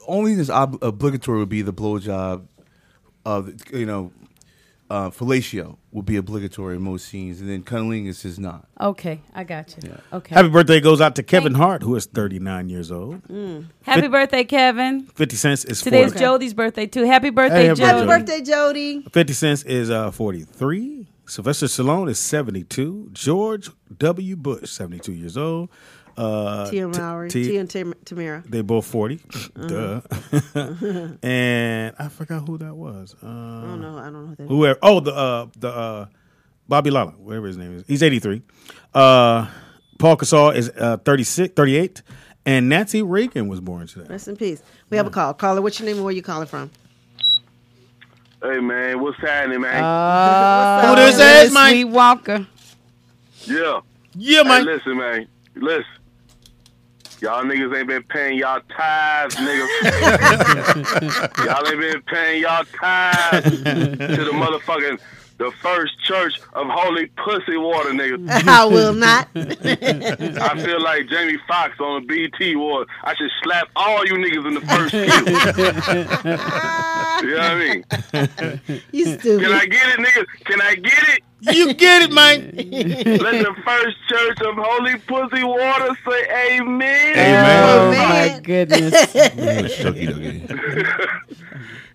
only this obligatory would be the blowjob of fellatio would be obligatory in most scenes, and then cunnilingus is not. Okay, I got you. Yeah. Okay. Happy birthday goes out to Kevin Hart, who is 39 years old. Happy birthday, Kevin. 50 Cent is 40. Today's Jody's birthday, too. Happy birthday, Jody. Happy birthday, Jody. 50 Cent is 43. Sylvester Stallone is 72. George W. Bush, 72 years old. Tia Mowry. Tia and Tamara. They both 40. Duh. And I forgot who that was. I don't know who that is. Whoever. Oh, the Bobby Lala, whatever his name is. He's 83. Paul Gasol is 38. And Nancy Reagan was born today. Rest in peace. We have a call. Caller, what's your name and where you calling from? Hey, man, what's happening, man? Who this is, Mike? Sweet Walker. Yeah. Yeah, Mike. Hey, listen, man. Listen. Y'all niggas ain't been paying y'all tithes, niggas. Y'all ain't been paying y'all tithes to the motherfucking, the First Church of Holy Pussy Water, niggas. I will not. I feel like Jamie Foxx on the BT Award. I should slap all you niggas in the first pew. You know what I mean? You stupid. Can I get it, niggas? Can I get it? You get it, Mike. Let the First Church of Holy Pussy Water say amen. Oh, man. my goodness.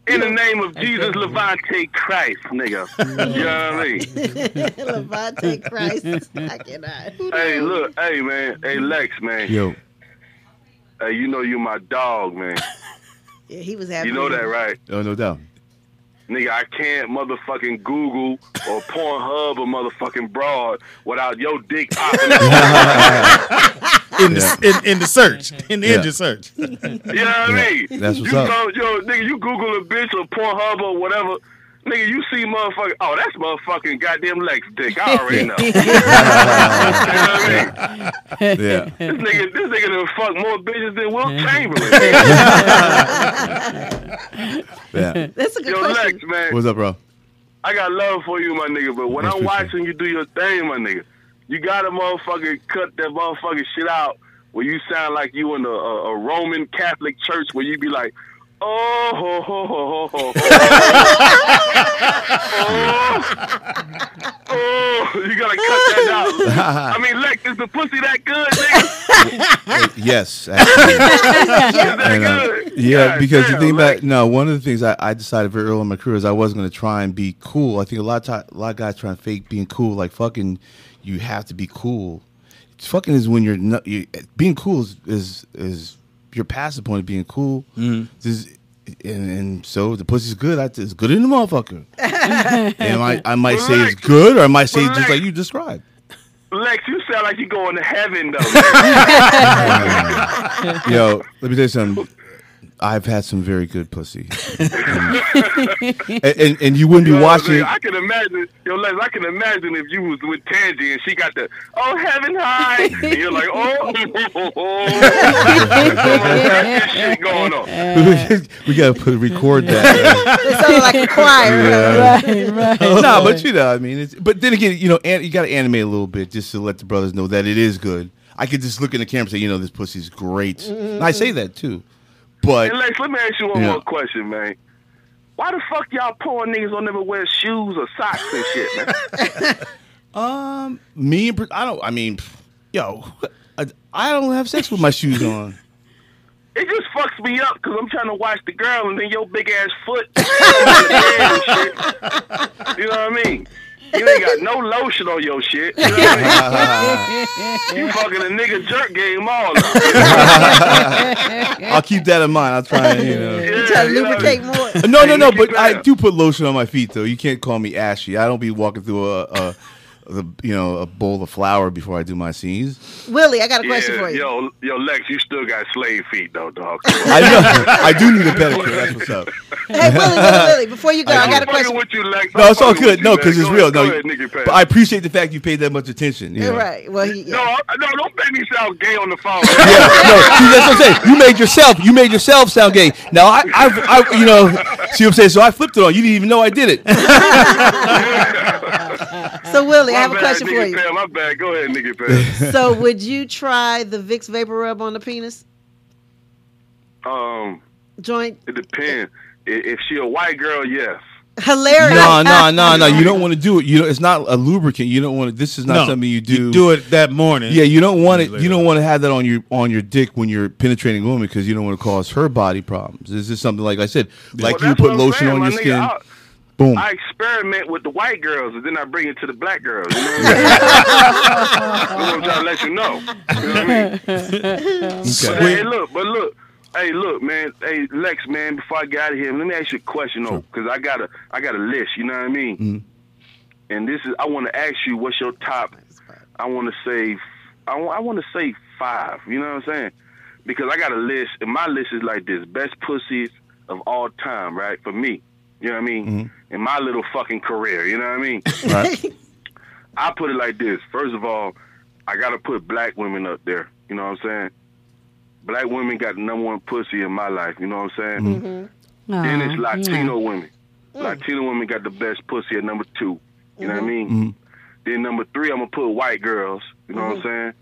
In the name of Jesus, Levante Christ, nigga. You know what I mean? Levante Christ. I cannot. Hey, look. Hey, man. Hey, Lex, man. Yo. Hey, you know you my dog, man. Yeah, he was happy. You know that, right? Oh, no doubt. Nigga, I can't motherfucking Google or Pornhub or motherfucking broad without your dick popping up. In the search. In the engine search. You know what I mean? That's what's you up. Nigga, you Google a bitch or Pornhub or whatever. Nigga, you see motherfucking, oh, that's motherfucking goddamn Lex dick. I already know. You know what I mean? Yeah. This nigga done fuck more bitches than Will Chamberlain. Yeah. That's a good Yo, question. Lex, man. What's up, bro? I got love for you, my nigga, but when That's I'm for sure. watching you do your thing, my nigga, you gotta motherfucking cut that motherfucking shit out where you sound like you in a Roman Catholic church where you be like, oh, ho, ho, ho, ho, ho, oh, you gotta cut that out. I mean, Lex, is the pussy that good, nigga? Yes, actually. Is that And, good? yeah, God because the damn, thing Lex. about one of the things I decided very early in my career is I wasn't going to try and be cool. I think a lot of guys try and fake being cool, like fucking. You have to be cool. Fucking is when you're not. Being cool is your passive point of being cool. And so the pussy's good. It's good in the motherfucker. And I might say it's good, or I might say Lex, just like you described. Lex, you sound like you going to heaven, though. Yo, let me tell you something. I've had some very good pussy, and you wouldn't be watching. I can imagine, yo, Les, I can imagine if you was with Tangy and she got the heaven high, and you're like, that shit going on. We gotta record that. It sounded like a choir. Right. No, but I mean, but then again, you got to animate a little bit just to let the brothers know that it is good. I could just look in the camera and say, this pussy's great. And I say that too. But Hey, Lex, let me ask you one more question, man. Why the fuck y'all poor niggas don't never wear shoes or socks and shit, man? I don't have sex with my shoes on. It just fucks me up because I'm trying to watch the girl and then your big ass foot. You know what I mean? You ain't got no lotion on your shit. You know what I mean? You fucking a nigga jerk game all up. I'll keep that in mind. I'll try and, You try to lubricate more. No, but I do put lotion on my feet, though. You can't call me ashy. I don't be walking through a bowl of flour before I do my scenes. Willie, I got a question for you. Yo, Lex, you still got slave feet, though, dog. I know. I do need a pedicure. That's what's up. Hey, Willie, before you go, I got a question. With you, Lex. No, it's all good. No, because it's real. Go No, ahead, nigga, but I appreciate the fact you paid that much attention. You're right. Well, No, don't make me sound gay on the phone. Yeah, no, see, that's what I'm saying. You made yourself sound gay. Now, I see what I'm saying? So I flipped it on. You didn't even know I did it. So, Willie, I have a question for you. My bad. Go ahead, nigga. Pal. So, would you try the Vicks Vapor Rub on the penis? Joint? It depends. If she a white girl, yes. Hilarious. No. You don't want to do it. It's not a lubricant. You don't want to. This is not something you do. You do it that morning. Yeah, you don't want it. You don't want to have that on your dick when you're penetrating a woman because you don't want to cause her body problems. This is something like I said, like you put lotion on your skin. Boom. I experiment with the white girls and then I bring it to the black girls. You know what I'm trying to let you know. You know what I mean? But hey, look, man. Hey, Lex, man. Before I get out of here, let me ask you a question, though, because I got a list. You know what I mean? and this is, I want to ask you, what's your top? I want to say, I want to say 5. You know what I'm saying? Because I got a list, and my list is like this: best pussies of all time, right? For me, you know what I mean? Mm-hmm. In my little fucking career, you know what I mean? Right. I put it like this: first of all, I gotta put black women up there. You know what I'm saying? Black women got the #1 pussy in my life. You know what I'm saying? Mm-hmm. Then it's Latino women. Latino women got the best pussy at #2. You know what I mean? Mm-hmm. Then #3, I'm gonna put white girls. You know what I'm saying?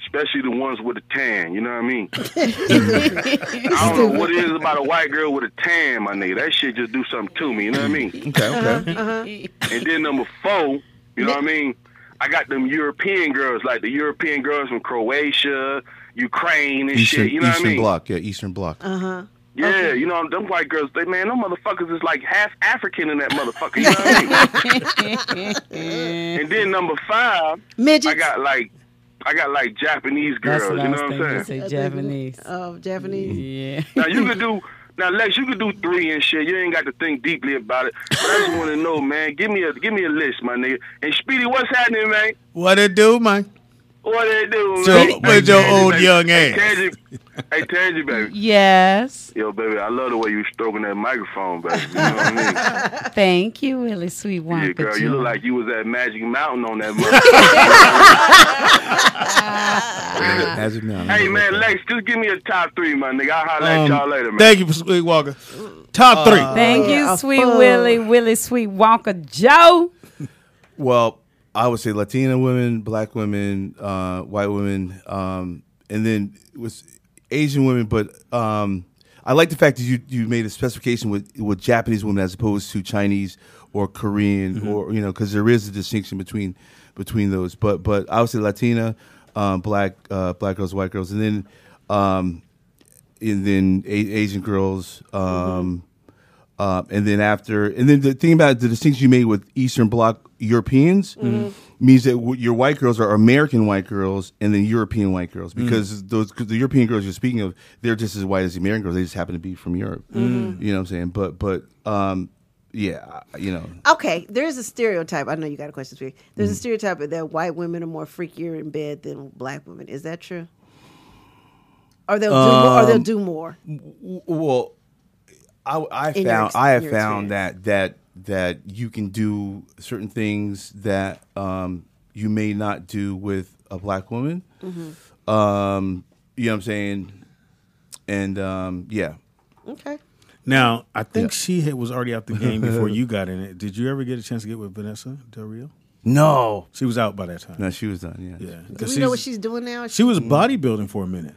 Especially the ones with a tan. You know what I mean? I don't know what it is about a white girl with a tan, my nigga. That shit just do something to me. You know what I mean? Okay. And then #4, you know what I mean? I got them European girls, like the European girls from Croatia, Ukraine, and shit. You know what I mean? Eastern Bloc, yeah, Eastern Bloc. Yeah, you know, them white girls, them motherfuckers is like half African in that motherfucker. You know what I mean? And then #5, Midgets. I got like Japanese girls. You know what I'm saying? Say Japanese. Oh, Japanese. Yeah. Now you could do. Now, Lex, you could do 3 and shit. You ain't got to think deeply about it. But I just want to know, man. Give me a list, my nigga. And Speedy, what's happening, man? What it do, man? What they do, So, man? with your old baby. young Hey, ass. Tangy, baby. Yes. Yo, baby, I love the way you stroking that microphone, baby. You know what I mean? Thank you, really sweet one. Yeah, girl, you look like you was at Magic Mountain on that motherfucker. Magic Mountain. Hey, man, Lex, just give me a top 3, my nigga. I'll holler at y'all later, man. Thank you for Sweet Walker. Top 3. Thank you, sweet Willie Sweet Wonka Joe. Well, I would say Latina women, black women, white women, and then it was Asian women. But I like the fact that you made a specification with Japanese women as opposed to Chinese or Korean, or because there is a distinction between those. But I would say Latina, black girls, white girls, and then Asian girls. And then the thing about the distinction you made with Eastern Bloc Europeans means that your white girls are American white girls and then European white girls, because the European girls you're speaking of, they're just as white as the American girls. They just happen to be from Europe. You know what I'm saying? But yeah, Okay, there's a stereotype. I know you got a question for you. There's a stereotype that white women are more freakier in bed than black women. Is that true? Or they'll do more. Well, I have found that you can do certain things that you may not do with a black woman. You know what I'm saying? And yeah. Okay. Now, I think she was already out the game before you got in it. Did you ever get a chance to get with Vanessa Del Rio? No. She was out by that time. No, she was done, yeah. Do we know what she's doing now? She was bodybuilding for a minute.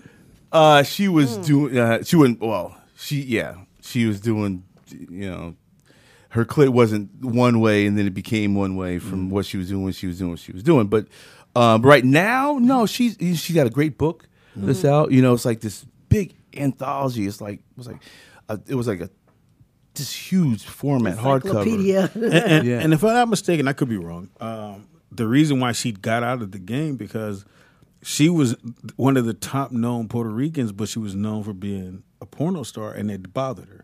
She was doing, she went, well, she was doing, her clit wasn't one way, and then it became one way from what she was doing when she was doing what she was doing. But right now, no, she got a great book that's out. It's like this big anthology. It was like this huge format hardcover. And if I'm not mistaken, I could be wrong. The reason why she got out of the game because she was one of the top known Puerto Ricans, but she was known for being a porno star, and it bothered her.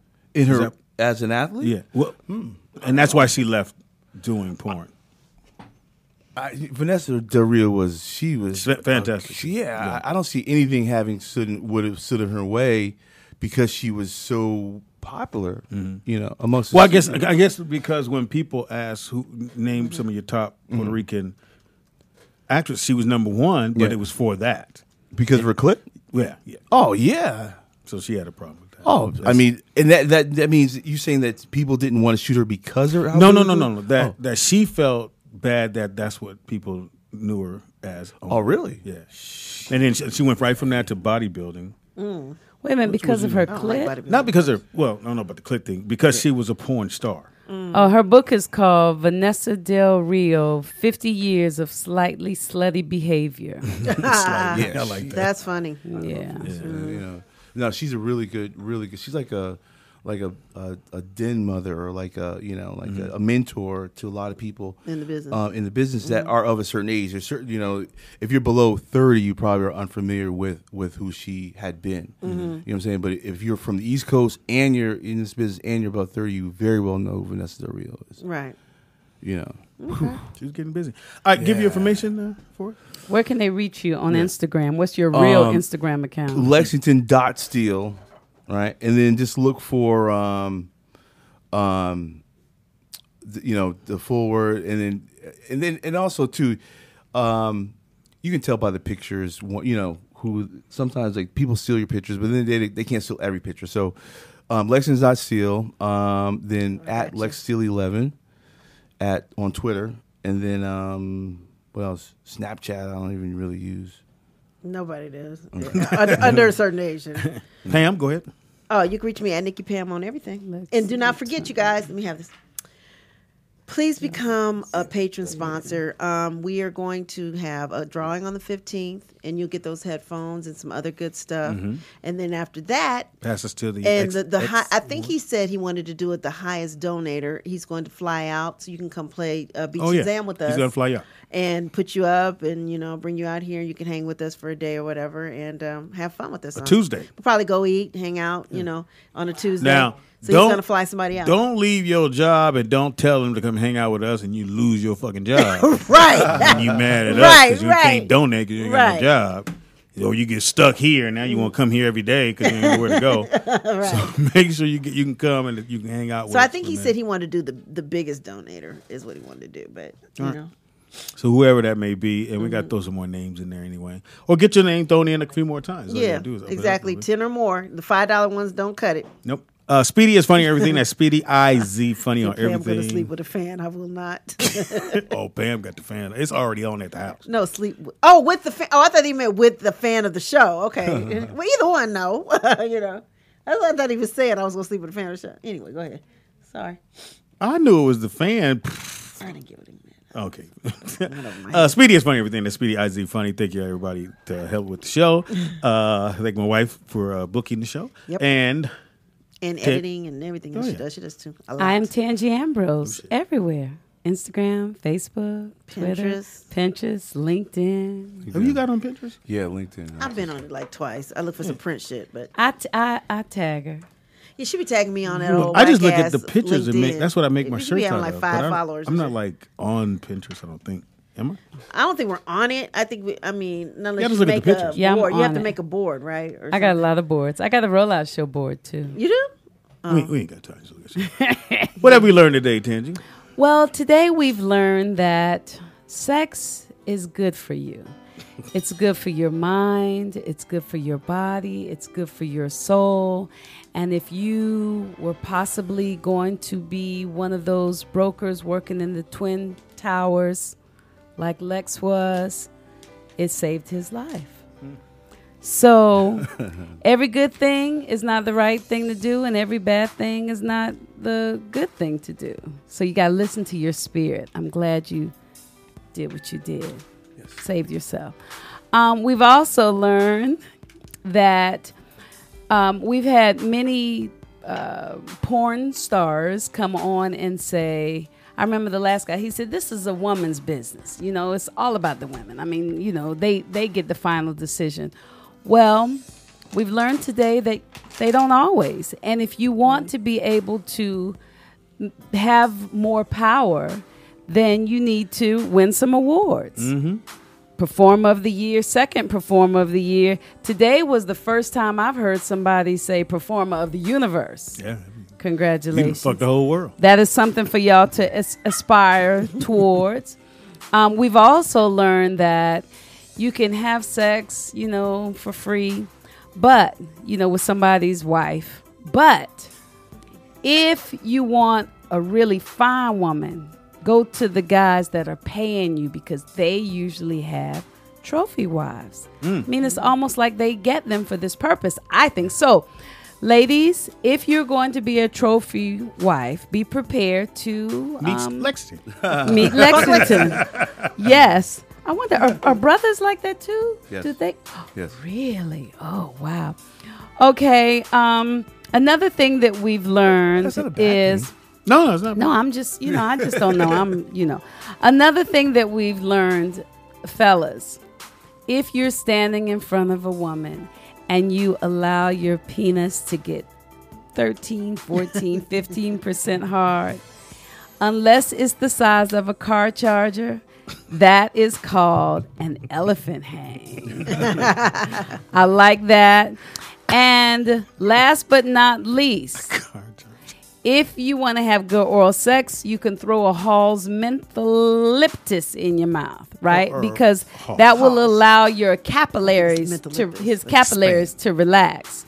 As an athlete? Yeah. Well, and that's why she left doing porn. Vanessa Del Rio was fantastic. I don't see anything would have stood in her way because she was so popular. Amongst. Well, I guess because when people ask name some of your top Puerto Rican actresses, she was #1, but it was for that because of her clit. Yeah. Oh yeah. So she had a problem with that. Oh, I mean, and that means you saying that people didn't want to shoot her because of her. No. That she felt bad that's what people knew her as. Oh, really? Yeah. And then she went right from that to bodybuilding. Wait a minute, because of her clit? Not because of, I don't know about the clit thing, because she was a porn star. Oh, her book is called Vanessa Del Rio, 50 Years of Slightly Slutty Behavior. I like that. That's funny. Yeah. No, she's a really good. She's like a den mother, or like a a mentor to a lot of people in the business. That are of a certain age. There's certain, if you're below 30, you probably are unfamiliar with who she had been. You know what I'm saying? But if you're from the East Coast and you're in this business and you're about 30, you very well know who Vanessa Del Rio is. Right. You know. She's getting busy. All right, give your information for it. Where can they reach you on Instagram? What's your real Instagram account? Lexington.Steele, right? And then just look for the full word, and also too, you can tell by the pictures, who sometimes like people steal your pictures, but then they can't steal every picture. So Lexington.Steele, then at LexSteele11 on Twitter, and then what else? Snapchat I don't even really use. Nobody does. Under a certain age. Pam, go ahead. Oh, you can reach me at Nikki Pam on everything. And do not forget, you guys, let me have this. Please become a patron sponsor. We are going to have a drawing on the 15th, and you'll get those headphones and some other good stuff. And then after that, pass us to the I think he said he wanted to do it the highest donator. He's going to fly out so you can come play Beach Exam with us. He's going to fly out and put you up, and bring you out here. You can hang with us for a day or whatever, and have fun with us. A Tuesday. We'll probably go eat, hang out, on a Tuesday. Now, so he's going to fly somebody out. Don't leave your job and don't tell them to come hang out with us and you lose your fucking job. Right. And you mad at us because you can't donate because you ain't got no job. Or you get stuck here and now you want to come here every day because you ain't know where to go. So make sure you can come and you can hang out with us. So I think he said he wanted to do the biggest donator is what he wanted to do. But, So whoever that may be, and we got to throw some more names in there anyway. Or get your name thrown in a few more times. Exactly. 10 or more. The $5 ones don't cut it. Nope. Speedy is funny on everything. That's Speedy IZ funny on everything. I'm going to sleep with a fan. I will not. Oh, Pam got the fan. It's already on at the house. No, sleep. With the fan. Oh, I thought he meant with the fan of the show. Okay. Well, either one, no. That's what I thought he was saying. I was going to sleep with a fan of the show. Anyway, go ahead. Sorry. I knew it was the fan. I didn't give it a minute. Okay. Speedy is funny everything. That's Speedy IZ funny. Thank you everybody to help with the show. Thank my wife for booking the show. Yep. And editing and everything else she does. She does too. I am Tangi Ambrose everywhere. Instagram, Facebook, Twitter, Pinterest, LinkedIn. Have you got on Pinterest? Yeah, LinkedIn. I've been on it like twice. I look for some print shit, but I tag her. Yeah, she be tagging me on that old I just look at the pictures LinkedIn. and that's what I make my You shirts be out having like of. 5 followers. I'm not like on Pinterest, I don't think. Am I? I don't think we're on it. I think unless just you look at make the a pictures. Yeah, I'm board. You have on to it. make a board, right? I got a lot of boards. I got a rollout show board too. You do? We ain't got time to look at What have we learned today, Tangi? Well, today we've learned that sex is good for you. It's good for your mind. It's good for your body. It's good for your soul. And if you were possibly going to be one of those brokers working in the Twin Towers like Lex was, it saved his life. So every good thing is not the right thing to do, and every bad thing is not the good thing to do. So you got to listen to your spirit. I'm glad you did what you did. Yes. Saved yourself. We've also learned that we've had many porn stars come on and say, I remember the last guy, he said, this is a woman's business. It's all about the women. I mean, they get the final decision. Well, we've learned today that they don't always. And if you want to be able to have more power, then you need to win some awards. Mm-hmm. Performer of the Year, second Performer of the Year. Today was the first time I've heard somebody say Performer of the Universe. Yeah. Congratulations. You can fuck the whole world. That is something for y'all to aspire towards. We've also learned that you can have sex, for free, but, with somebody's wife. But if you want a really fine woman, go to the guys that are paying you because they usually have trophy wives. I mean, it's almost like they get them for this purpose. I think so. Ladies, if you're going to be a trophy wife, be prepared to meet Lexington. Meet Lexington. Yes. I wonder, are brothers like that too? Yes. Do they? Yes. Really? Oh, wow. Okay. Another thing that we've learned is... thing. No, it's not. No, I'm just, I just don't know. Another thing that we've learned, fellas, if you're standing in front of a woman and you allow your penis to get 13, 14, 15% hard, unless it's the size of a car charger, that is called an elephant hang. I like that. And last but not least, if you want to have good oral sex, you can throw a Hall's mentholyptus in your mouth, right? Because that will allow your capillaries to relax.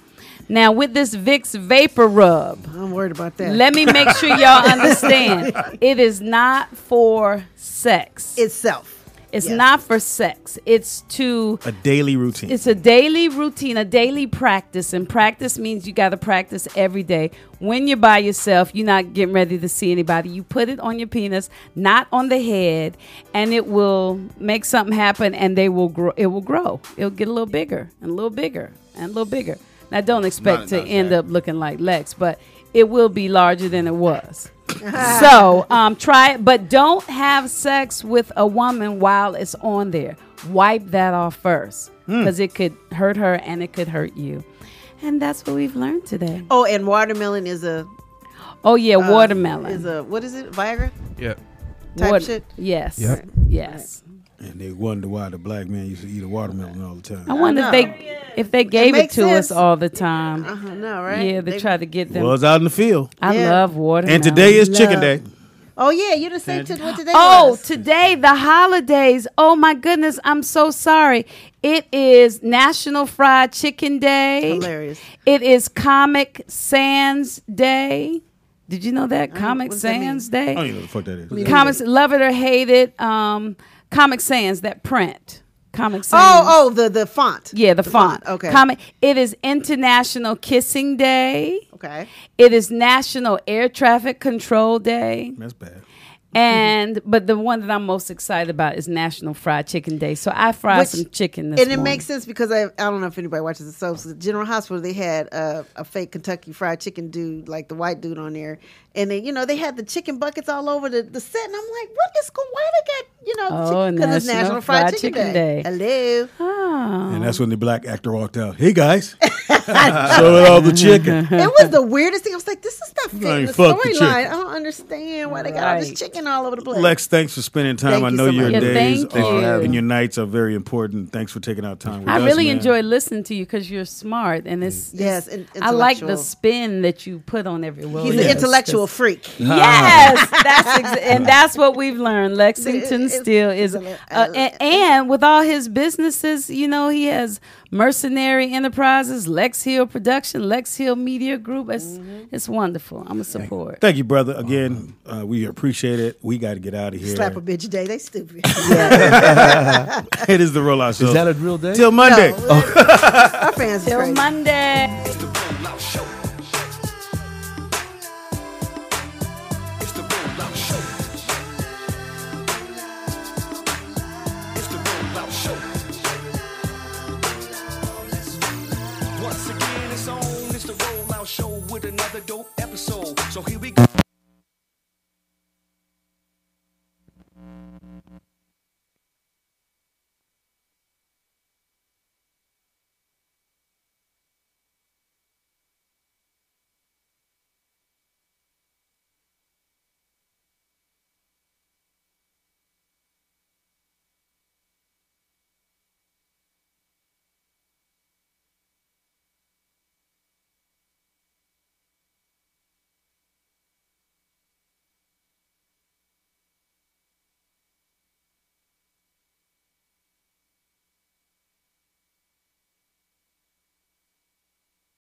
Now, with this Vicks Vapor Rub, I'm worried about that. let me make sure y'all understand. It is not for sex. Itself. It's not for sex. It's to a daily routine. It's a daily routine, a daily practice. And practice means you got to practice every day. When you're by yourself, you're not getting ready to see anybody. You put it on your penis, not on the head, and it will make something happen, and they will grow. It will grow. It'll get a little bigger and a little bigger and a little bigger. Now, don't expect to end up looking like Lex, but it will be larger than it was. So try it, but don't have sex with a woman while it's on there. Wipe that off first, because it could hurt her and it could hurt you. And that's what we've learned today. Oh, and watermelon is a... Oh, yeah, watermelon. Is a, what is it, Viagra? Yeah. Type shit? Yes. Yep. Yes. And they wonder why the black man used to eat a watermelon all the time. I wonder if they gave it to us all the time. No, right? Yeah, they try to get them. Was out in the field. I love watermelon. And today is chicken day. Oh, yeah, you just say what today was. Today, the holidays. Oh, my goodness, I'm so sorry. It is National Fried Chicken Day. Hilarious. It is Comic Sans Day. Did you know that? Comic Sans Day? I don't even know what the fuck that is. Comics, love it or hate it. Comic Sans, that print. Comic Sans. The font. Yeah, the font. Okay. It is International Kissing Day. Okay. It is National Air Traffic Control Day. That's bad. But the one that I'm most excited about is National Fried Chicken Day. So I fried some chicken this morning. And it makes sense because I don't know if anybody watches the soaps. The General Hospital, they had a fake Kentucky Fried Chicken dude, like the white dude on there. And they had the chicken buckets all over the set. And I'm like, why they got, because it's National Fried Chicken Day. Hello. Oh. And that's when the black actor walked out. Hey, guys. Show all the chicken. It was the weirdest thing. I was like, this is not fitting the fuck the chicken. storyline. I don't understand why they got all this chicken all over the place. Lex, thanks for spending time. Thank I you know so your much. days thank you. and your nights are very important. Thanks for taking out time with us. I really man. enjoy listening to you because you're smart. And I like the spin that you put on every word. He's an intellectual freak. Yes, that's what we've learned. Lexington Steele is, and with all his businesses, he has Mercenary Enterprises, Lex Hill Production, Lex Hill Media Group. It's wonderful. I'm a support. Thank you, brother. Again, we appreciate it. We got to get out of here. Slap a bitch day. They stupid. It is the Rollout Show. Is that a real day? Till Monday. No, our fans Till crazy. Monday. It's the Rollout Show. It's the Rollout Show. It's the Rollout Show. Once again, it's on. It's the Rollout Show with another dope episode. So here we go.